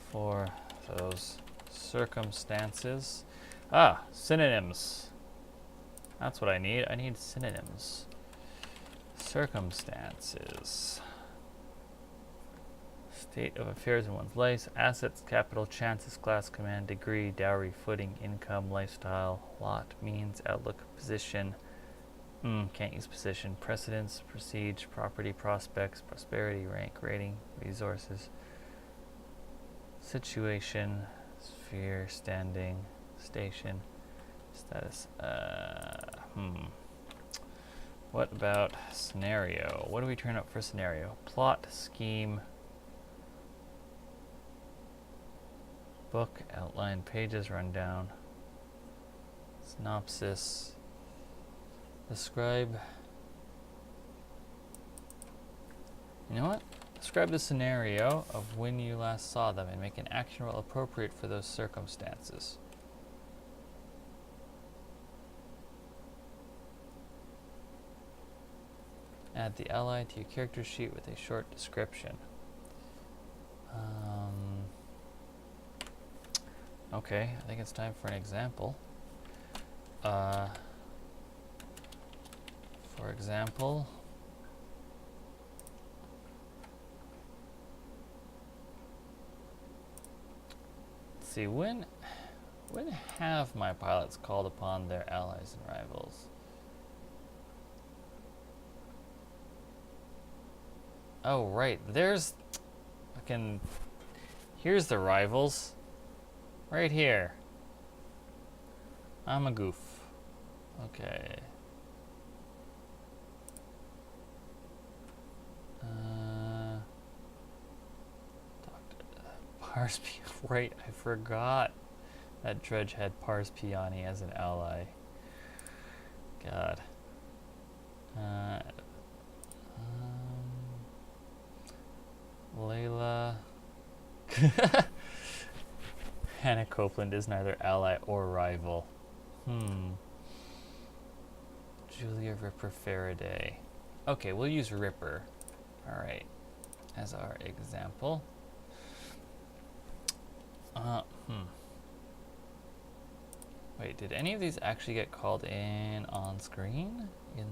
For those circumstances. Synonyms. That's what I need. I need synonyms. Circumstances. State of affairs in one's life. Assets, capital, chances, class, command, degree, dowry, footing, income, lifestyle, lot, means, outlook, position. Can't use position. Precedence, prestige, property, prospects, prosperity, rank, rating, resources. Situation, sphere, standing, station, status. What about scenario? What do we turn up for scenario? Plot, scheme, book, outline, pages, rundown, synopsis, describe. You know what? Describe the scenario of when you last saw them and make an action roll appropriate for those circumstances. Add the ally to your character sheet with a short description. Okay, I think it's time for an example. For example, see, when have my pilots called upon their allies and rivals? Oh, right, there's fucking, here's the rivals, right here. I'm a goof. Okay. Pars Piani, right, I forgot that Dredge had Pars Piani as an ally. God. Layla. Hannah Copeland is neither ally or rival. Julia Ripper Faraday. Okay, we'll use Ripper. Alright, as our example. Wait, did any of these actually get called in on screen? In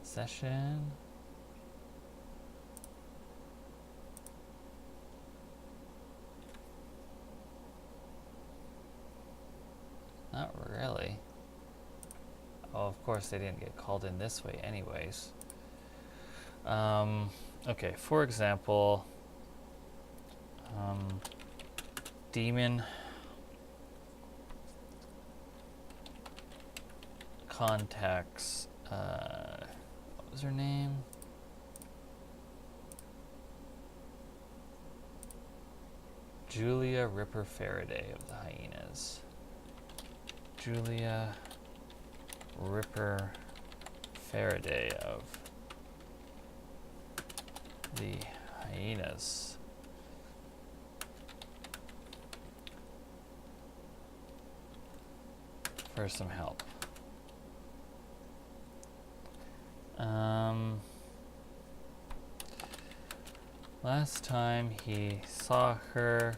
session? Not really. Oh, of course they didn't get called in this way anyways. Okay, for example, Demon contacts, what was her name? Julia Ripper Faraday of the Hyenas. Julia Ripper Faraday of the Hyenas. for some help. Last time he saw her,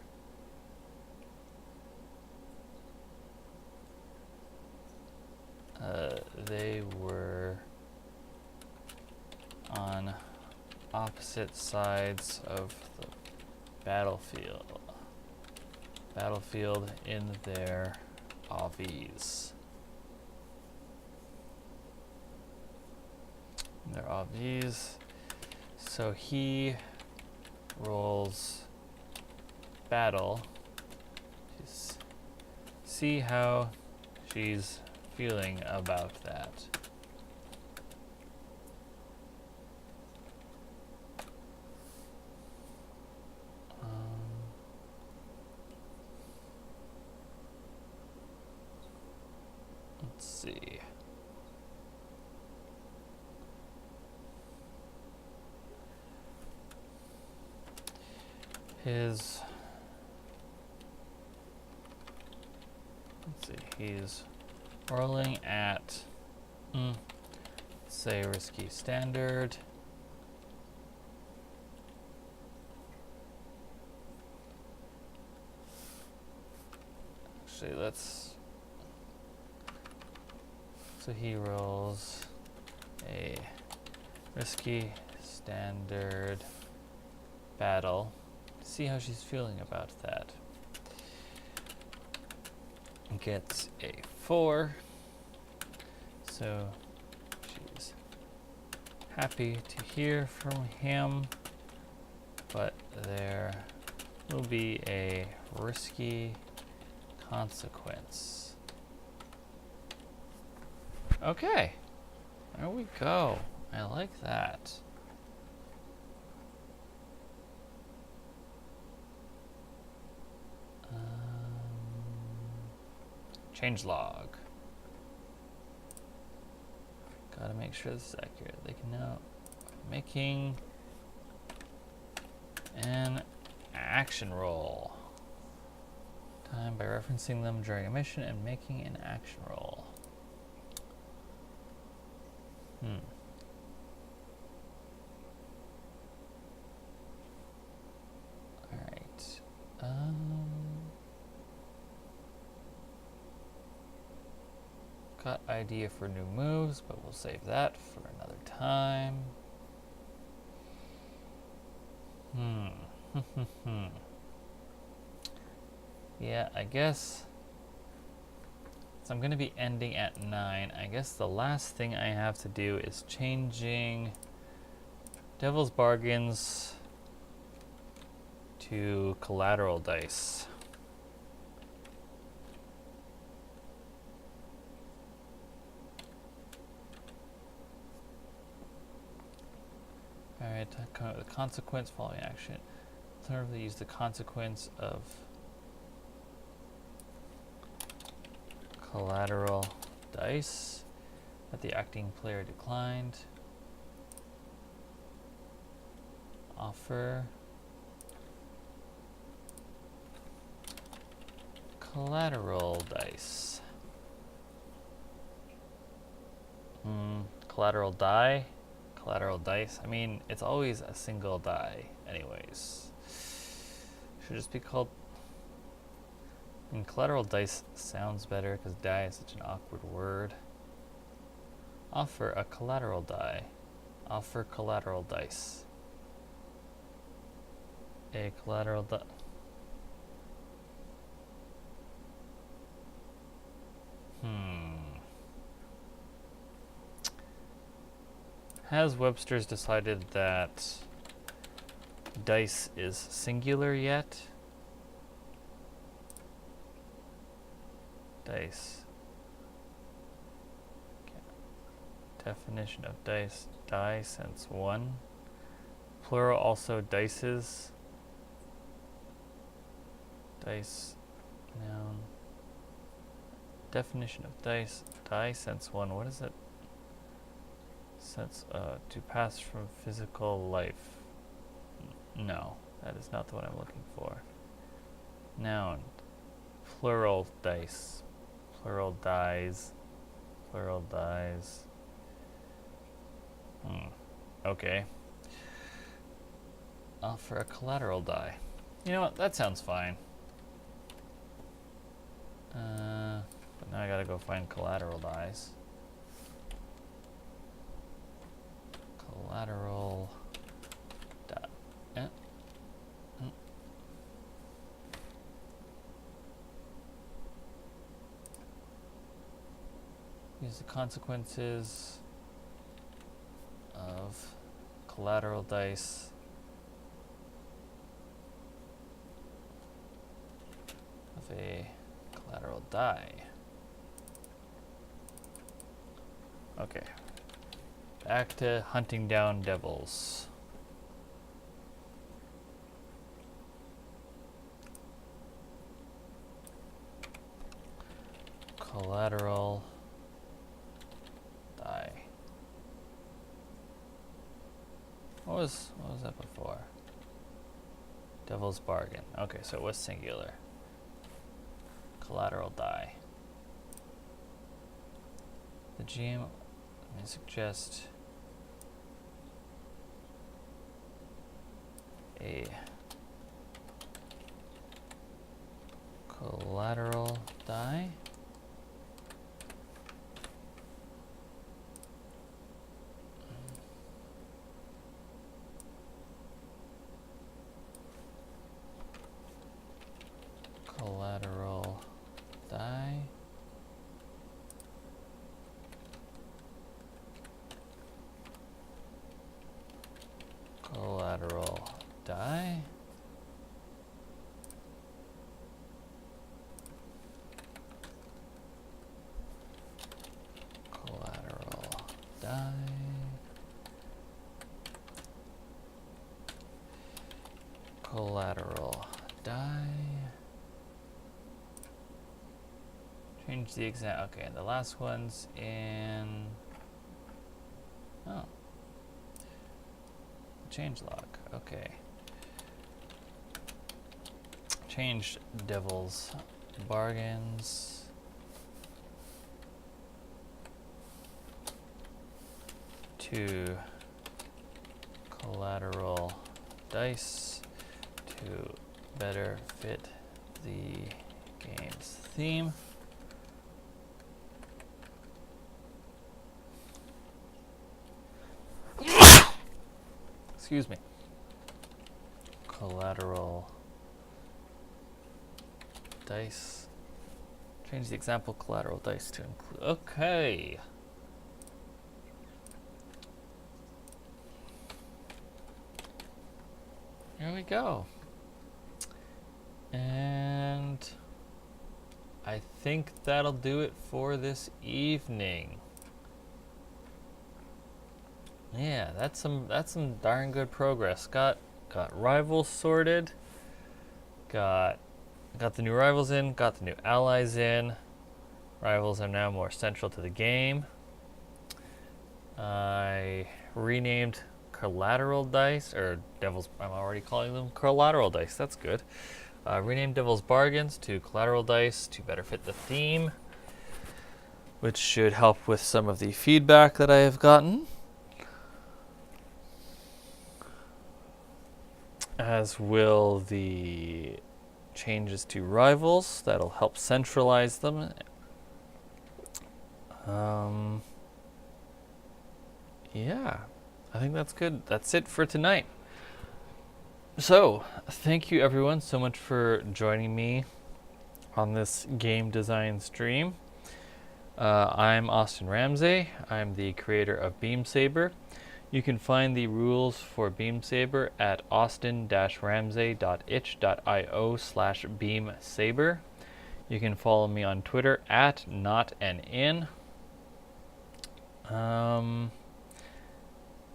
they were on opposite sides of the battlefield in their RVs. So he rolls battle to see how she's feeling about that. Let's see. He's rolling at, say, risky standard. Actually, so he rolls a risky standard battle. See how she's feeling about that. Gets a 4. So she's happy to hear from him, but there will be a risky consequence. Okay, there we go. I like that. Change log. Gotta make sure this is accurate. They can now making an action roll. Time by referencing them during a mission and making an action roll. Alright. Got idea for new moves, but we'll save that for another time. Yeah, I guess so. I'm going to be ending at 9. I guess the last thing I have to do is changing Devil's Bargains to collateral dice. Alright, the consequence following action. Alternatively, use the consequence of collateral dice that the acting player declined. Offer collateral dice. Collateral die? Collateral dice? I mean, it's always a single die anyways. Should just be called... collateral dice sounds better because die is such an awkward word. Offer a collateral die. Offer collateral dice. A collateral die. Has Webster's decided that dice is singular yet? Dice. Okay. Definition of dice. Die sense 1. Plural also dices. Dice. Noun. Definition of dice. Die sense 1. What is it? Sense to pass from physical life. No, that is not the one I'm looking for. Noun. Plural dice. Plural dies. Plural dies. Okay. For a collateral die. You know what? That sounds fine. But now I gotta go find collateral dies. Collateral die. Use the consequences of collateral dice of a collateral die. Okay. Back to hunting down devils. Collateral die. What was that before? Devil's bargain. Okay, so it was singular. Collateral die. The GM, let me suggest a collateral die. Collateral die. Collateral die. Collateral die. Collateral die. Change the exact. Okay, the last one's in. Oh. Change log. Okay. Change devil's bargains to collateral dice to better fit the game's theme. Excuse me. Collateral dice. Change the example collateral dice to include. Okay. Here we go. And I think that'll do it for this evening. Yeah, that's some darn good progress. Got rivals sorted. Got the new rivals in, got the new allies in. Rivals are now more central to the game. I renamed collateral dice, or devils, I'm already calling them collateral dice, that's good. Renamed devil's bargains to collateral dice to better fit the theme, which should help with some of the feedback that I have gotten. As will the changes to rivals. That'll help centralize them. Yeah, I think that's good. That's it for tonight. So, thank you everyone so much for joining me on this game design stream. I'm Austin Ramsey. I'm the creator of Beam Saber. You can find the rules for Beam Saber at austin-ramsey.itch.io/beamsaber. You can follow me on Twitter at notanin.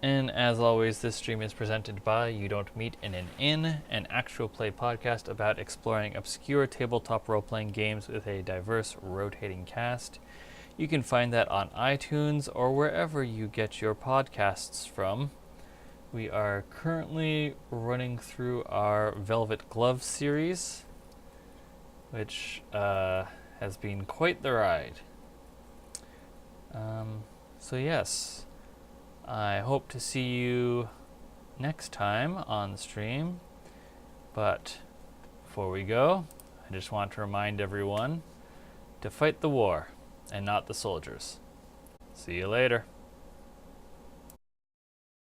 And as always, this stream is presented by You Don't Meet in an Inn, an actual play podcast about exploring obscure tabletop role-playing games with a diverse, rotating cast. You can find that on iTunes or wherever you get your podcasts from. We are currently running through our Velvet Glove series, which has been quite the ride. So yes, I hope to see you next time on the stream. But before we go, I just want to remind everyone to fight the war and not the soldiers. See you later.